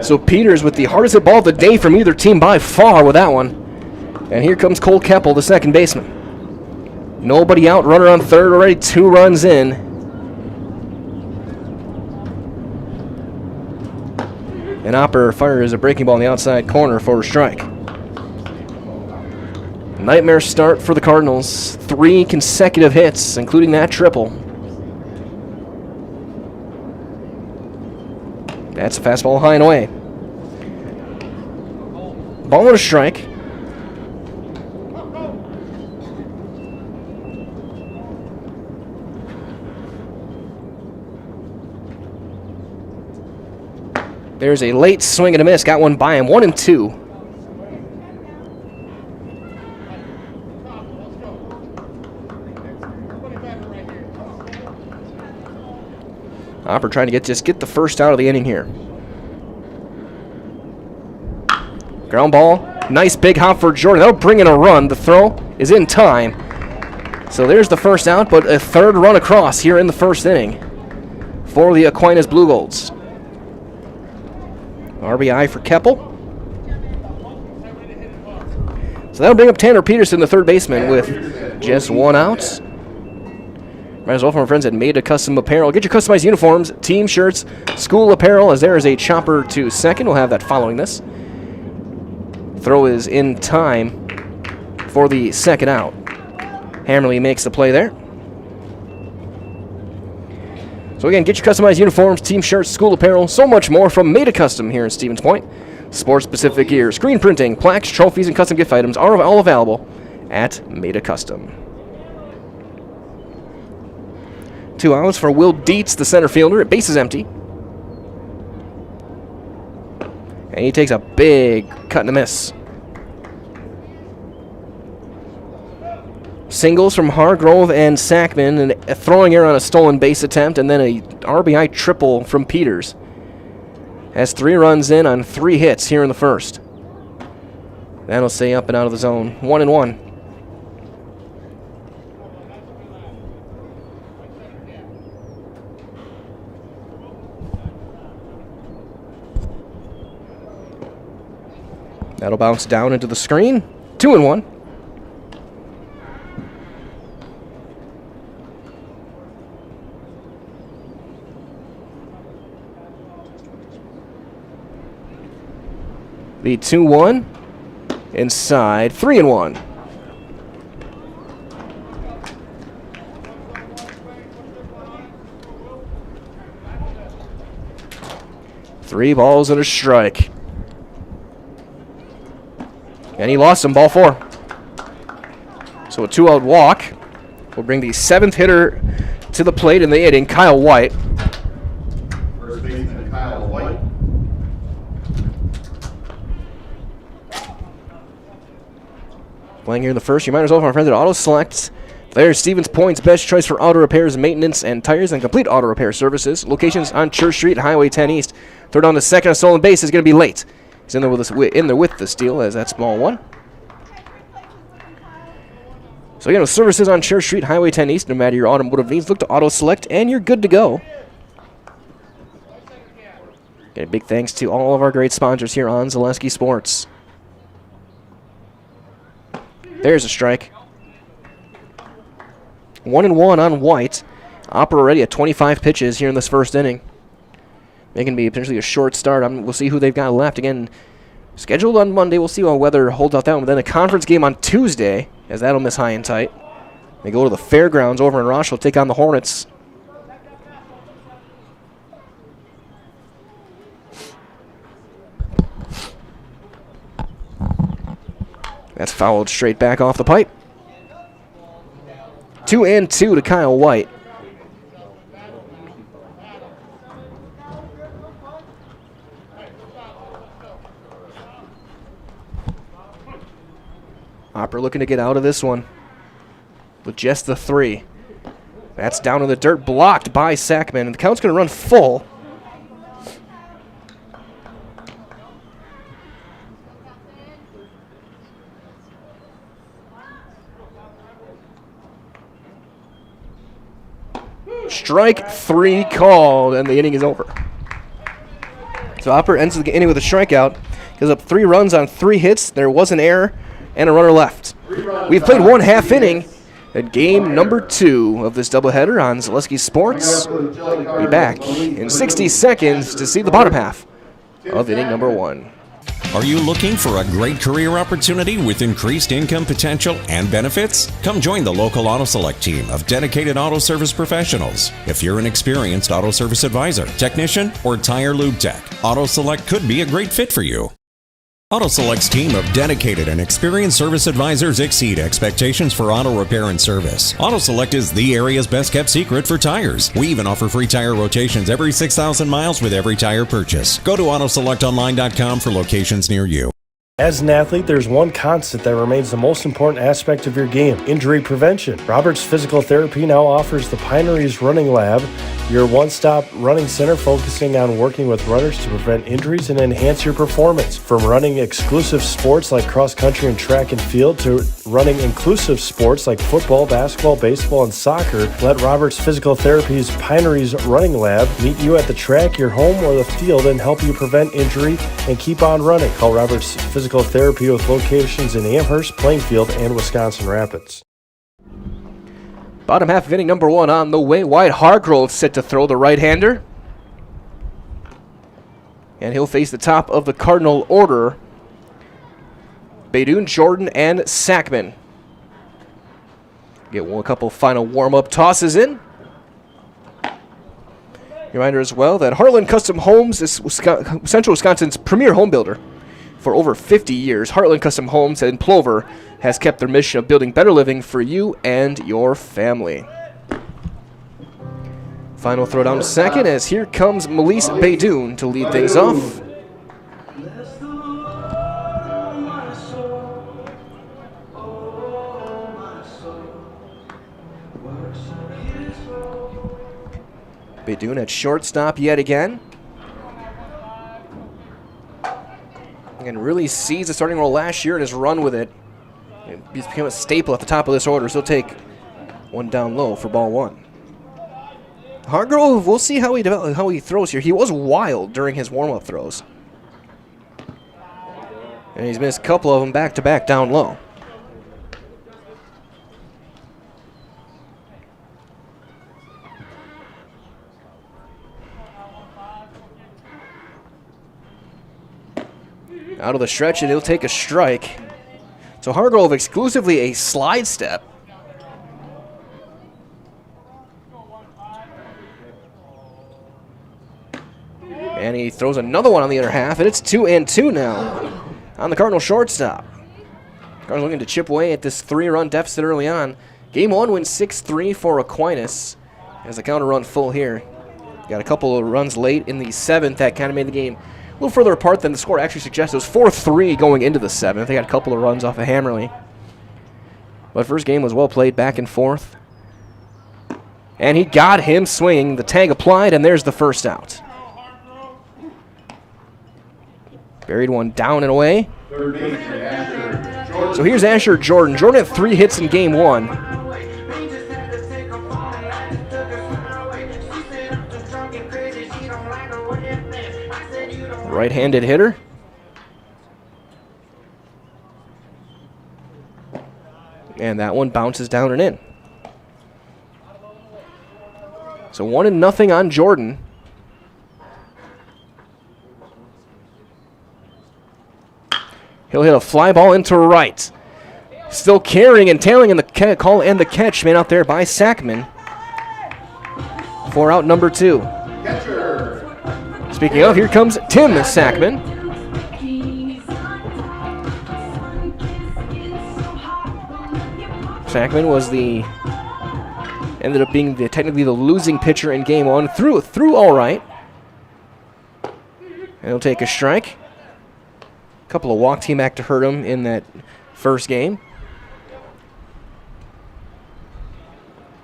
So Peters with the hardest hit ball of the day from either team by far with that one. And here comes Cole Keppel, the second baseman. Nobody out, runner on third, already 2 runs in. And Opper fires a breaking ball in the outside corner for a strike. Nightmare start for the Cardinals. 3 consecutive hits, including that triple. That's a fastball high and away. Ball and a strike. There's a late swing and a miss. Got one by him. 1-2. Hopper trying to get the first out of the inning here. Ground ball. Nice big hop for Jordan. That'll bring in a run. The throw is in time. So there's the first out, but a third run across here in the first inning for the Aquinas Blue Golds. RBI for Keppel. So that'll bring up Tanner Peterson, the third baseman, with just 1 out. Might as well from our friends at Made Custom Apparel. Get your customized uniforms, team shirts, school apparel, as there is a chopper to second. We'll have that following this. Throw is in time for the second out. Hammerly makes the play there. So again, get your customized uniforms, team shirts, school apparel, so much more from Made Custom here in Stevens Point. Sports-specific gear, screen printing, plaques, trophies, and custom gift items are all available at Made Custom. 2 outs for Will Dietz, the center fielder. Base is empty. And he takes a big cut and a miss. Singles from Hargrove and Sackman, and a throwing error on a stolen base attempt, and then a RBI triple from Peters. Has 3 runs in on 3 hits here in the first. That'll stay up and out of the zone. 1-1. That'll bounce down into the screen. 2-1. Lead 2-1. Inside, 3-1. Three balls and a strike. And he lost him, ball 4. So a 2-out walk will bring the 7th hitter to the plate in the inning, Kyle White. First baseman Kyle White. Playing here in the first, you might as well, my friends, at Auto Select. There's Stevens Point's best choice for auto repairs, maintenance, and tires and complete auto repair services. Locations on Church Street, Highway 10 East. Throw down to second, a stolen base is going to be late. He's in there with the steal as that small one. So, you know, services on Church Street, Highway 10 East. No matter your automotive needs, look to Auto Select, and you're good to go. Again, a big thanks to all of our great sponsors here on Zaleski Sports. There's a strike. 1-1 on White. Opera already at 25 pitches here in this first inning. It can be potentially a short start. We'll see who they've got left. Again, scheduled on Monday. We'll see how weather holds out that one. But then a conference game on Tuesday, as that'll miss high and tight. They go to the fairgrounds over in Rochelle, take on the Hornets. That's fouled straight back off the pipe. 2-2 to Kyle White. Opera looking to get out of this one with just the 3. That's down in the dirt, blocked by Sackman, and the count's going to run full. Strike 3 called, and the inning is over. So Opera ends the inning with a strikeout. Gives up 3 runs on 3 hits. There was an error and a runner left. We've played 1 half inning at game number 2 of this doubleheader on Zaleski Sports. We'll be back in 60 seconds to see the bottom half of inning number 1. Are you looking for a great career opportunity with increased income potential and benefits? Come join the local Auto Select team of dedicated auto service professionals. If you're an experienced auto service advisor, technician, or tire lube tech, Auto Select could be a great fit for you. Auto Select's team of dedicated and experienced service advisors exceed expectations for auto repair and service. Auto Select is the area's best kept secret for tires. We even offer free tire rotations every 6,000 miles with every tire purchase. Go to AutoSelectOnline.com for locations near you. As an athlete, there's one constant that remains the most important aspect of your game: injury prevention. Roberts Physical Therapy now offers the Pineries Running Lab, your one-stop running center focusing on working with runners to prevent injuries and enhance your performance. From running exclusive sports like cross-country and track and field to running inclusive sports like football, basketball, baseball, and soccer, let Roberts Physical Therapy's Pineries Running Lab meet you at the track, your home, or the field and help you prevent injury and keep on running. Call Roberts Physical Therapy with locations in Amherst, Plainfield, and Wisconsin Rapids. Bottom half of inning number 1 on the way. Wyatt Hargrove set to throw, the right-hander. And he'll face the top of the Cardinal order. Baydoun, Jordan, and Sackman. Get a couple final warm-up tosses in. Reminder as well that Heartland Custom Homes is Central Wisconsin's premier home builder. For over 50 years, Heartland Custom Homes in Plover has kept their mission of building better living for you and your family. Final throw down to second as here comes Melise Baydoun to lead things off. Baydoun at shortstop yet again. And really seized the starting role last year and has run with it. He's become a staple at the top of this order, so he'll take one down low for ball 1. Hargrove, we'll see how he throws here. He was wild during his warm-up throws. And he's missed a couple of them back-to-back down low. Out of the stretch, and he'll take a strike. So Hargrove exclusively a slide step. And he throws another one on the other half, and it's 2-2 now on the Cardinal shortstop. Cardinals looking to chip away at this 3-run deficit early on. Game 1 wins 6-3 for Aquinas. As the counter run full here. Got a couple of runs late in the 7th that kind of made the game a little further apart than the score actually suggests. It was 4-3 going into the 7th. They got a couple of runs off of Hammerly. But first game was well played, back and forth. And he got him swinging. The tag applied, and there's the first out. Buried one down and away. So here's Asher Jordan. Jordan had 3 hits in game 1. Right-handed hitter. And that one bounces down and in. So 1-0 on Jordan. He'll hit a fly ball into right. Still carrying and tailing in the call and the catch made out there by Sackman. For out number 2. Speaking of, here comes Tim Sackman. Sackman was ended up being technically the losing pitcher in game 1. Threw all right. And he'll take a strike. A couple of walks came back to hurt him in that first game.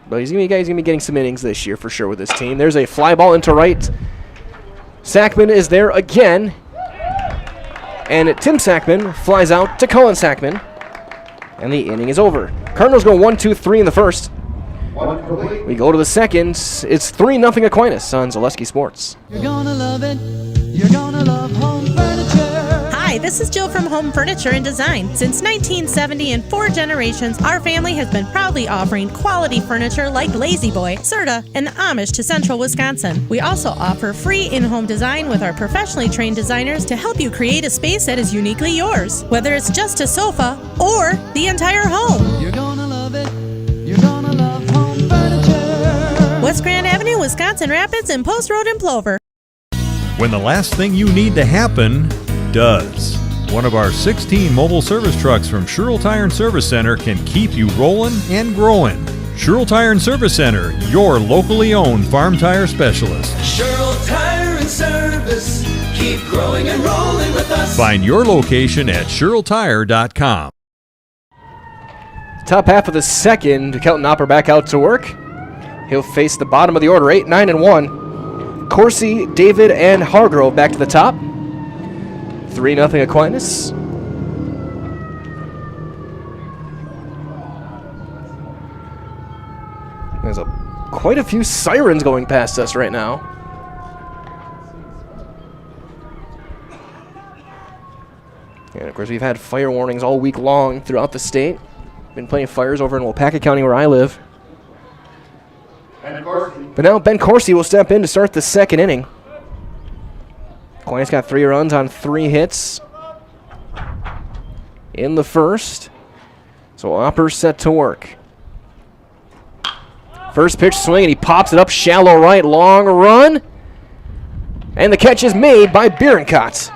But he's gonna be getting some innings this year for sure with this team. There's a fly ball into right. Sackman is there again. And Tim Sackman flies out to Cullen Sackman. And the inning is over. Cardinals go 1-2-3 in the first. We go to the second. It's 3-0 Aquinas on Zaleski Sports. You're gonna love it. You're gonna love home furniture. Hi, this is Jill from Home Furniture and Design. Since 1970 and 4 generations, our family has been proudly offering quality furniture like Lazy Boy, Serta, and Amish to Central Wisconsin. We also offer free in-home design with our professionally trained designers to help you create a space that is uniquely yours, whether it's just a sofa or the entire home. You're gonna love it. You're gonna love home furniture. West Grand Avenue, Wisconsin Rapids, and Post Road in Plover. When the last thing you need to happen does. One of our 16 mobile service trucks from Sherrill Tire and Service Center can keep you rolling and growing. Sherrill Tire and Service Center, your locally owned farm tire specialist. Sherrill Tire and Service. Keep growing and rolling with us. Find your location at SherrillTire.com. Top half of the second, Kelton Hopper back out to work. He'll face the bottom of the order, 8, 9, and 1. Corsi, David, and Hargrove back to the top. 3-0 Aquinas. There's quite a few sirens going past us right now. And of course, we've had fire warnings all week long throughout the state. Been plenty of fires over in Waupaca County where I live. But now Ben Corsi will step in to start the second inning. Aquinas got 3 runs on 3 hits in the first. So Hopper's set to work. First pitch swing, and he pops it up shallow right, long run. And the catch is made by Bierenkott.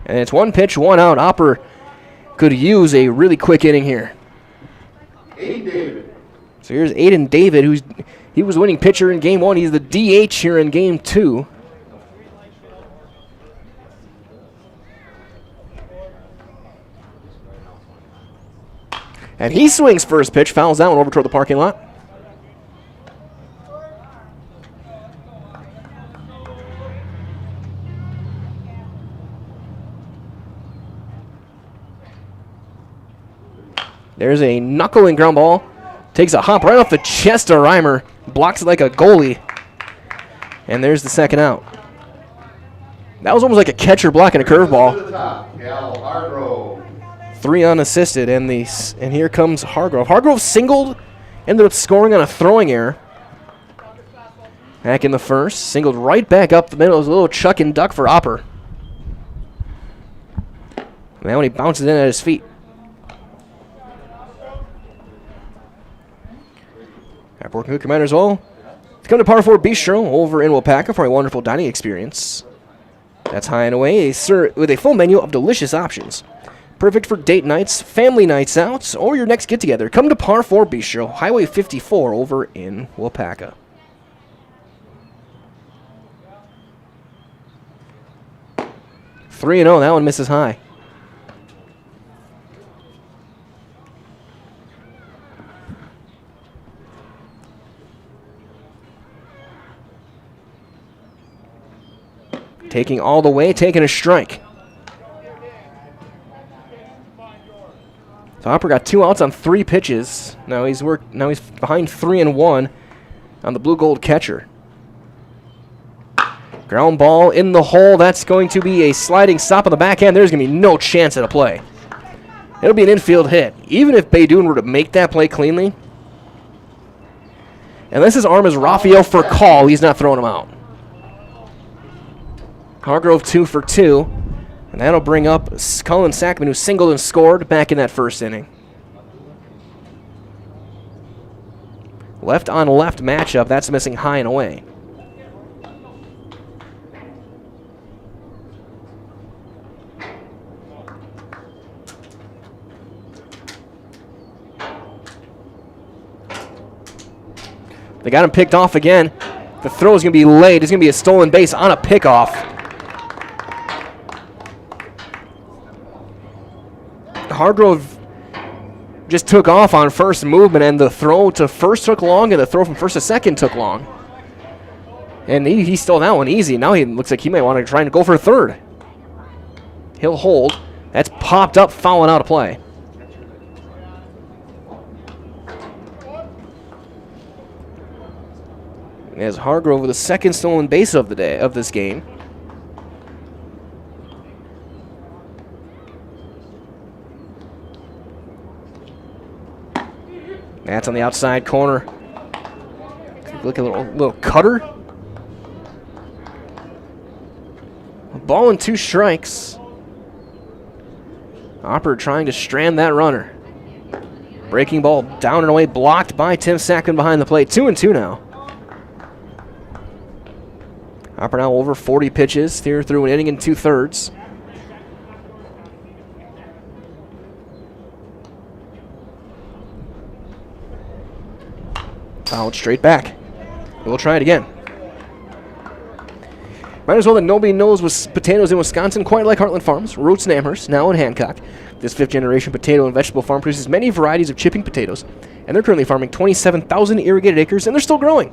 And it's 1 pitch, 1 out. Hopper could use a really quick inning here. So here's Aiden David, he was winning pitcher in game 1. He's the DH here in game 2. And he swings first pitch, fouls that one over toward the parking lot. There's a knuckling ground ball. Takes a hop right off the chest of Reimer. Blocks it like a goalie. And there's the second out. That was almost like a catcher blocking a curveball. To the top, Cal Hargrove. 3 unassisted, and here comes Hargrove. Hargrove singled, ended up scoring on a throwing error. Back in the first, singled right back up the middle. It was a little chuck and duck for Opper. And now when he bounces in at his feet. Airport Cook Commanders all to come to Par 4 Bistro over in Wapaka for a wonderful dining experience. That's high and away, with a full menu of delicious options. Perfect for date nights, family nights out, or your next get-together. Come to Par 4 Bistro, Highway 54 over in Wapaka. 3-0, that one misses high. Taking all the way, taking a strike. So Hopper got 2 outs on 3 pitches. Now he's behind 3-1 on the blue gold catcher. Ground ball in the hole. That's going to be a sliding stop on the backhand. There's going to be no chance at a play. It'll be an infield hit. Even if Baydoun were to make that play cleanly, unless his arm is Raphael for call, he's not throwing him out. Hargrove 2 for 2, and that'll bring up Cullen Sackman, who singled and scored back in that first inning. Left on left matchup, that's missing high and away. They got him picked off again. The throw is going to be late. It's going to be a stolen base on a pickoff. Hargrove just took off on first movement, and the throw to first took long, and the throw from first to second took long. And he stole that one easy. Now he looks like he might want to try and go for third. He'll hold. That's popped up, fouling out of play. As Hargrove with the second stolen base of the day of this game. That's on the outside corner. Look at a little cutter. A ball and 2 strikes. Hopper trying to strand that runner. Breaking ball down and away, blocked by Tim Sackman behind the plate. 2-2 now. Hopper now over 40 pitches here through an inning and 2/3. Fouled straight back. We'll try it again. Might as well that nobody knows potatoes in Wisconsin quite like Heartland Farms, Roots in Amherst, now in Hancock. This 5th-generation potato and vegetable farm produces many varieties of chipping potatoes, and they're currently farming 27,000 irrigated acres, and they're still growing.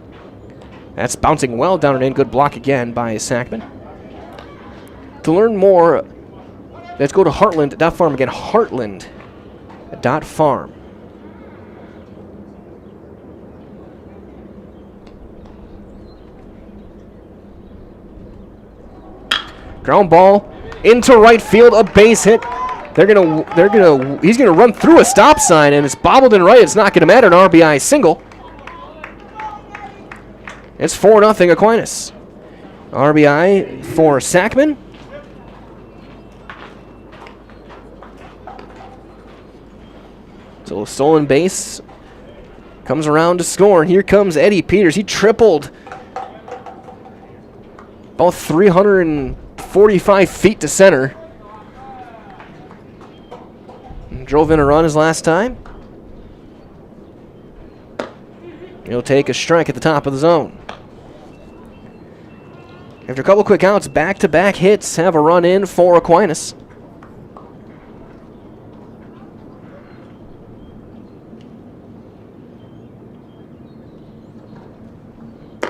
That's bouncing well down and in. Good block again by Sackman. To learn more, let's go to Heartland.farm again. Heartland.farm. Ground ball into right field, a base hit. He's gonna run through a stop sign, and it's bobbled in right. It's not gonna matter. An RBI single. It's 4-0 Aquinas. RBI for Sackman. So stolen base comes around to score, and here comes Eddie Peters. He tripled about 345 feet to center. Drove in a run his last time. He'll take a strike at the top of the zone. After a couple quick outs, back-to-back hits have a run in for Aquinas.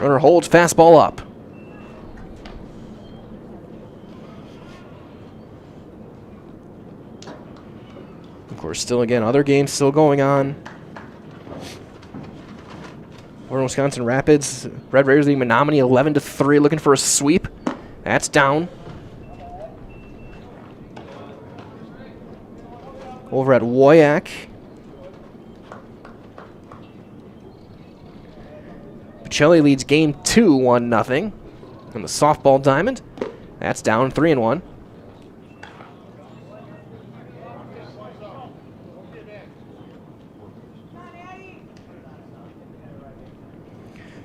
Runner holds, fastball up. Of course, still again, other games still going on. We're in Wisconsin Rapids. Red Raiders leading Menominee 11-3, looking for a sweep. That's down. over at WIAA. Pacelli leads game 2, 1-0. And the softball diamond, that's down 3-1.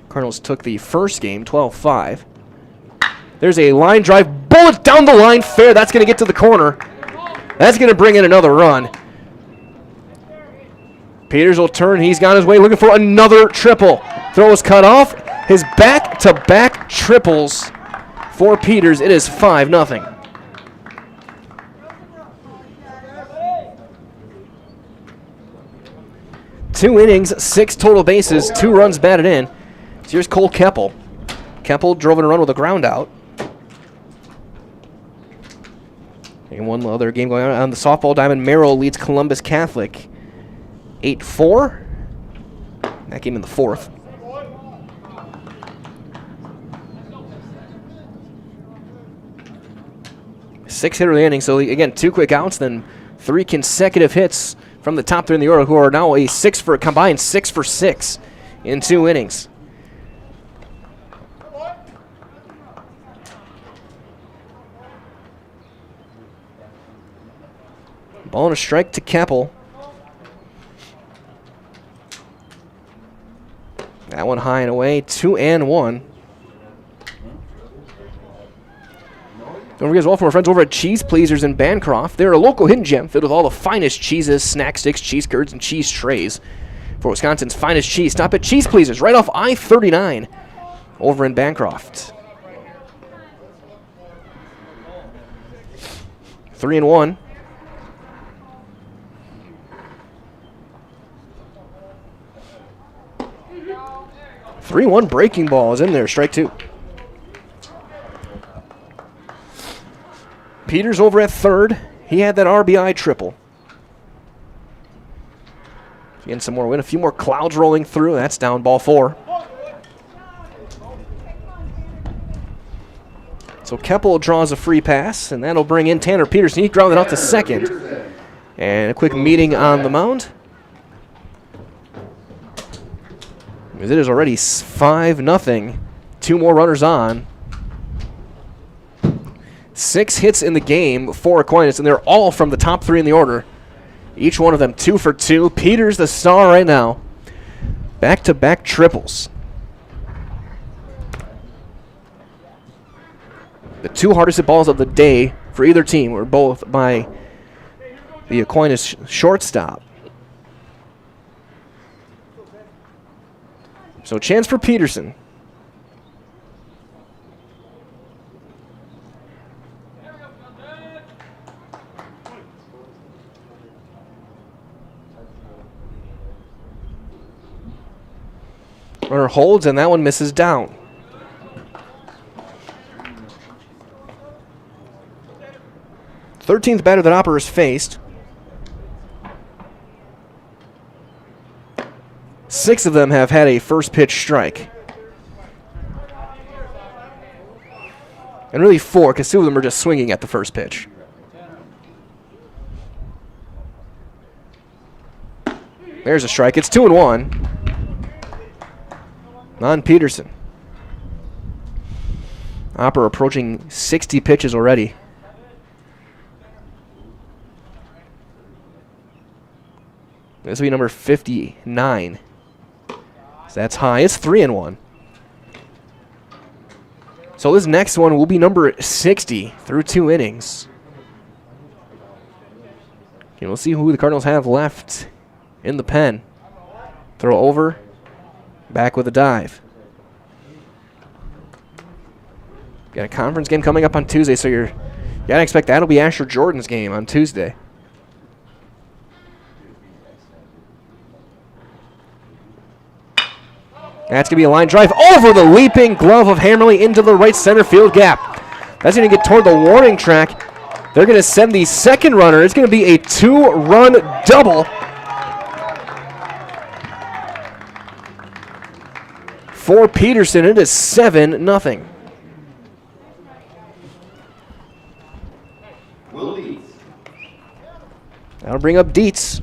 Cardinals took the first game, 12-5. There's a line drive, bullet down the line, fair. That's going to get to the corner. That's going to bring in another run. Peters will turn. He's got his way, looking for another triple. Throw is cut off. His back-to-back triples for Peters. It is 5-0. Two innings, 6 total bases, 2 runs batted in. So here's Cole Keppel. Keppel drove in a run with a ground out. And one other game going on the softball diamond. Merrill leads Columbus Catholic 8-4. That game in the 4th. Six hitter of the inning. So again, 2 quick outs, then 3 consecutive hits from the top 3 in the order, who are now a combined 6 for 6 in 2 innings. Ball and a strike to Keppel. That one high and away, 2-1. Don't forget as well from our friends over at Cheese Pleasers in Bancroft. They're a local hidden gem filled with all the finest cheeses, snack sticks, cheese curds, and cheese trays. For Wisconsin's finest cheese, stop at Cheese Pleasers right off I-39 over in Bancroft. 3-1. 3-1 breaking ball is in there, strike 2. Peters over at third. He had that RBI triple. Getting some more wind, a few more clouds rolling through. That's down ball 4. So Keppel draws a free pass, and that'll bring in Tanner Peterson. He grounded out to second. And a quick meeting on the mound. It is already 5-0. 2 more runners on. 6 hits in the game for Aquinas, and they're all from the top 3 in the order. Each one of them 2 for 2. Peters the star right now. Back-to-back triples. The 2 hardest hit balls of the day for either team were both by the Aquinas shortstop. So chance for Peterson. Runner holds, and that one misses down. Thirteenth batter that Opper has faced. 6 of them have had a first pitch strike. And really 4, because 2 of them are just swinging at the first pitch. There's a strike. It's 2-1 on Peterson. Opper approaching 60 pitches already. This will be number 59. So that's high. It's 3-1. So this next one will be number 60 through 2 innings. And we'll see who the Cardinals have left in the pen. Throw over. Back with a dive. Got a conference game coming up on Tuesday, so you gotta expect that'll be Asher Jordan's game on Tuesday. That's going to be a line drive over the leaping glove of Hammerly into the right center field gap. That's going to get toward the warning track. They're going to send the second runner. It's going to be a 2-run double for Peterson. It is 7-0. That'll bring up Dietz.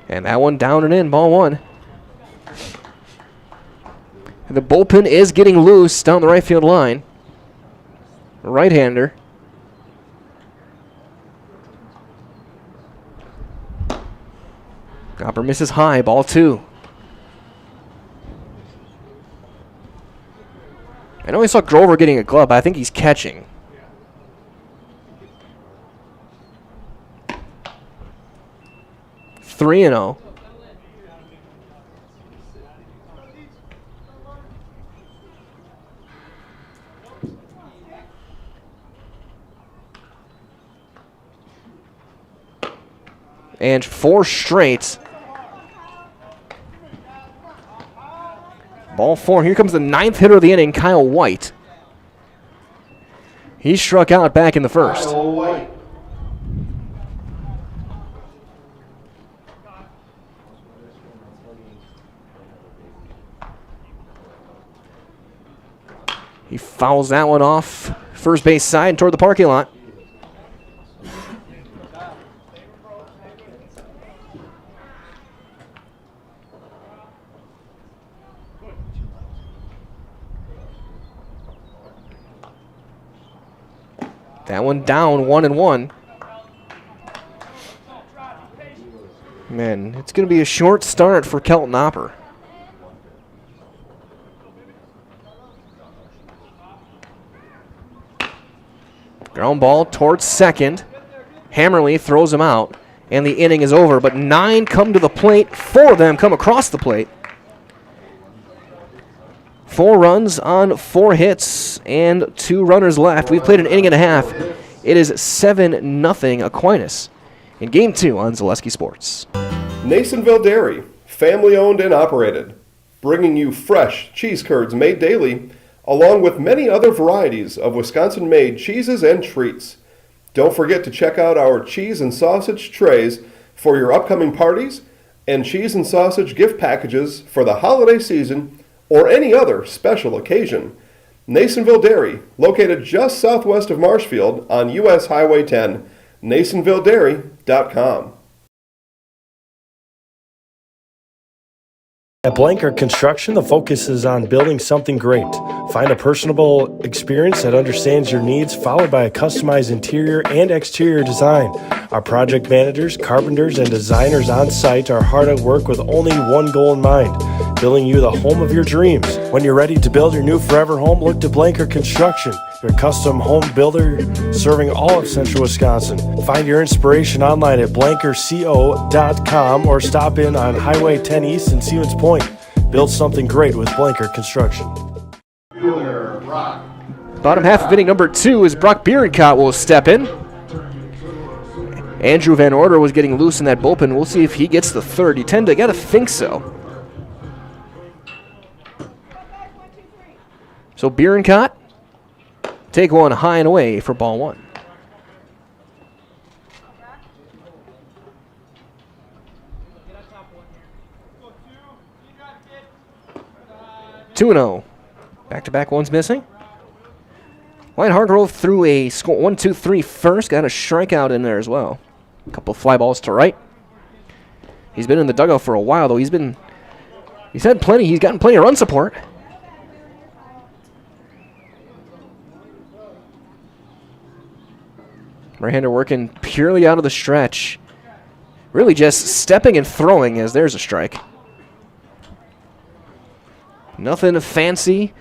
And that one down and in, ball one. And the bullpen is getting loose down the right field line. Right-hander. Copper misses high, ball two. I know I saw Grover getting a glove, but I think he's catching. Three and 0. And 4 straight. Ball 4. Here comes the 9th hitter of the inning, Kyle White. He struck out back in the first. Kyle White. He fouls that one off first base side toward the parking lot. That one down, 1-1. Man, it's going to be a short start for Kelton Hopper. Ground ball towards second. Hammerly throws him out, and the inning is over. But 9 come to the plate. 4 of them come across the plate. 4 runs on 4 hits and 2 runners left. We've played an inning and a half. It is 7-0 Aquinas in Game 2 on Zaleski Sports. Nasonville Dairy, family owned and operated, bringing you fresh cheese curds made daily, along with many other varieties of Wisconsin-made cheeses and treats. Don't forget to check out our cheese and sausage trays for your upcoming parties and cheese and sausage gift packages for the holiday season or any other special occasion. Nasonville Dairy, located just southwest of Marshfield on US Highway 10, NasonvilleDairy.com. At Blanker Construction, the focus is on building something great. Find a personable experience that understands your needs, followed by a customized interior and exterior design. Our project managers, carpenters, and designers on site are hard at work with only one goal in mind: building you the home of your dreams. When you're ready to build your new forever home, look to Blanker Construction, your custom home builder serving all of central Wisconsin. Find your inspiration online at blankerco.com or stop in on Highway 10 East in Stevens Point. Build something great with Blanker Construction. Bottom half of inning number 2 is Brock Bierencott will step in. Andrew Van Order was getting loose in that bullpen. We'll see if he gets the third. You tend to gotta think so. So Bierencott take one high and away for ball 1. Two and 0. Back-to-back ones missing. Wyatt Hargrove threw a 1-2-3 first. Got a strikeout in there as well. A couple of fly balls to right. He's been in the dugout for a while, though. He's gotten plenty of run support. Right-hander working purely out of the stretch. Really just stepping and throwing as there's a strike. Nothing fancy.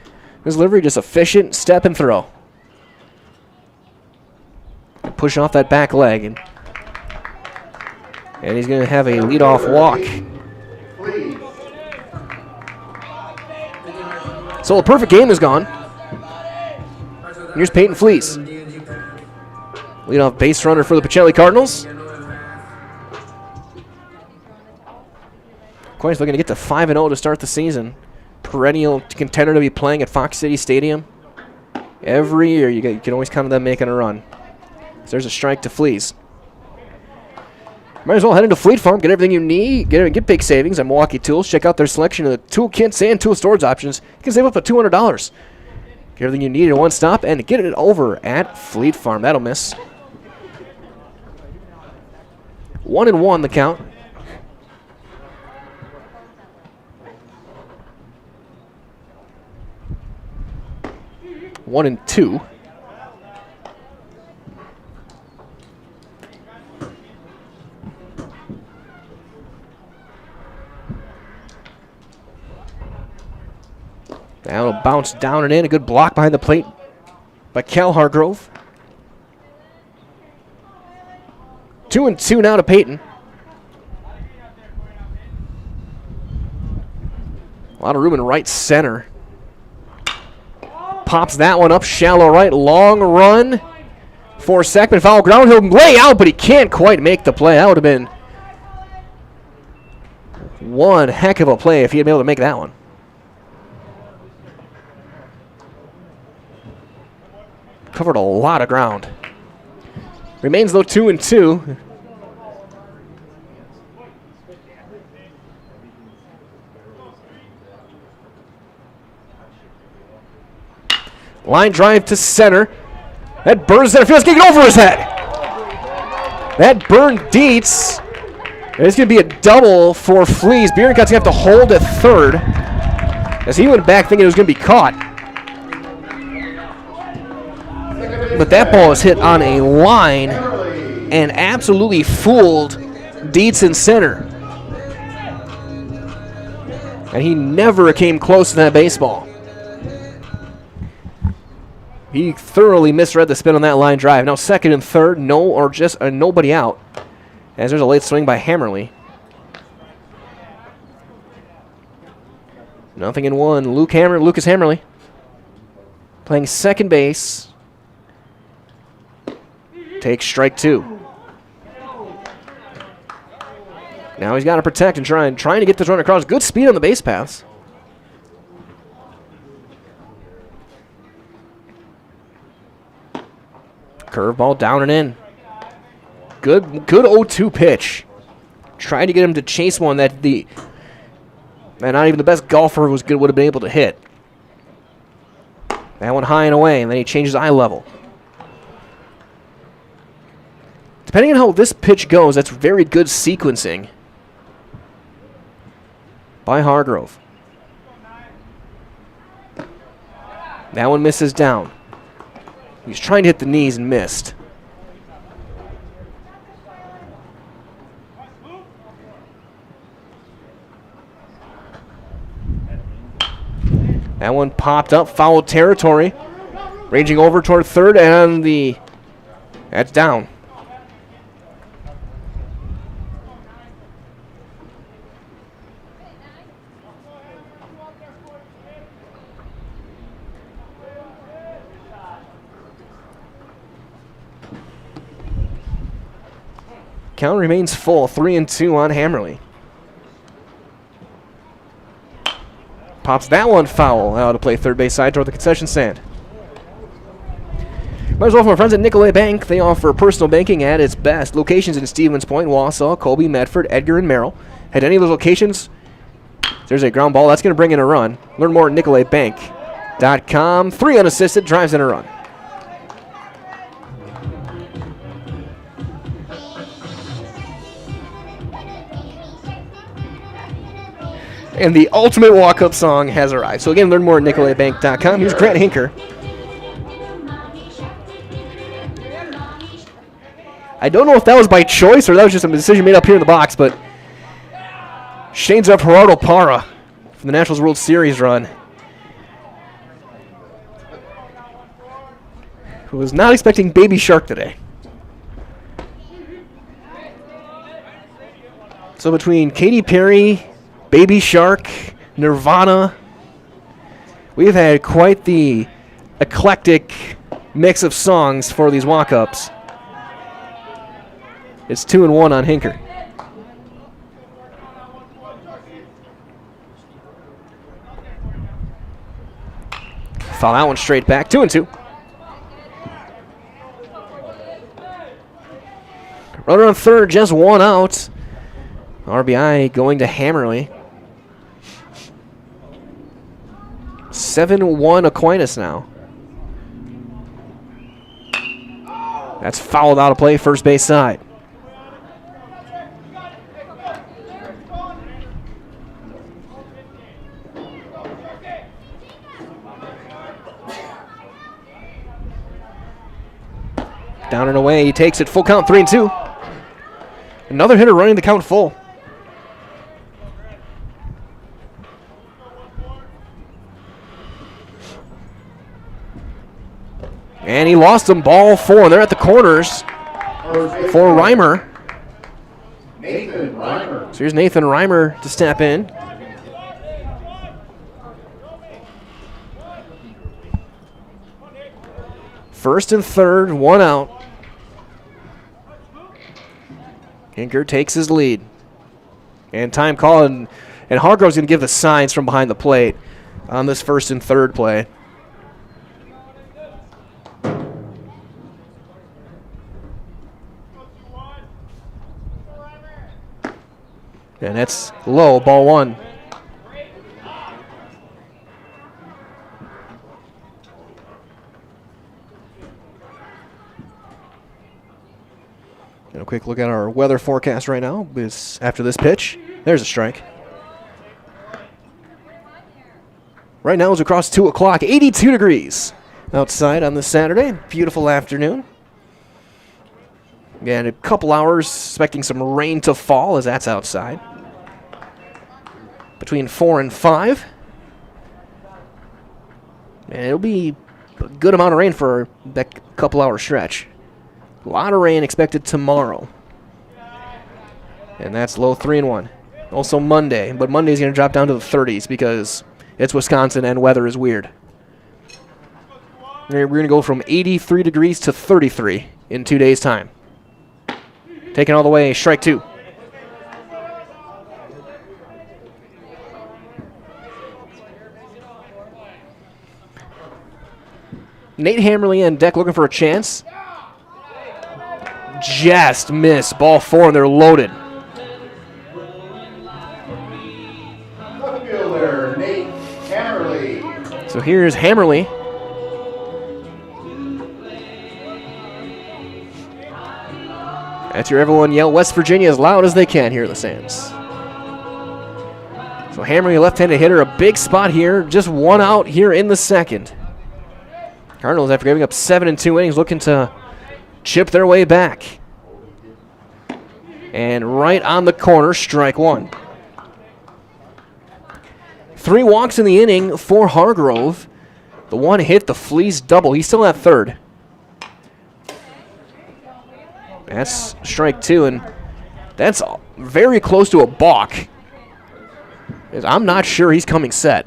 His delivery just efficient, step and throw. Push off that back leg. And he's going to have a leadoff walk. So a perfect game is gone. Here's Peyton Fleece. Leadoff base runner for the Pacelli Cardinals. Aquinas looking to get to 5-0 to start the season. Perennial contender to be playing at Fox City Stadium. Every year you can always count on them making a run. So there's a strike to Fleece. Might as well head into Fleet Farm, get everything you need, get big savings on Milwaukee Tools. Check out their selection of toolkits and tool storage options. You can save up to $200. Get everything you need in one stop and get it over at Fleet Farm. That'll miss. 1-1 the count. One and two. Now it'll bounce down and in. A good block behind the plate by Cal Hargrove. 2-2 now to Peyton. A lot of room in right center. Pops that one up shallow right. Long run for Sackman. Foul ground. He'll lay out, but he can't quite make the play. That would have been one heck of a play if he had been able to make that one. Covered a lot of ground. Remains though 2-2. Line drive to center. That burns center field. It's getting over his head. That burned Dietz. It's going to be a double for Fleas. Bierenkot's going to have to hold at third as he went back thinking it was going to be caught. But that ball was hit on a line and absolutely fooled Dietz in center. And he never came close to that baseball. He thoroughly misread the spin on that line drive. Now second and third, nobody out. As there's a late swing by Hammerly. 0-1. Lucas Hammerly playing second base. Takes strike two. Now he's got to protect and trying to get this run across. Good speed on the base paths. Curveball down and in. Good 0-2 pitch. Trying to get him to chase one that not even the best golfer would have been able to hit. That one high and away, and then he changes eye level. Depending on how this pitch goes, that's very good sequencing by Hargrove. That one misses down. He's trying to hit the knees and missed. That one popped up, foul territory. Ranging over toward third, and that's down. Count remains full, 3-2 on Hammerly. Pops that one foul out to play third base side toward the concession stand. Might as well from our friends at Nicolay Bank. They offer personal banking at its best. Locations in Stevens Point, Wausau, Colby, Medford, Edgar, and Merrill. At any of those locations, there's a ground ball. That's going to bring in a run. Learn more at NicolayBank.com. 3 unassisted, drives in a run. And the ultimate walk-up song has arrived. So again, learn more at NicolayBank.com. Here's Grant Hinker. I don't know if that was by choice or that was just a decision made up here in the box, but Shane's up Gerardo Parra from the Nationals World Series run. Who was not expecting Baby Shark today. So between Katy Perry, Baby Shark, Nirvana, we've had quite the eclectic mix of songs for these walk-ups. It's 2-1 on Hinker. Foul that one straight back. 2-2. Runner on third, just one out. RBI going to Hammerly. 7-1 Aquinas now. That's fouled out of play, first base side. Down and away, he takes it, full count, 3-2. Another hitter running the count full. And he lost him, ball 4, and they're at the corners for Reimer. Nathan Reimer. So here's Nathan Reimer to step in. First and third, one out. Hinker takes his lead. And time call, and Hargrove's going to give the signs from behind the plate on this first and third play. And that's low, ball 1. And a quick look at our weather forecast right now. After this pitch, there's a strike. Right now it's across 2 o'clock, 82 degrees outside on this Saturday. Beautiful afternoon. And a couple hours, expecting some rain to fall as that's outside. Between 4 and 5. And it'll be a good amount of rain for that couple hour stretch. A lot of rain expected tomorrow. And that's low 3-1. Also Monday, but Monday's going to drop down to the 30s because it's Wisconsin and weather is weird. We're going to go from 83 degrees to 33 in 2 days' time. Taking all the way, strike 2. Nate Hammerly and Deck looking for a chance. Just missed. Ball 4, and they're loaded. Left fielder, Nate Hammerly. So here's Hammerly. That's your everyone yell West Virginia as loud as they can here in the stands. So Hammerly, left-handed hitter, a big spot here. Just one out here in the second. Cardinals, after giving up 7 in 2 innings, looking to chip their way back. And right on the corner, strike 1. 3 walks in the inning for Hargrove. The one hit, the Fleas double. He's still at third. That's strike 2, and that's very close to a balk. I'm not sure he's coming set.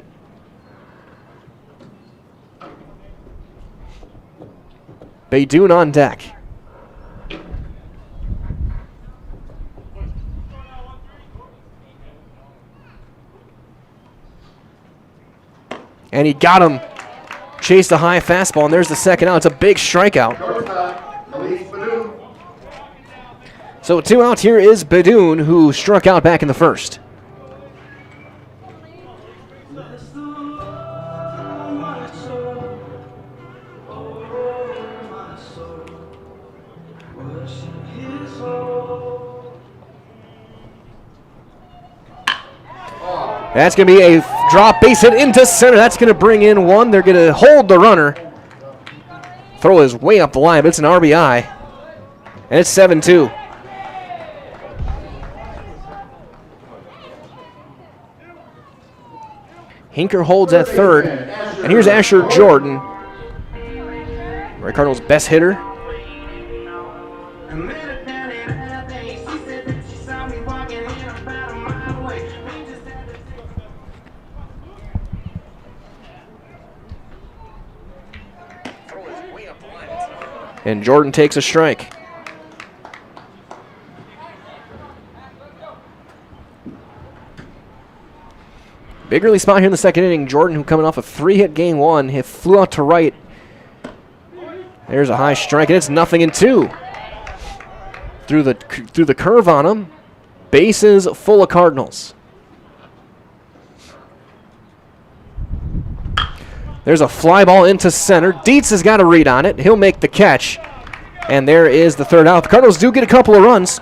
Baydoun on deck. And he got him. Chased a high fastball, and there's the second out. It's a big strikeout. So 2 outs. Here is Baydoun, who struck out back in the first. That's going to be a drop base hit into center. That's going to bring in 1. They're going to hold the runner. Throw is way up the line, but it's an RBI. And it's 7-2. Hinker holds at third. And here's Asher Jordan. Red Cardinals' best hitter. And Jordan takes a strike. Big early spot here in the second inning. Jordan, who coming off a 3-hit game 1, he flew out to right. There's a high strike, and it's 0-2. through the curve on him. Bases full of Cardinals. There's a fly ball into center. Dietz has got a read on it. He'll make the catch. And there is the third out. The Cardinals do get a couple of runs.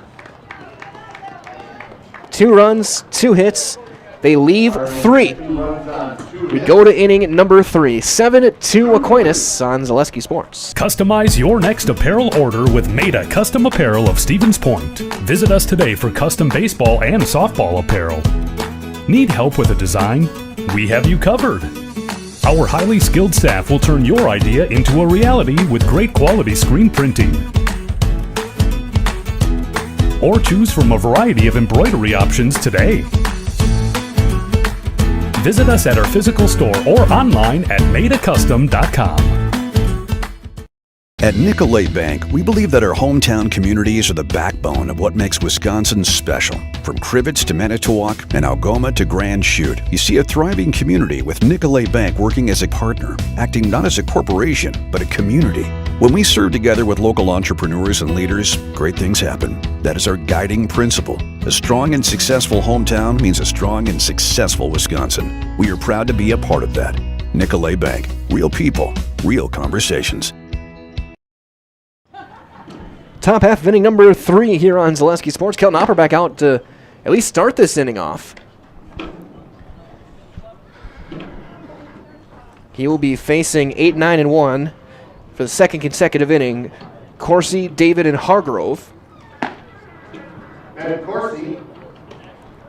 2 runs, 2 hits. They leave 3. We go to inning number 3. 7-2 Aquinas on Zaleski Sports. Customize your next apparel order with Maida Custom Apparel of Stevens Point. Visit us today for custom baseball and softball apparel. Need help with a design? We have you covered. Our highly skilled staff will turn your idea into a reality with great quality screen printing. Or choose from a variety of embroidery options today. Visit us at our physical store or online at maidacustom.com. At Nicolet Bank, we believe that our hometown communities are the backbone of what makes Wisconsin special. From Crivets to Manitowoc and Algoma to Grand Chute, you see a thriving community with Nicolet Bank working as a partner, acting not as a corporation, but a community. When we serve together with local entrepreneurs and leaders, great things happen. That is our guiding principle. A strong and successful hometown means a strong and successful Wisconsin. We are proud to be a part of that. Nicolet Bank. Real people, real conversations. Top half of inning number 3 here on Zaleski Sports. Kelton Hopper back out to at least start this inning off. He will be facing 8-9-1 for the second consecutive inning. Crosse, David, and Hargrove. And Corsi.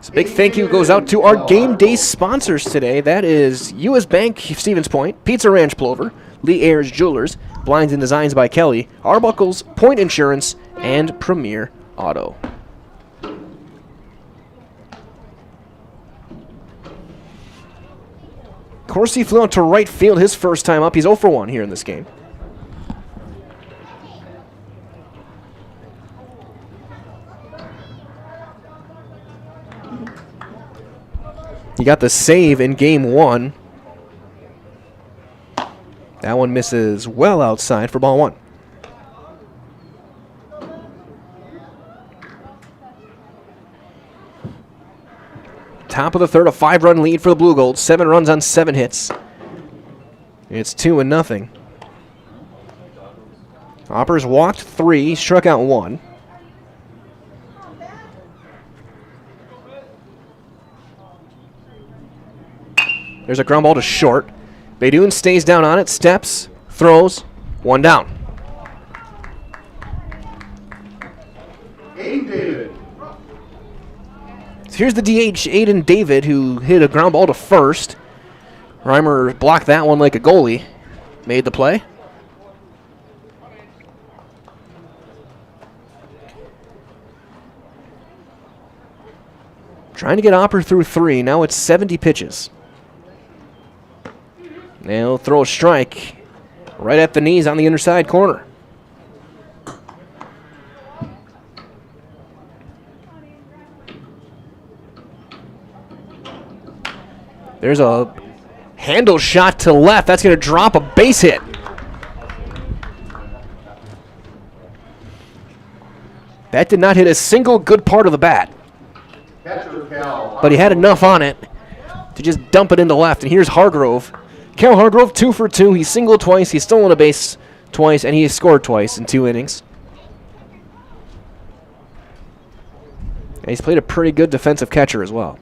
So big thank you goes out to our game day sponsors today. That is U.S. Bank, Stevens Point, Pizza Ranch Plover, Lee Ayers Jewelers, Blinds and Designs by Kelly, Arbuckles, Point Insurance, and Premier Auto. Corsi flew out to right field his first time up. He's 0 for 1 here in this game. He got the save in game 1. That one misses well outside for ball 1. Top of the third, a 5-run lead for the Blue Gold. 7 runs on 7 hits. It's 2-0. Hoppers walked 3, struck out 1. There's a ground ball to short. Baydoun stays down on it, steps, throws, 1 down. Aiden David. So here's the DH, Aiden David, who hit a ground ball to first. Reimer blocked that one like a goalie. Made the play. Trying to get Hopper through 3. Now it's 70 pitches. They'll throw a strike right at the knees on the inner side corner. There's a handle shot to left. That's going to drop a base hit. That did not hit a single good part of the bat. But he had enough on it to just dump it into left. And here's Hargrove. Cal Hargrove, 2 for 2. He's singled twice, he's stolen a base twice, and he has scored twice in 2 innings. And he's played a pretty good defensive catcher as well.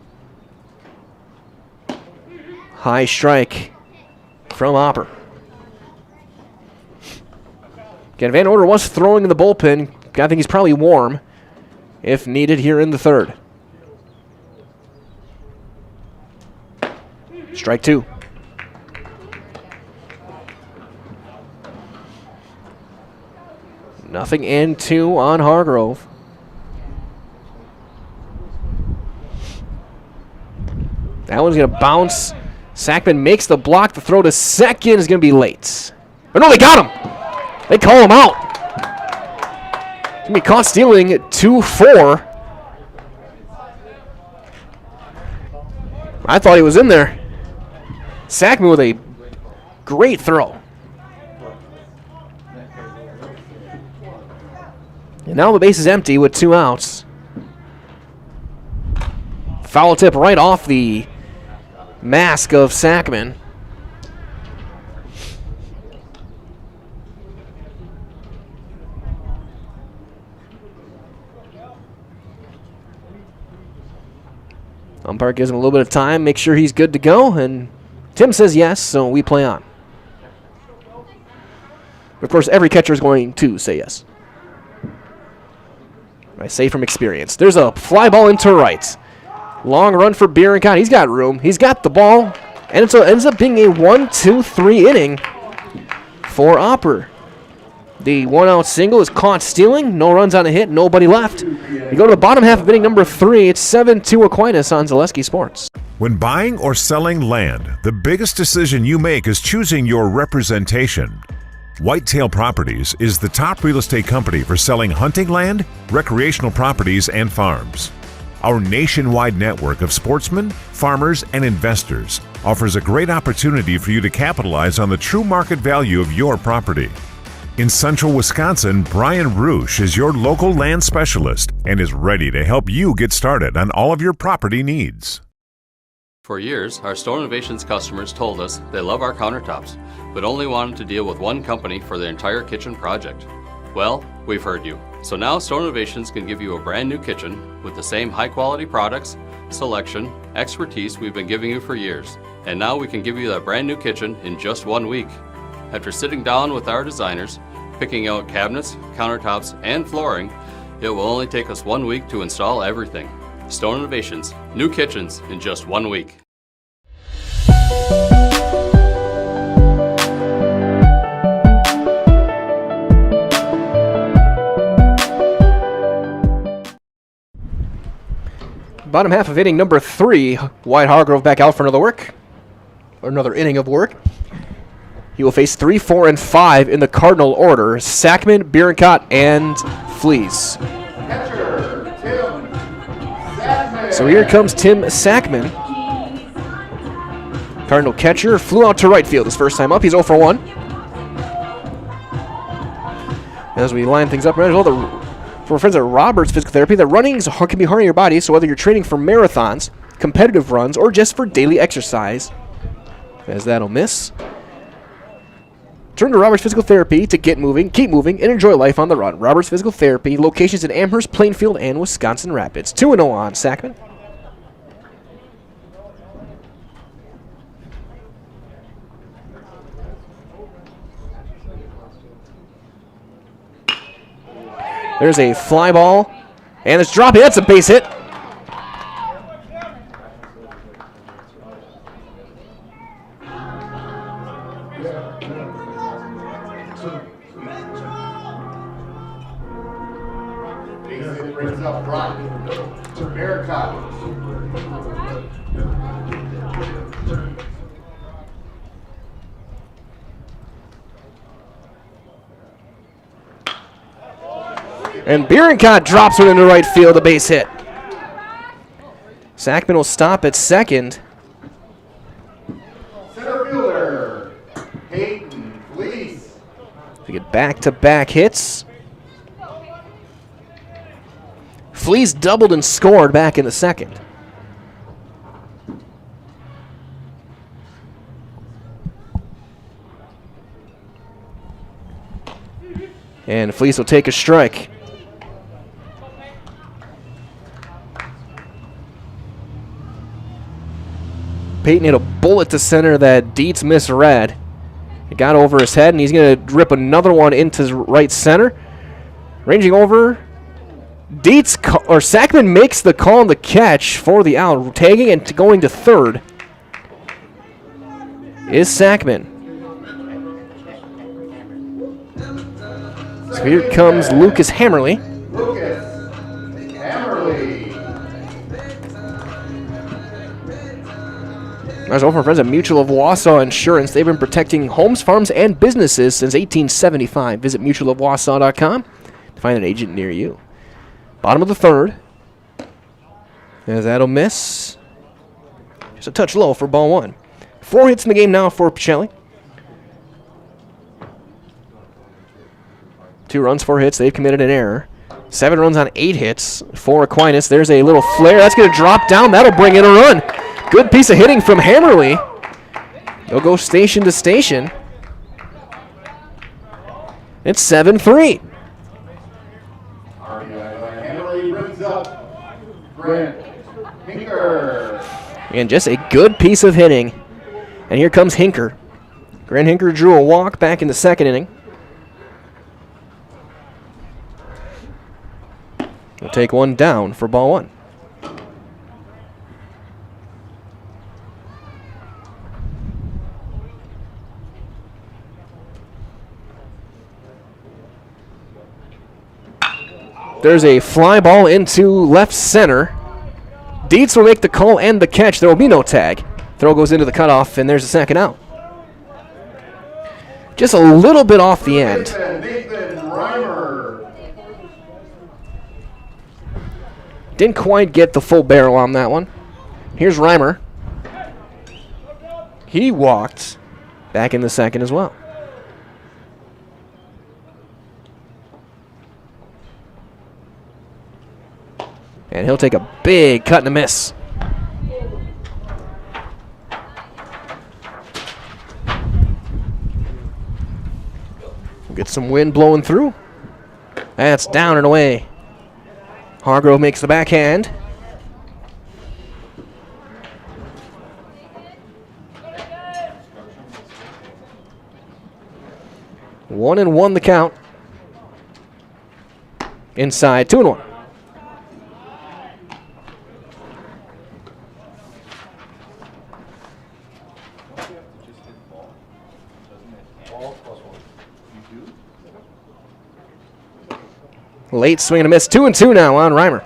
High strike from Hopper. Again, Van Order was throwing in the bullpen. I think he's probably warm if needed here in the third. Strike 2. Nothing and 2 on Hargrove. That one's going to bounce. Sackman makes the block. The throw to second is going to be late. Oh, no, they got him. They call him out. Going to be caught stealing 2-4. I thought he was in there. Sackman with a great throw. And Now the base is empty with 2 outs. Foul tip right off the mask of Sackman. Umpire gives him a little bit of time, make sure he's good to go, and Tim says yes, so we play on. Of course, every catcher is going to say yes. I say from experience. There's a fly ball into right. Long run for Bierenkot. He's got room. He's got the ball, and it ends up being a 1-2-3 inning for Opper. The 1-out single is caught stealing. No runs on a hit. Nobody left. We go to the bottom half of inning number 3. It's 7-2 Aquinas on Zaleski Sports. When buying or selling land, the biggest decision you make is choosing your representation. Whitetail Properties is the top real estate company for selling hunting land, recreational properties, and farms. Our nationwide network of sportsmen, farmers, and investors offers a great opportunity for you to capitalize on the true market value of your property. In central Wisconsin, Brian Roosh is your local land specialist and is ready to help you get started on all of your property needs. For years, our Stone Innovations customers told us they love our countertops, but only wanted to deal with one company for their entire kitchen project. Well, we've heard you. So now Stone Innovations can give you a brand new kitchen with the same high quality products, selection, expertise we've been giving you for years. And now we can give you that brand new kitchen in just 1 week. After sitting down with our designers, picking out cabinets, countertops, and flooring, it will only take us 1 week to install everything. Stone Innovations, new kitchens in just 1 week. Bottom half of inning number 3, Wyatt Hargrove back out for another inning of work. He will face 3, 4, and 5 in the Cardinal order: Sackman, Bierenkot, and Fleas. So here comes Tim Sackman. Cardinal catcher flew out to right field his first time up. He's 0 for 1. As we line things up, for our friends at Roberts Physical Therapy, the runnings can be hard on your body, so whether you're training for marathons, competitive runs, or just for daily exercise, as that'll miss, turn to Roberts Physical Therapy to get moving, keep moving, and enjoy life on the run. Roberts Physical Therapy, locations in Amherst, Plainfield, and Wisconsin Rapids. 2-0 on Sackman. There's a fly ball, and it's dropping. That's a base hit. Brings up Brock to Bierenkot. And Bierenkot drops one into right field, a base hit. Sackman will stop at second. Center fielder, Peyton Fleece. We get back-to-back hits. Fleece doubled and scored back in the second. And Fleece will take a strike. Peyton hit a bullet to center that Dietz misread. It got over his head, and he's going to rip another one into right center. Ranging over, Sackman makes the call on the catch for the out. Tagging and going to third is Sackman. So here comes Lucas Hammerly. As over friends at Mutual of Wausau Insurance, they've been protecting homes, farms, and businesses since 1875. Visit mutualofwausau.com to find an agent near you. Bottom of the third. As that'll miss. Just a touch low for ball 1. 4 hits in the game now for Pacelli. 2 runs, 4 hits. They've committed an error. 7 runs on 8 hits for Aquinas. There's a little flare. That's going to drop down. That'll bring in a run. Good piece of hitting from Hammerly. They'll go station to station. It's 7-3. Hammerly brings up Grant Hinker. And just a good piece of hitting. And here comes Hinker. Grant Hinker drew a walk back in the second inning. We'll take one down for ball 1. There's a fly ball into left center. Dietz will make the call and the catch. There will be no tag. Throw goes into the cutoff, and there's a second out. Just a little bit off the end. Nathan Reimer. Didn't quite get the full barrel on that one. Here's Reimer. He walked back in the second as well. And he'll take a big cut and a miss. Get some wind blowing through. That's down and away. Hargrove makes the backhand. One and one the count. Inside, 2-1. Late swing and a miss. 2-2 now on Reimer.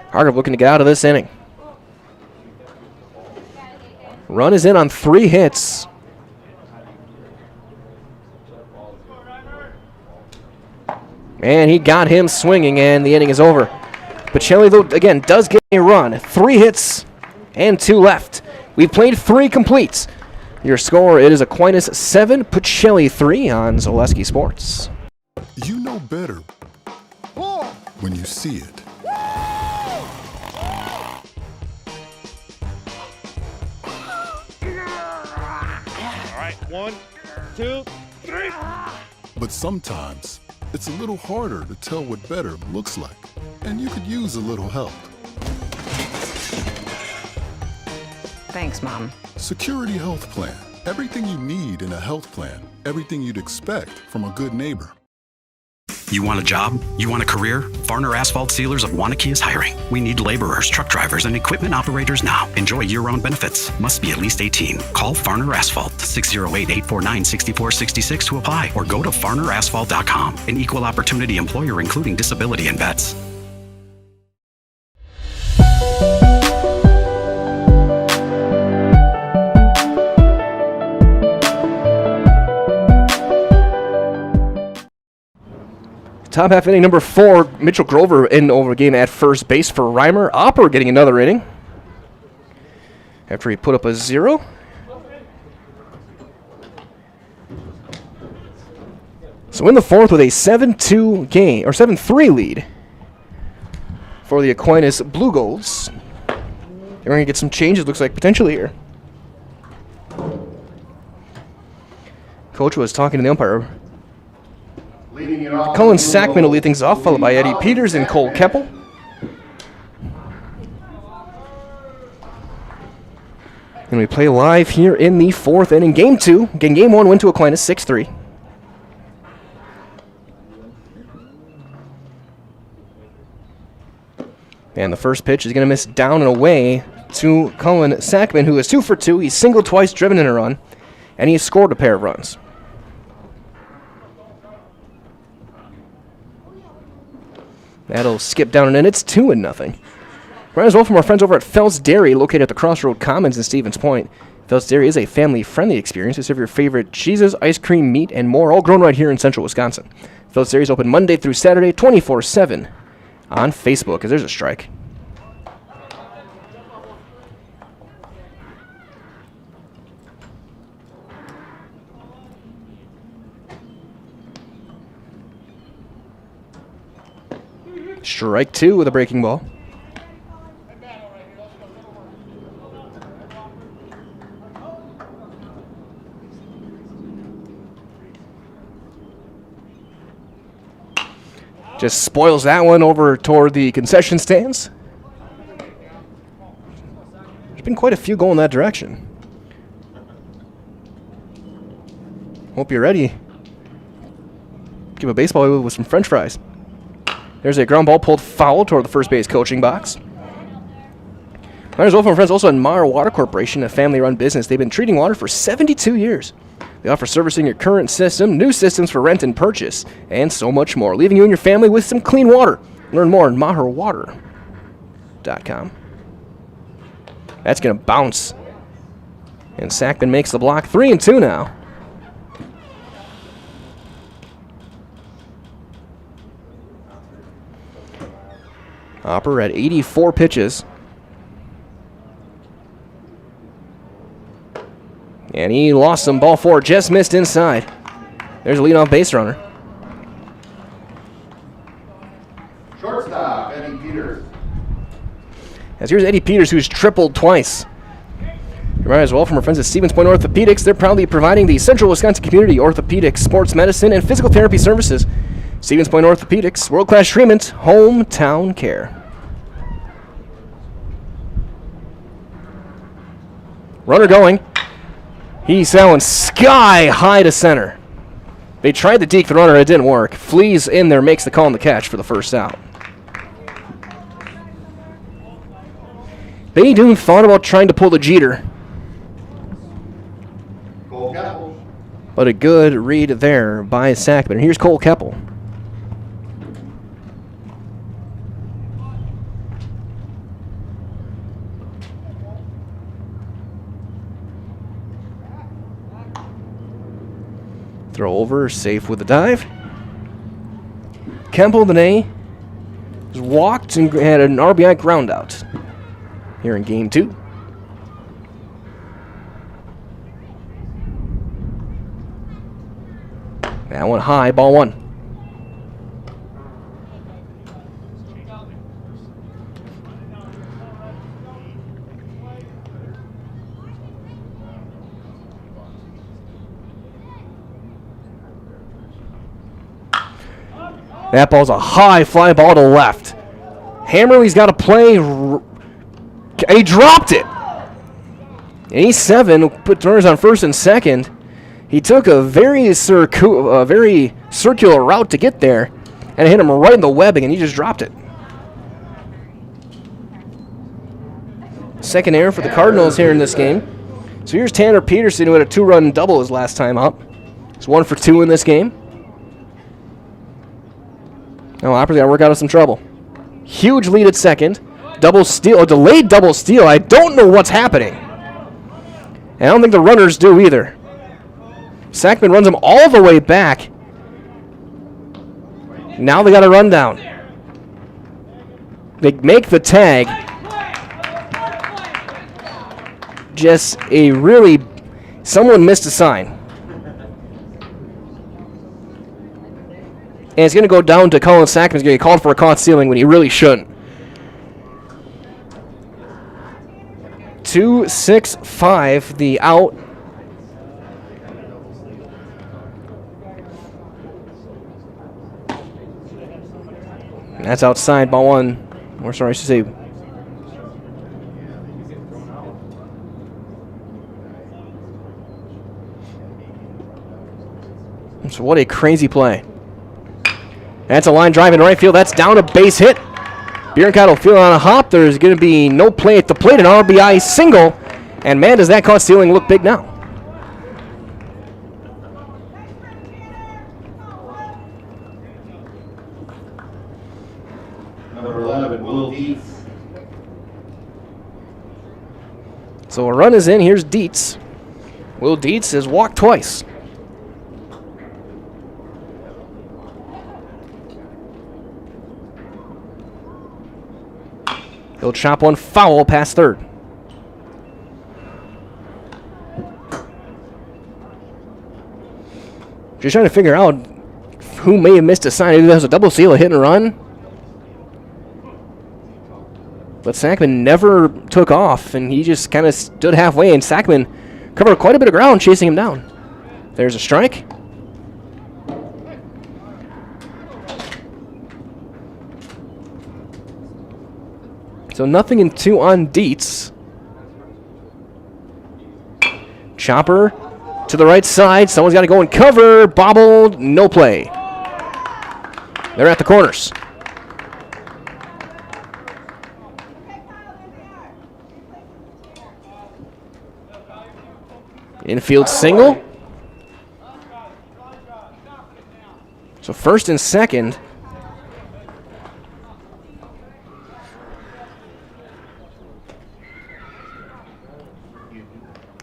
Hargrove looking to get out of this inning. Run is in on 3 hits. And he got him swinging, and the inning is over. Pacelli, though, again, does get a run. 3 hits and 2 left. We've played 3 completes. Your score, it is Aquinas 7, Pacelli 3 on Zaleski Sports. You know better when you see it. All right, 1, 2, 3. But sometimes it's a little harder to tell what better looks like, and you could use a little help. Thanks, Mom. Security Health Plan. Everything you need in a health plan. Everything you'd expect from a good neighbor. You want a job? You want a career? Farner Asphalt Sealers of Wanakee is hiring. We need laborers, truck drivers, and equipment operators now. Enjoy year-round benefits. Must be at least 18. Call Farner Asphalt, 608-849-6466 to apply, or go to farnerasphalt.com. An equal opportunity employer including disability and vets. Top half inning number 4, Mitchell Grover in over game at first base for Reimer. Opper getting another inning after he put up a 0. So in the 4th with a 7-2 game, or 7-3 lead for the Aquinas Blue Golds. They're going to get some changes, looks like, potentially here. Coach was talking to the umpire. Cullen Sackman will lead things off, followed by Eddie Peters and Cole Keppel. And we play live here in the 4th inning. Game 2. Again, Game 1 went to Aquinas 6-3. And the first pitch is going to miss down and away to Cullen Sackman, who is 2 for 2. He's singled twice, driven in a run, and he has scored a pair of runs. That'll skip down and in. It's 2-0. Right as well from our friends over at Felt's Dairy, located at the Crossroad Commons in Stevens Point. Felt's Dairy is a family-friendly experience to serve your favorite cheeses, ice cream, meat, and more, all grown right here in central Wisconsin. Felt's Dairy is open Monday through Saturday, 24/7 on Facebook, because there's a strike. Strike 2 with a breaking ball. Just spoils that one over toward the concession stands. There's been quite a few going that direction. Hope you're ready. Give a baseball with some french fries. There's a ground ball pulled foul toward the first base coaching box. Runners Wolf and Friends, also in Maher Water Corporation, a family-run business. They've been treating water for 72 years. They offer servicing your current system, new systems for rent and purchase, and so much more, leaving you and your family with some clean water. Learn more on maherwater.com. That's going to bounce. And Sackman makes the block. 3-2 now. Hopper at 84 pitches. And he lost some. Ball 4, just missed inside. There's a leadoff base runner. Shortstop, Eddie Peters. As here's Eddie Peters, who's tripled twice. Right as well from our friends at Stevens Point Orthopedics. They're proudly providing the Central Wisconsin community orthopedic, sports medicine, and physical therapy services. Stevens Point Orthopedics, world-class treatment, hometown care. Runner going. He's going sky high to center. They tried to deke the runner, it didn't work. Flees in there, makes the call on the catch for the first out. Benny Doon thought about trying to pull the Jeter. But a good read there by Sackman. Here's Cole Keppel. Throw over, safe with the dive. Kemple Dene walked and had an RBI ground out here in game 2. That one high, ball 1. That ball's a high fly ball to left. Hammerly's got to play. And he dropped it. 87 put runners on first and second. He took a very circular route to get there, and it hit him right in the webbing, and he just dropped it. Second error for the Cardinals here in this game. So here's Tanner Peterson, who had a 2-run double his last time up. He's 1 for 2 in this game. Now Hopper's got to work out of some trouble. Huge lead at second. Double steal, a delayed double steal. I don't know what's happening. And I don't think the runners do either. Sackman runs him all the way back. Now they got a run down. They make the tag. Just a really... Someone missed a sign. And it's going to go down to Colin Sackman. He's going to get called for a caught stealing when he really shouldn't. 2-6-5, the out. And that's outside, ball 1. Or sorry, I should say. So what a crazy play. That's a line drive in right field. That's down, a base hit. Bierenkot will feel on a hop. There's going to be no play at the plate. An RBI single. And man, does that caught stealing look big now. Number 11, Will Dietz. So a run is in. Here's Dietz. Will Dietz has walked twice. He'll chop one foul past third. Just trying to figure out who may have missed a sign. Maybe that was a double steal, a hit and run. But Sackman never took off, and he just kind of stood halfway, and Sackman covered quite a bit of ground chasing him down. There's a strike. So nothing in 2 on Dietz. Chopper to the right side. Someone's got to go and cover. Bobbled. No play. They're at the corners. Infield single. So first and second.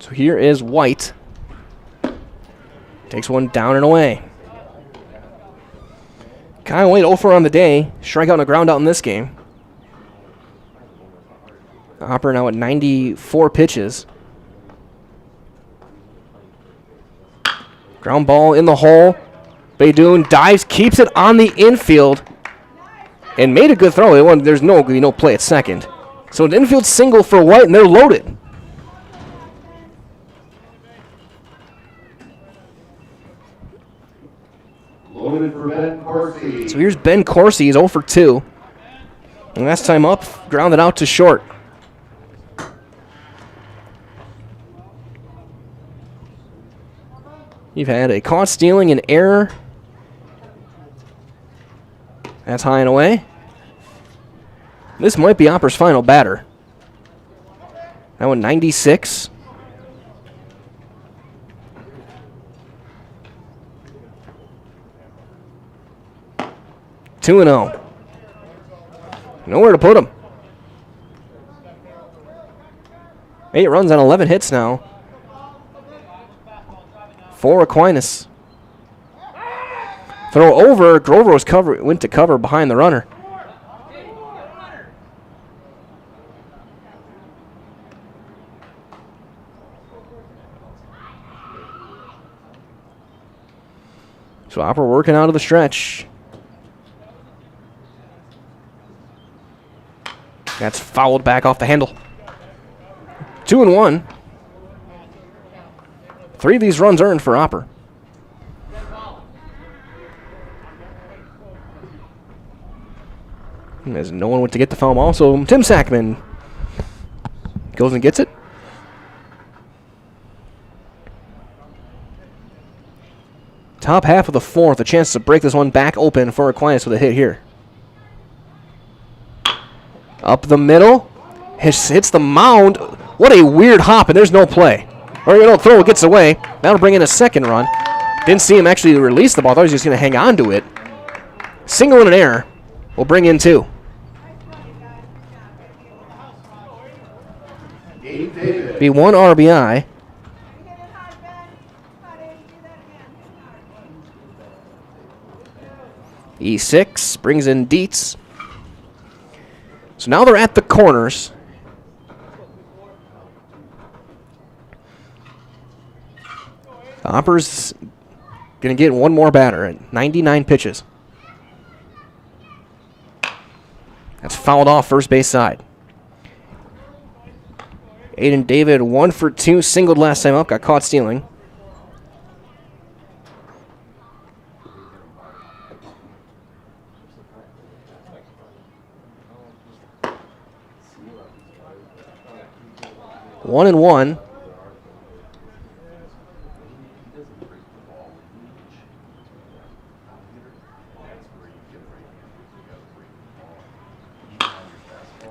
So here is White. Takes one down and away. Kyle White 0 for on the day. Strikeout and a ground out in this game. Hopper now at 94 pitches. Ground ball in the hole. Baydoun dives, keeps it on the infield, and made a good throw. There's no play at second. So an infield single for White, and they're loaded. Loaded for Ben Corsi. So here's Ben Corsi. He's 0 for 2. And last time up, grounded out to short. You've had a caught stealing, an error. That's high and away. This might be Hopper's final batter. That one 96. Two and 0. Nowhere to put him. 8 runs on 11 hits now. For Aquinas. Throw over. Grover went to cover behind the runner. So Hopper working out of the stretch. That's fouled back off the handle. 2 and 1. 3 of these runs earned for Hopper. As no one went to get the foul ball, so Tim Sackman goes and gets it. Top half of the 4th, a chance to break this one back open for Aquinas with a hit here. Up the middle, hits the mound. What a weird hop, and there's no play. Or throw, it gets away. That'll bring in a second run. Didn't see him actually release the ball. Thought he was just going to hang on to it. Single and an error will bring in 2. Be 1 RBI. E6 brings in Dietz. So now they're at the corners. Hopper's going to get one more batter at 99 pitches. That's fouled off first base side. Aiden David 1 for 2, singled last time up, got caught stealing. One and 1.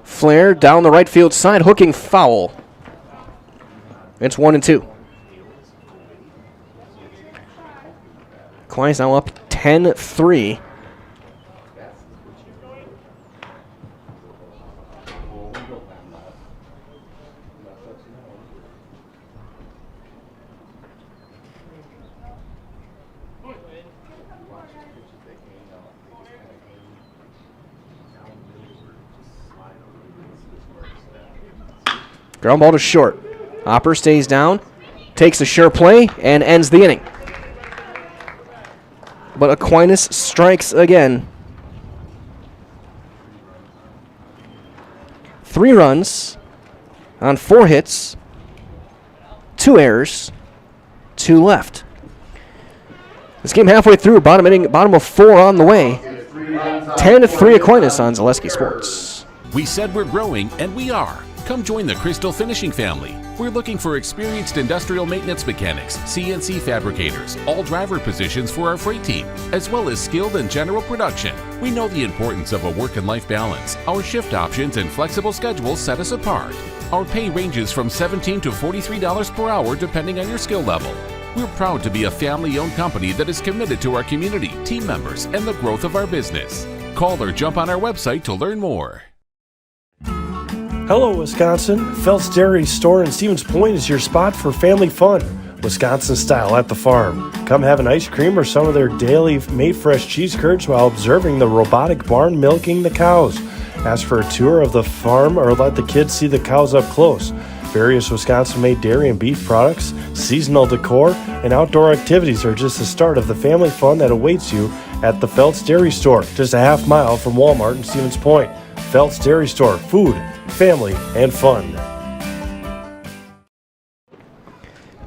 Flare down the right field side, hooking foul. It's 1 and 2. Aquinas now up 10-3. Ground ball to short. Hopper stays down, takes a sure play, and ends the inning. But Aquinas strikes again. 3 runs on 4 hits, 2 errors, 2 left. This game halfway through, bottom of 4 on the way. 10-3 Aquinas on Zaleski Sports. We said we're growing, and we are. Come join the Crystal Finishing family. We're looking for experienced industrial maintenance mechanics, CNC fabricators, all driver positions for our freight team, as well as skilled and general production. We know the importance of a work and life balance. Our shift options and flexible schedules set us apart. Our pay ranges from $17 to $43 per hour depending on your skill level. We're proud to be a family-owned company that is committed to our community, team members, and the growth of our business. Call or jump on our website to learn more. Hello, Wisconsin. Phelps Dairy Store in Stevens Point is your spot for family fun, Wisconsin style at the farm. Come have an ice cream or some of their daily made fresh cheese curds while observing the robotic barn milking the cows. Ask for a tour of the farm or let the kids see the cows up close. Various Wisconsin-made dairy and beef products, seasonal decor, and outdoor activities are just the start of the family fun that awaits you at the Phelps Dairy Store, just a half mile from Walmart in Stevens Point. Phelps Dairy Store, food, family, and fun.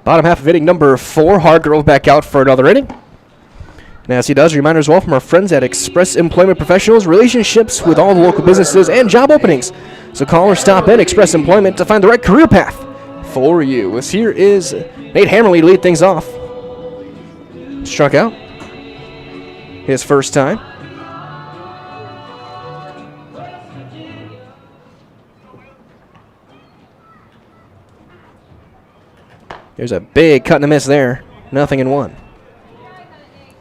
Bottom half of inning number 4, Hargrove back out for another inning. And as he does, reminder as well from our friends at Express Employment Professionals, relationships with all the local businesses and job openings. So call or stop in Express Employment to find the right career path for you. As here is Nate Hammerly to lead things off. Struck out. His first time. There's a big cut and a miss there. Nothing in 1.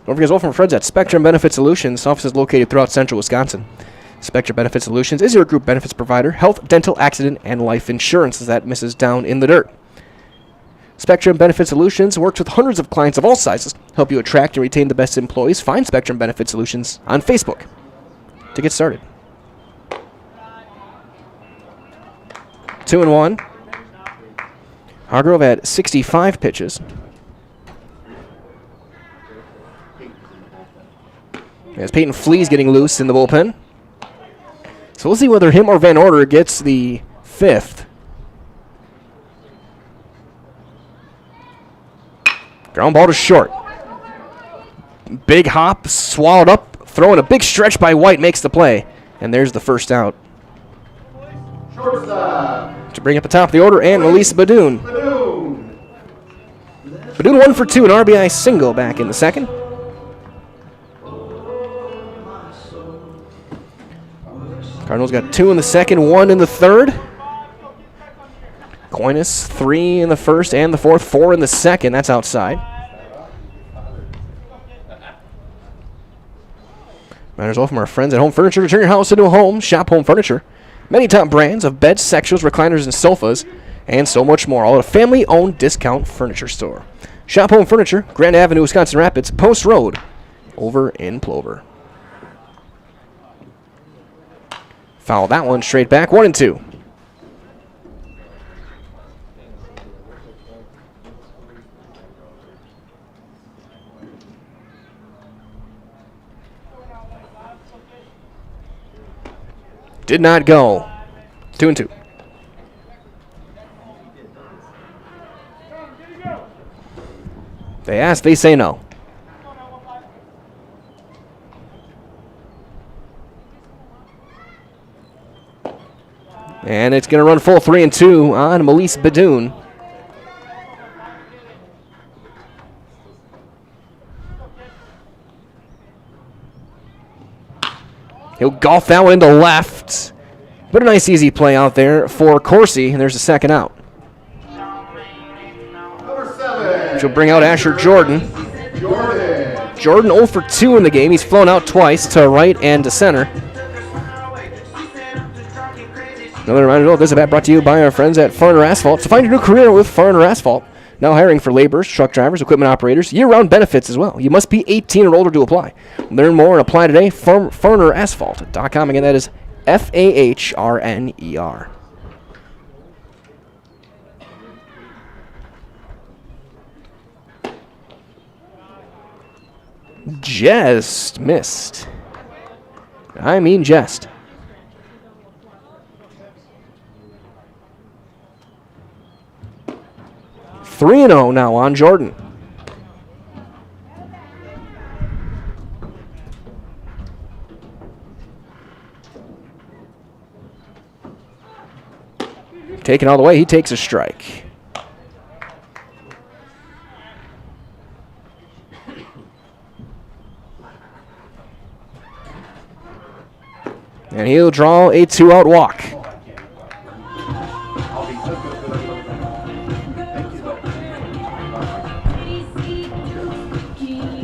Don't forget as well from friends at Spectrum Benefit Solutions. Offices located throughout central Wisconsin. Spectrum Benefit Solutions is your group benefits provider. Health, dental, accident, and life insurance as that misses down in the dirt. Spectrum Benefit Solutions works with hundreds of clients of all sizes. Help you attract and retain the best employees. Find Spectrum Benefit Solutions on Facebook to get started. 2-1. Hargrove had 65 pitches. As Peyton Flea's getting loose in the bullpen. So we'll see whether him or Van Order gets the 5th. Ground ball to short. Big hop, swallowed up, throwing a big stretch by White, makes the play. And there's the first out. Shortstop. To bring up the top of the order, and release Badoon. Badoon 1 for 2, an RBI single back in the second. Cardinals got 2 in the second, 1 in the third. Aquinas 3 in the first and the fourth, 4 in the second. That's outside. Matters well from our friends at Home Furniture. Turn your house into a home. Shop Home Furniture. Many top brands of beds, sectionals, recliners, and sofas, and so much more. All at a family-owned discount furniture store. Shop Home Furniture, Grand Avenue, Wisconsin Rapids, Post Road, over in Plover. Foul that one straight back. 1-2. Did not go. 2-2. They ask, they say no. And it's going to run full 3-2 on Melise Badoon. He'll golf that one into left. But a nice easy play out there for Crosse, and there's a second out. Which will bring out Asher Jordan. Jordan 0 for 2 in the game. He's flown out twice to right and to center. Another reminder, this is brought to you by our friends at Farner Asphalt. So find your new career with Farner Asphalt. Now hiring for laborers, truck drivers, equipment operators, year-round benefits as well. You must be 18 or older to apply. Learn more and apply today. FarnerAsphalt.com. Again, that is FAHRNER. Just missed. I mean just. 3-0 now on Jordan. Taken all the way, he takes a strike. And he'll draw a 2-out walk.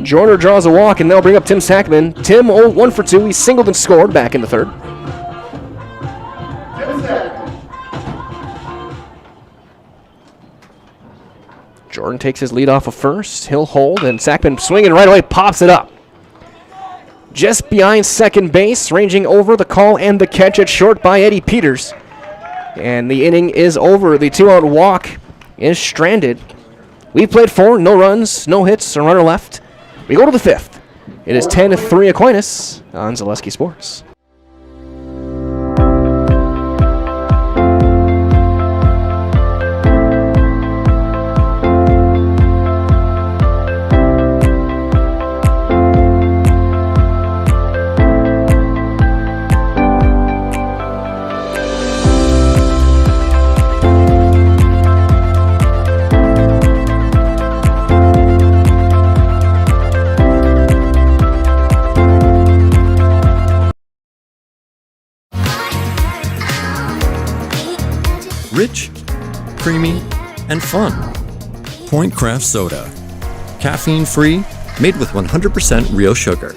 Jordan draws a walk, and they'll bring up Tim Sackman. Tim, 1 for 2. He singled and scored back in the third. Jordan takes his lead off of first. He'll hold, and Sackman swinging right away, pops it up. Just behind second base, ranging over the call and the catch at short by Eddie Peters. And the inning is over. The 2-out walk is stranded. We played 4, no runs, no hits, a runner left. We go to the 5th. It is 10-3 Aquinas on Zaleski Sports. Rich, creamy, and fun. Point Craft Soda. Caffeine-free, made with 100% real sugar.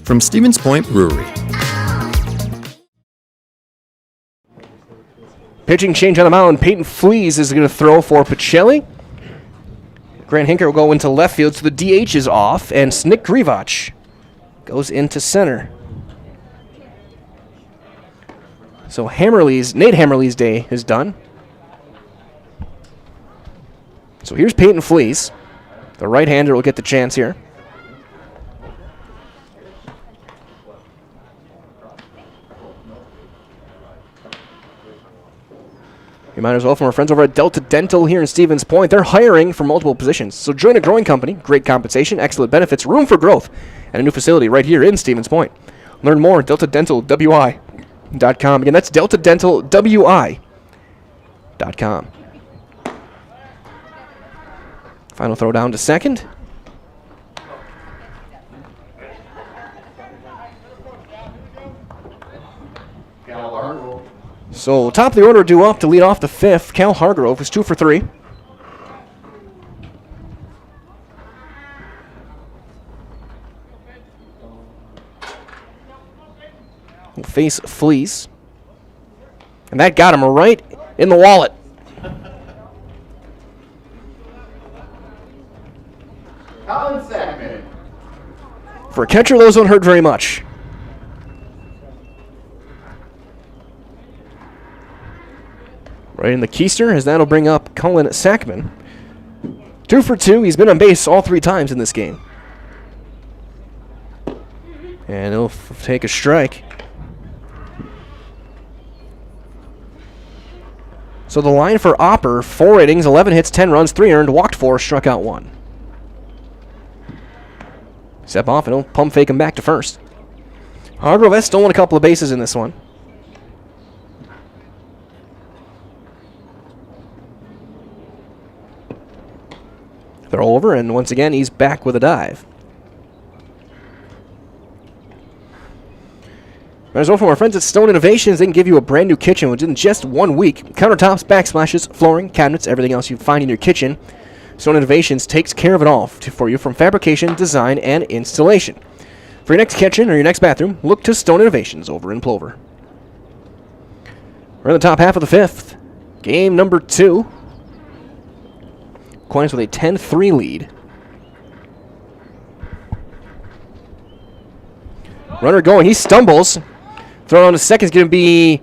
From Stevens Point Brewery. Pitching change on the mound. Peyton Flees is going to throw for Pacelli. Grant Hinker will go into left field, so the DH is off, and Nick Grivach goes into center. So Nate Hammerly's day is done. So here's Peyton Flees. The right-hander will get the chance here. You might as well from our friends over at Delta Dental here in Stevens Point. They're hiring for multiple positions. So join a growing company, great compensation, excellent benefits, room for growth, and a new facility right here in Stevens Point. Learn more at DeltaDentalWI.com. Again, that's DeltaDentalWI.com. Final throw down to second. So top of the order due up to lead off the 5th. Cal Hargrove is 2 for 3. Will face Flees. And that got him right in the wallet. Colin Sackman. For a catcher, those don't hurt very much. Right in the keister, as that'll bring up Colin Sackman. 2 for 2. He's been on base all 3 times in this game. And he'll take a strike. So the line for Opper, 4 innings, 11 hits, 10 runs, 3 earned, walked 4, struck out 1. Step off and he'll pump fake him back to first. Hargrove has stolen a couple of bases in this one. Throw over, and once again, he's back with a dive. As well from our friends at Stone Innovations, they can give you a brand new kitchen within just 1 week. Countertops, backsplashes, flooring, cabinets, everything else you find in your kitchen. Stone Innovations takes care of it all for you, from fabrication, design, and installation. For your next kitchen or your next bathroom, look to Stone Innovations over in Plover. We're in the top half of the 5th. Game number 2. Aquinas with a 10-3 lead. Runner going, he stumbles. Throw on to second is going to be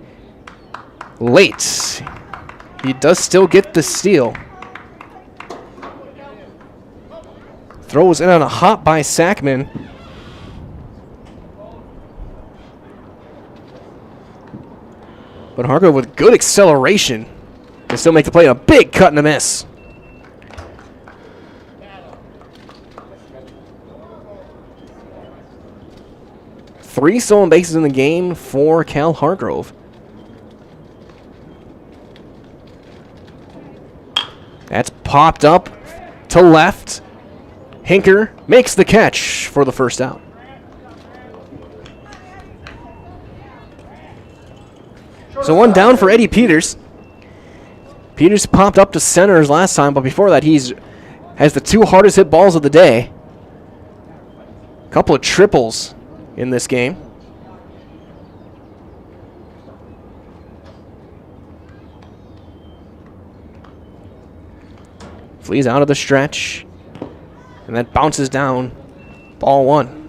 late. He does still get the steal. Throws in on a hop by Sackman. But Hargrove with good acceleration can still make the play, and a big cut and a miss. 3 stolen bases in the game for Cal Hargrove. That's popped up to left. Hinker makes the catch for the first out. So one down for Eddie Peters. Peters popped up to center his last time, but before that has the 2 hardest hit balls of the day. A couple of triples in this game. Flees out of the stretch. And that bounces down. Ball 1.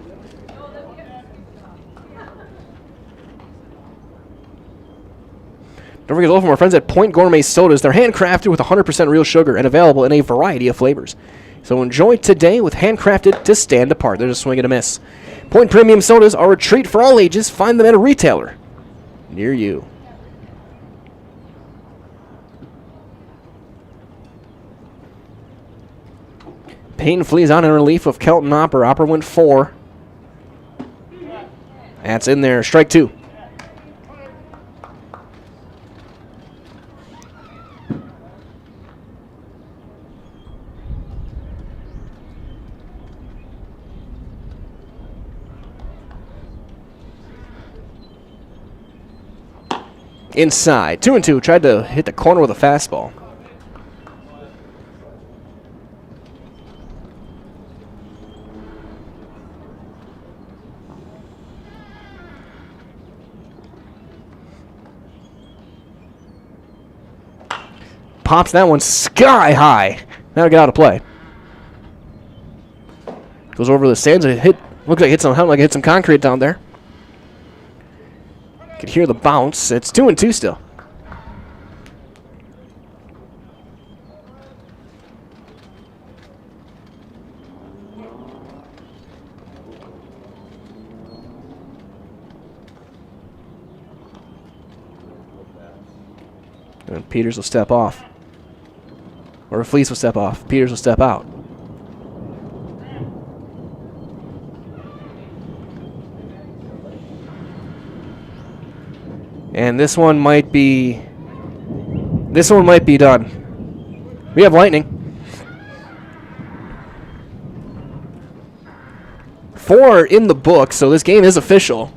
Don't forget hello from our friends at Point Gourmet Sodas. They're handcrafted with 100% real sugar and available in a variety of flavors. So enjoy today with handcrafted to stand apart. There's a swing and a miss. Point Premium Sodas are a treat for all ages. Find them at a retailer near you. Payton flees out in relief of Kelton Opper. Opper went 4. That's in there. Strike 2. Inside. 2-2. Tried to hit the corner with a fastball. Pops that one sky high. Now to get out of play. Goes over the stands. Looks like it hit some concrete down there. Could hear the bounce. It's 2-2 still. And Peters will step off. Or Fleece will step off. Peters will step out. And this one might be done. We have lightning. 4 in the book, so this game is official.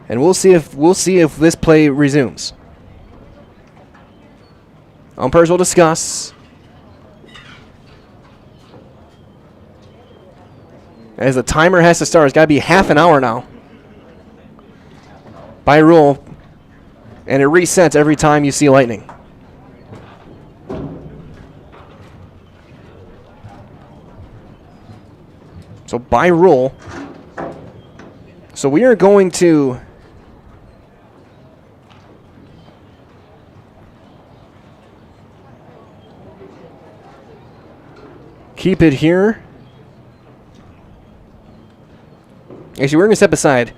And we'll see if this play resumes. Umpires will discuss. As the timer has to start, it's got to be half an hour now. By rule. And it resets every time you see lightning. So by rule. So we are going to keep it here. Actually, we're going to step aside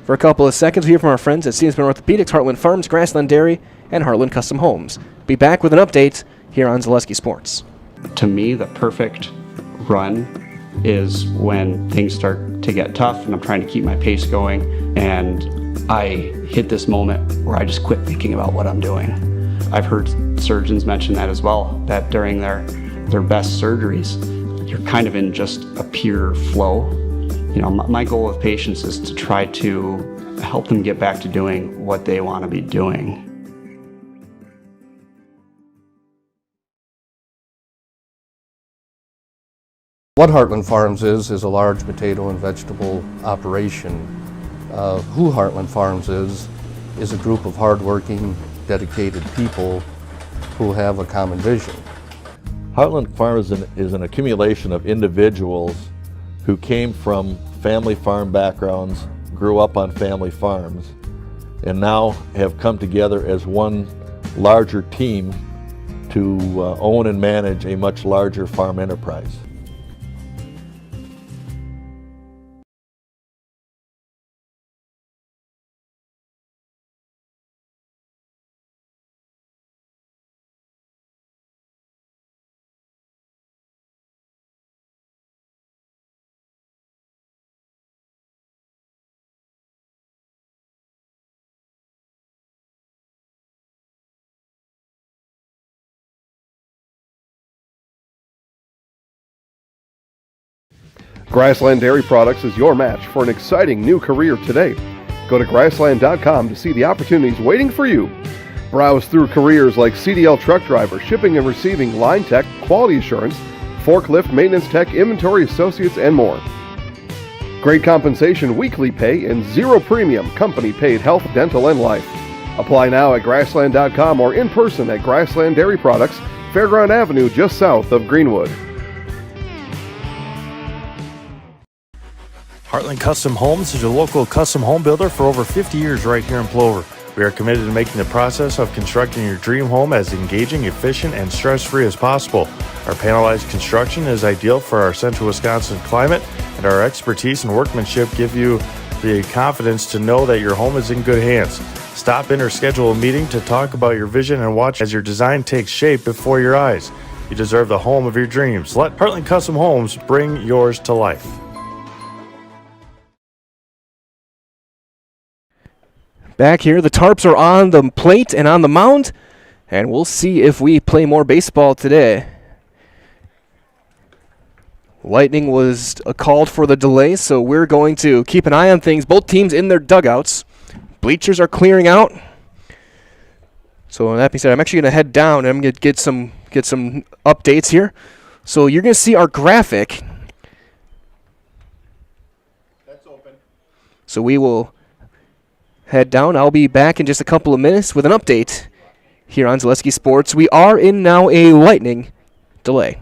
for a couple of seconds. We hear from our friends at Stevensburg Orthopedics, Heartland Farms, Grassland Dairy, and Heartland Custom Homes. Be back with an update here on Zaleski Sports. To me, the perfect run is when things start to get tough and I'm trying to keep my pace going and I hit this moment where I just quit thinking about what I'm doing. I've heard surgeons mention that as well, that during their best surgeries, you're kind of in just a pure flow. You know, my goal with patients is to try to help them get back to doing what they want to be doing. What Heartland Farms is a large potato and vegetable operation. Who Heartland Farms is a group of hardworking, dedicated people who have a common vision. Heartland Farms is an accumulation of individuals who came from family farm backgrounds, grew up on family farms, and now have come together as one larger team to own and manage a much larger farm enterprise. Grassland Dairy Products is your match for an exciting new career today. Go to grassland.com to see the opportunities waiting for you. Browse through careers like CDL truck driver, shipping and receiving, line tech, quality assurance, forklift, maintenance tech, inventory associates, and more. Great compensation, weekly pay, and zero premium company-paid health, dental, and life. Apply now at grassland.com or in person at Grassland Dairy Products, Fairground Avenue, just south of Greenwood. Heartland Custom Homes is your local custom home builder for over 50 years right here in Plover. We are committed to making the process of constructing your dream home as engaging, efficient, and stress-free as possible. Our panelized construction is ideal for our central Wisconsin climate, and our expertise and workmanship give you the confidence to know that your home is in good hands. Stop in or schedule a meeting to talk about your vision and watch as your design takes shape before your eyes. You deserve the home of your dreams. Let Heartland Custom Homes bring yours to life. Back here, the Tarps are on the plate and on the mound, and we'll see if we play more baseball today. Lightning was called for the delay, so we're going to keep an eye on things. Both teams in their dugouts. Bleachers are clearing out. So with that being said, I'm actually going to head down and I'm going to get some updates here. So you're going to see our graphic. That's open. So we will head down. I'll be back in just a couple of minutes with an update here on Zaleski Sports. We are in now a lightning delay.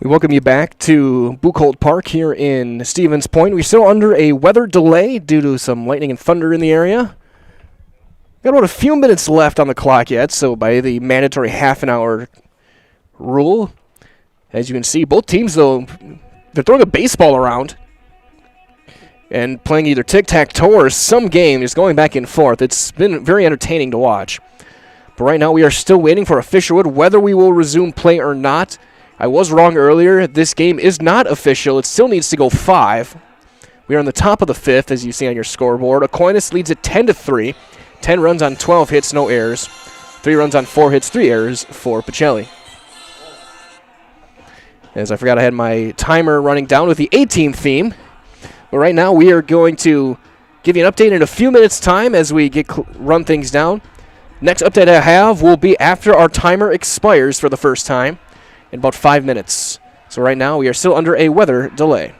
We welcome you back to Buchholz Park here in Stevens Point. We're still under a weather delay due to some lightning and thunder in the area. Got about a few minutes left on the clock yet, so by the mandatory half an hour rule, as you can see, both teams, though, they're throwing a baseball around and playing either tic-tac-toe or some game, just going back and forth. It's been very entertaining to watch. But right now we are still waiting for official word whether we will resume play or not. I was wrong earlier. This game is not official. It still needs to go 5. We are on the top of the 5th, as you see on your scoreboard. Aquinas leads it 10-3. 10 runs on 12 hits, no errors. 3 runs on 4 hits, 3 errors for Pacelli. As I forgot, I had my timer running down with the A-team theme. But right now we are going to give you an update in a few minutes' time as we run things down. Next update I have will be after our timer expires for the first time in about 5 minutes. So right now we are still under a weather delay.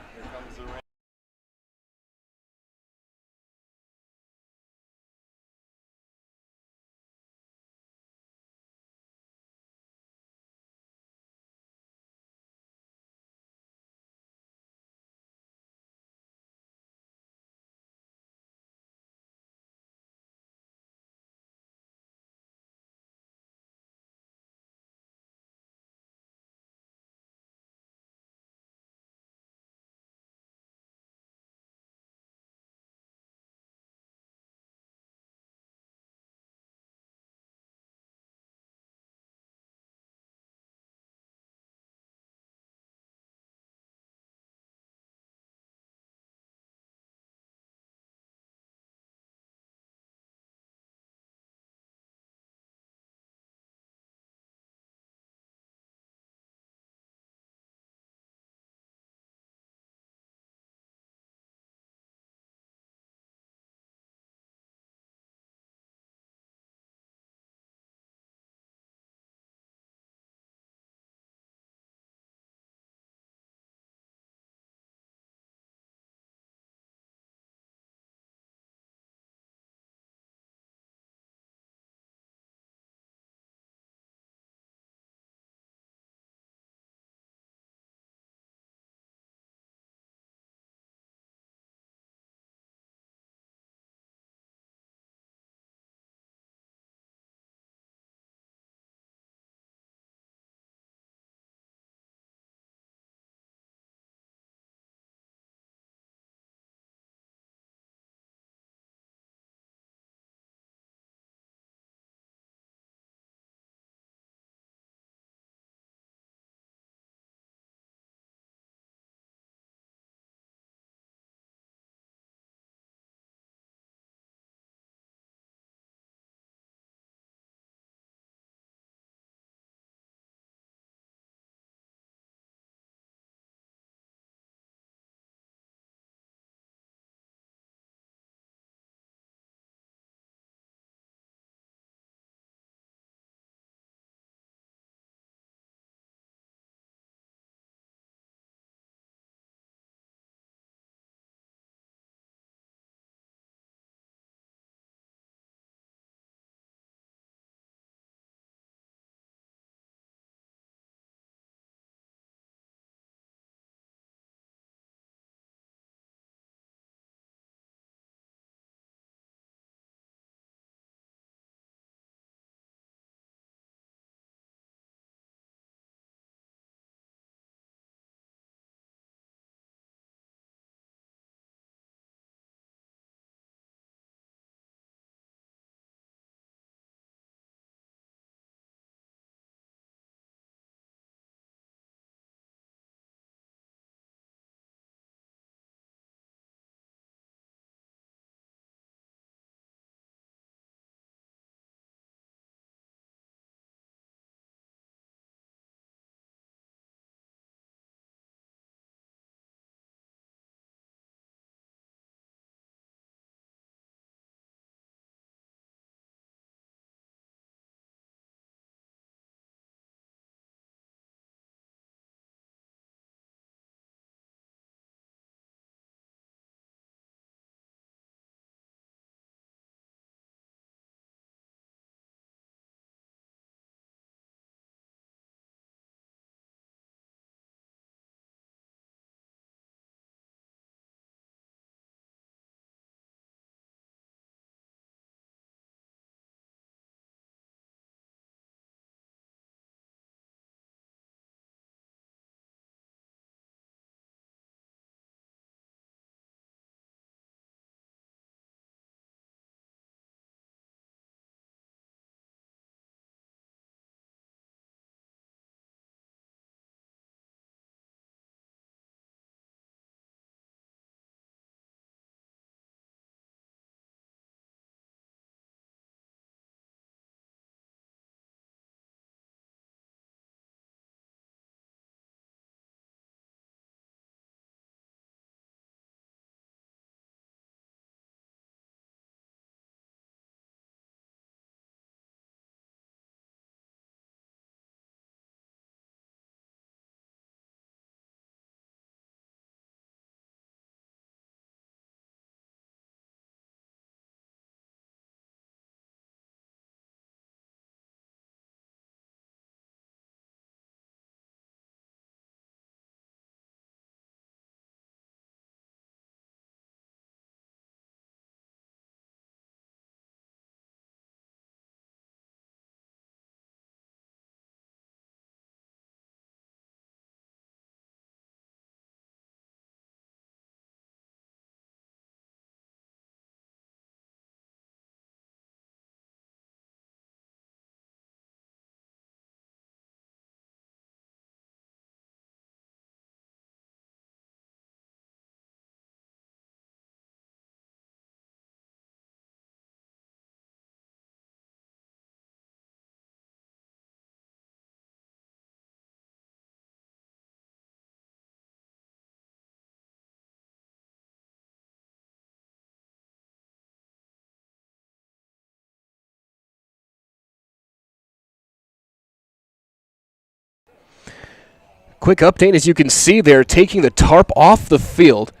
quick update, as you can see, they're taking the tarp off the field.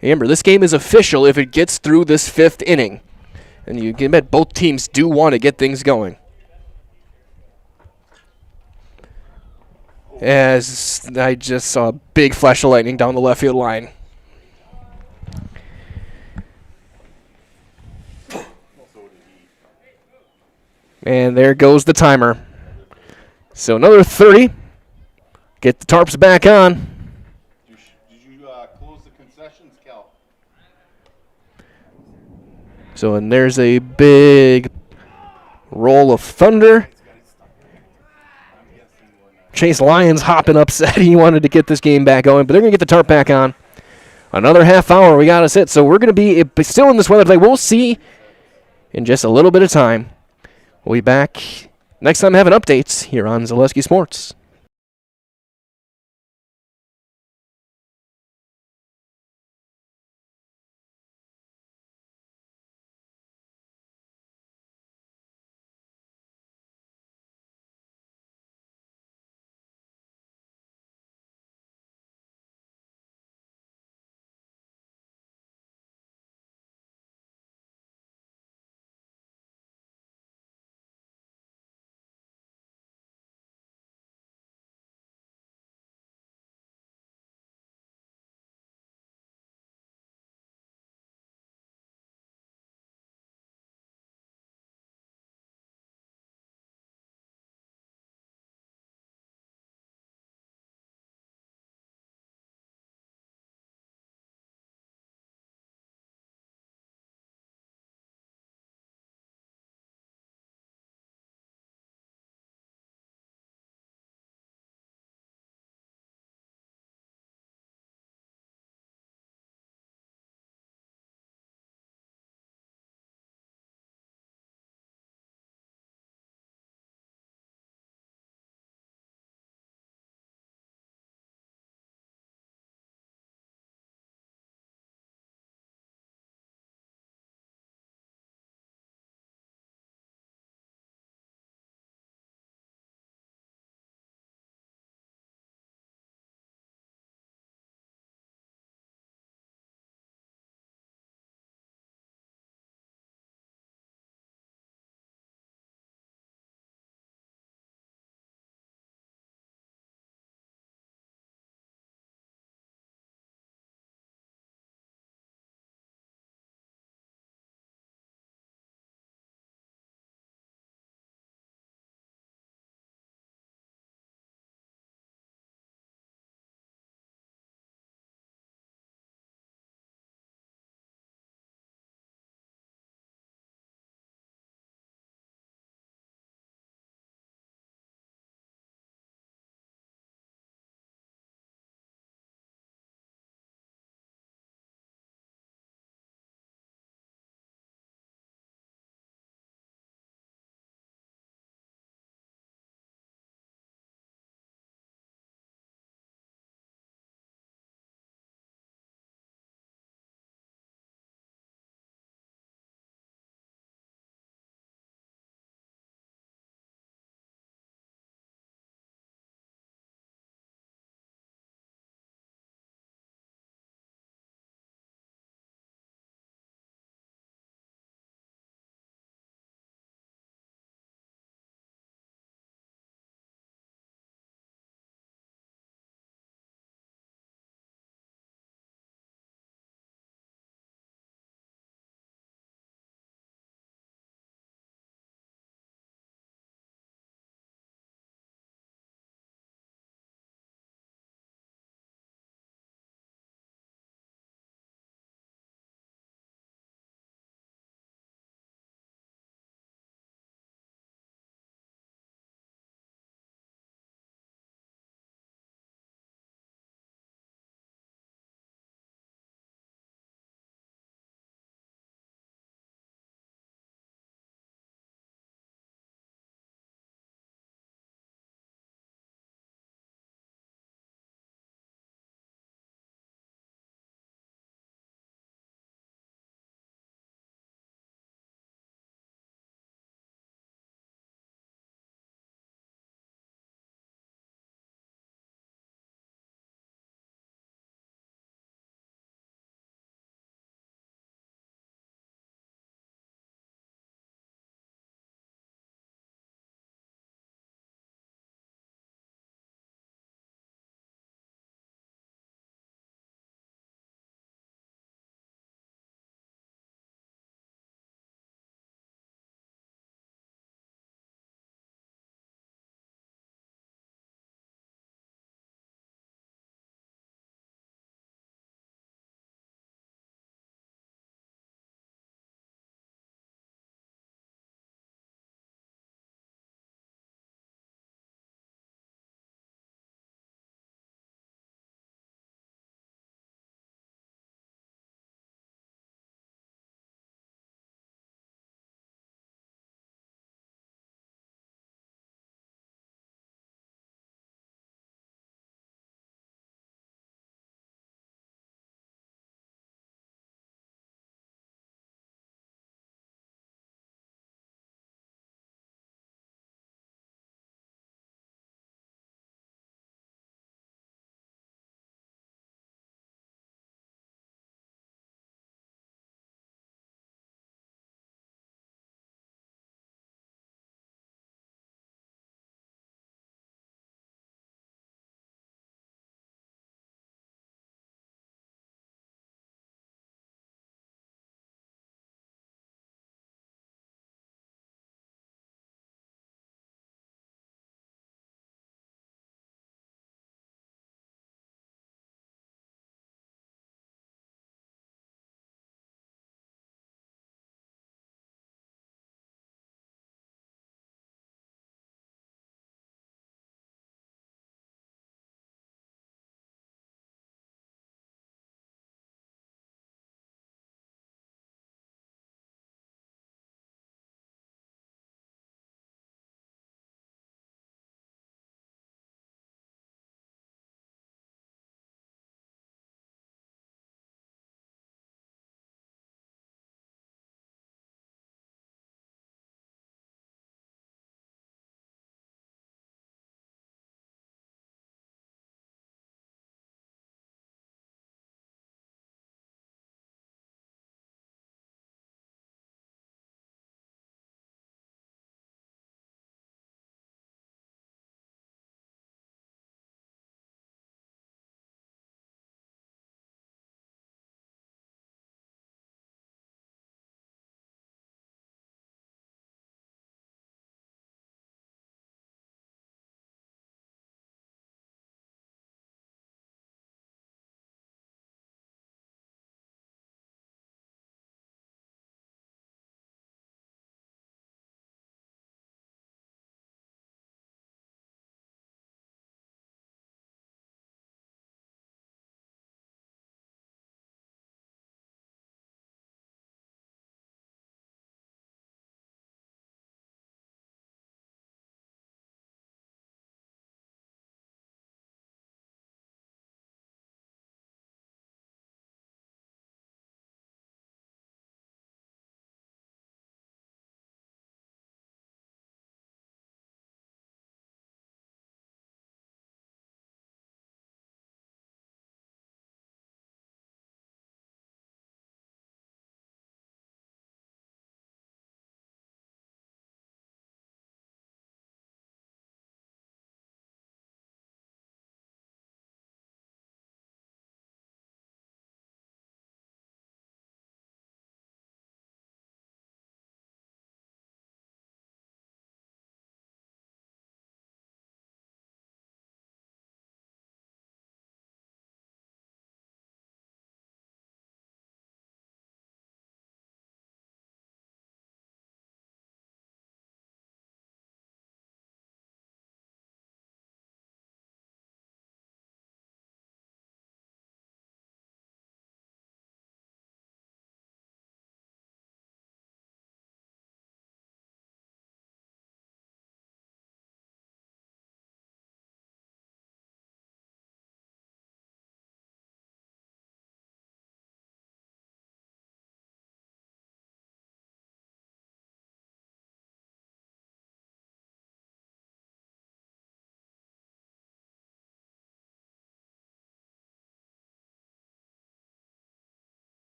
Remember, this game is official if it gets through this 5th inning. And you can bet both teams do want to get things going. As I just saw a big flash of lightning down the left field line. And there goes the timer. So another 30. Get the tarps back on. Did you close the concessions, Cal? So, and there's a big roll of thunder. Chase Lyons hopping upset. He wanted to get this game back going, but they're going to get the tarp back on. Another half hour we got to sit. So we're going to be still in this weather today. We'll see in just a little bit of time. We'll be back next time having updates here on Zaleski Sports.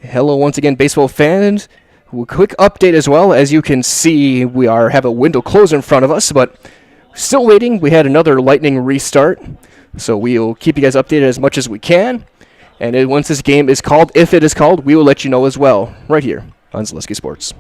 Hello once again, baseball fans. A quick update as well. As you can see, we have a window closed in front of us, but still waiting. We had another lightning restart, so we'll keep you guys updated as much as we can. And once this game is called, if it is called, we will let you know as well, right here on Zaleski Sports.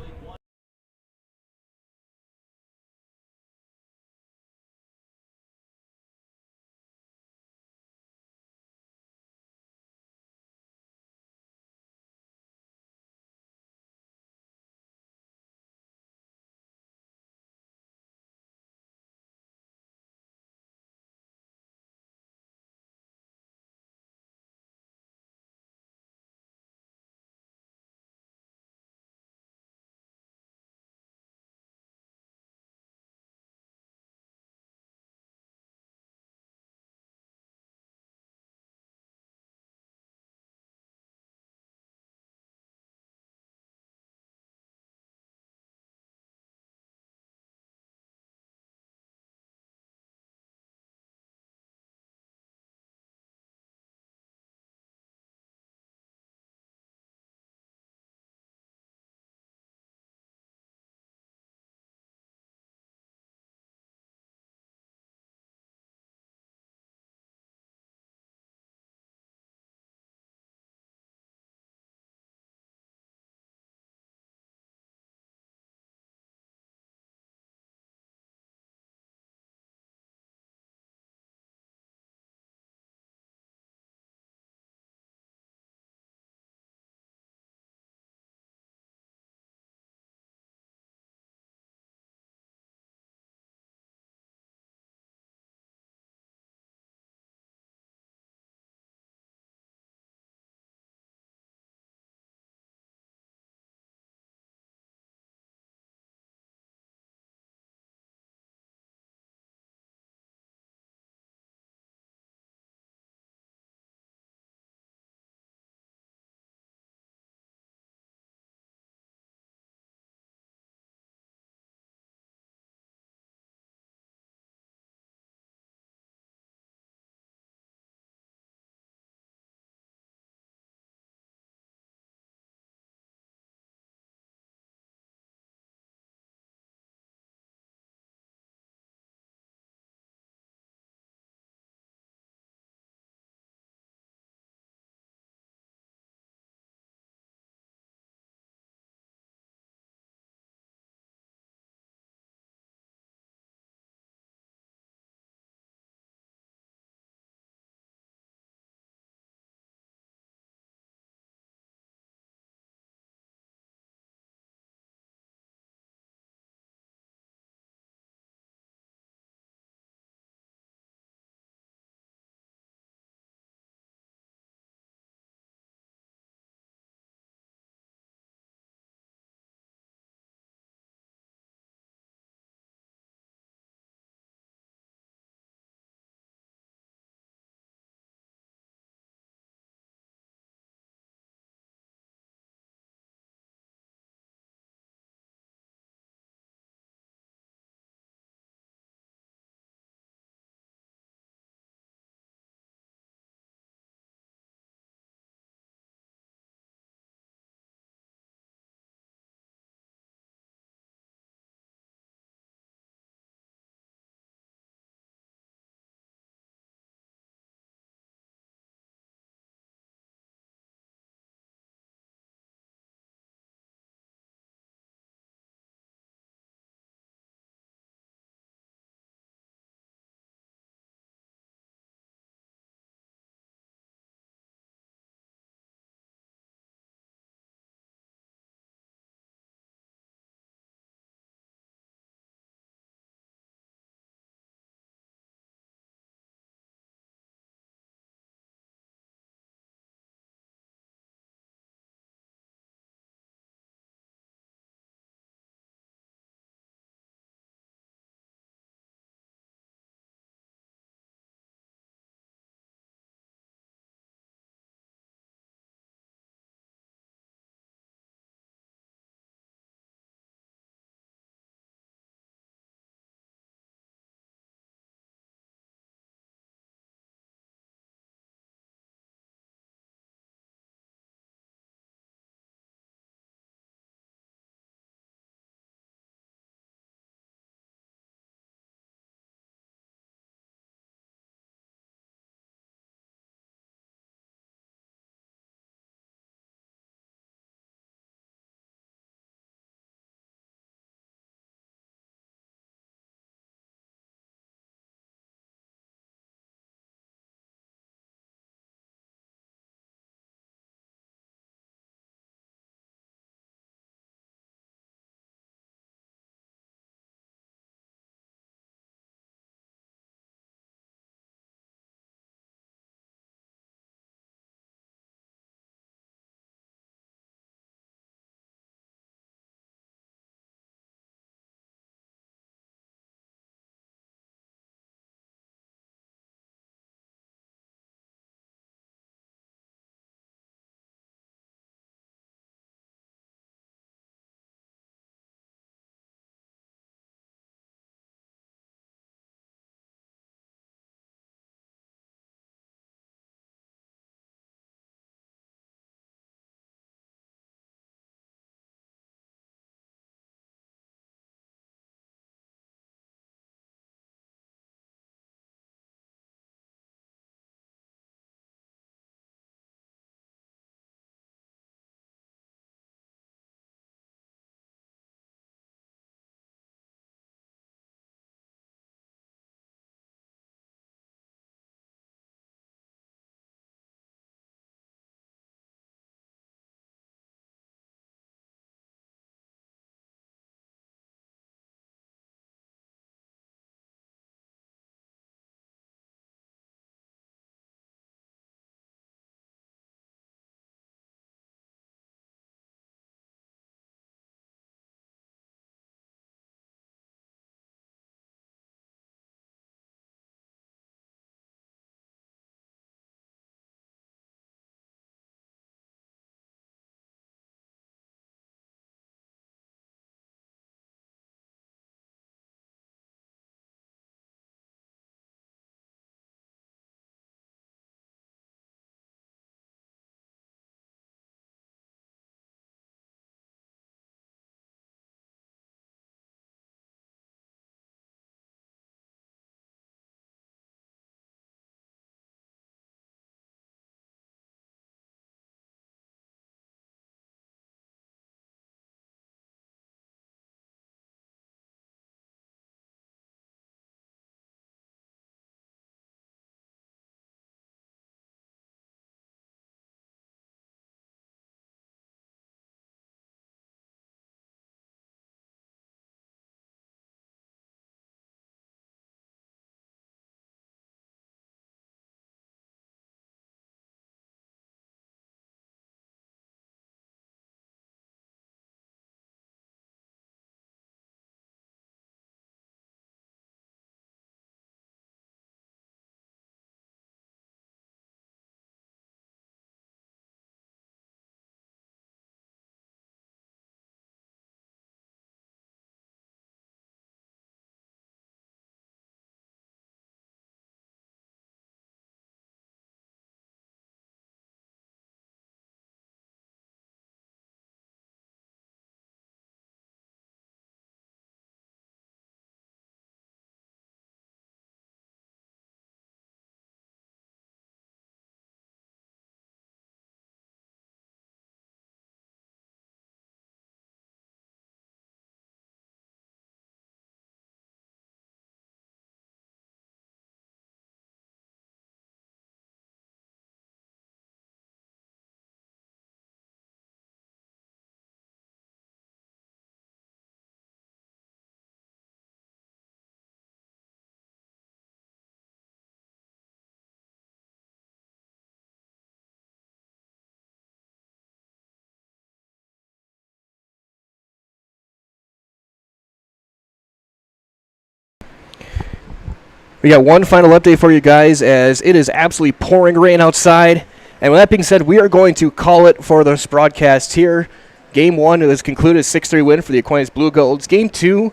We got one final update for you guys as it is absolutely pouring rain outside. And with that being said, we are going to call it for this broadcast here. Game 1 is concluded, 6-3 win for the Aquinas Blue Golds. Game 2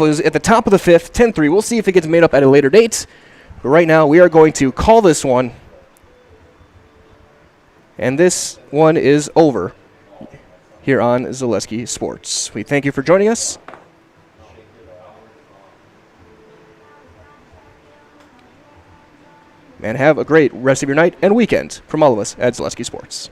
was at the top of the 5th, 10-3. We'll see if it gets made up at a later date. But right now, we are going to call this one. And this one is over here on Zaleski Sports. We thank you for joining us. And have a great rest of your night and weekend from all of us at Zaleski Sports.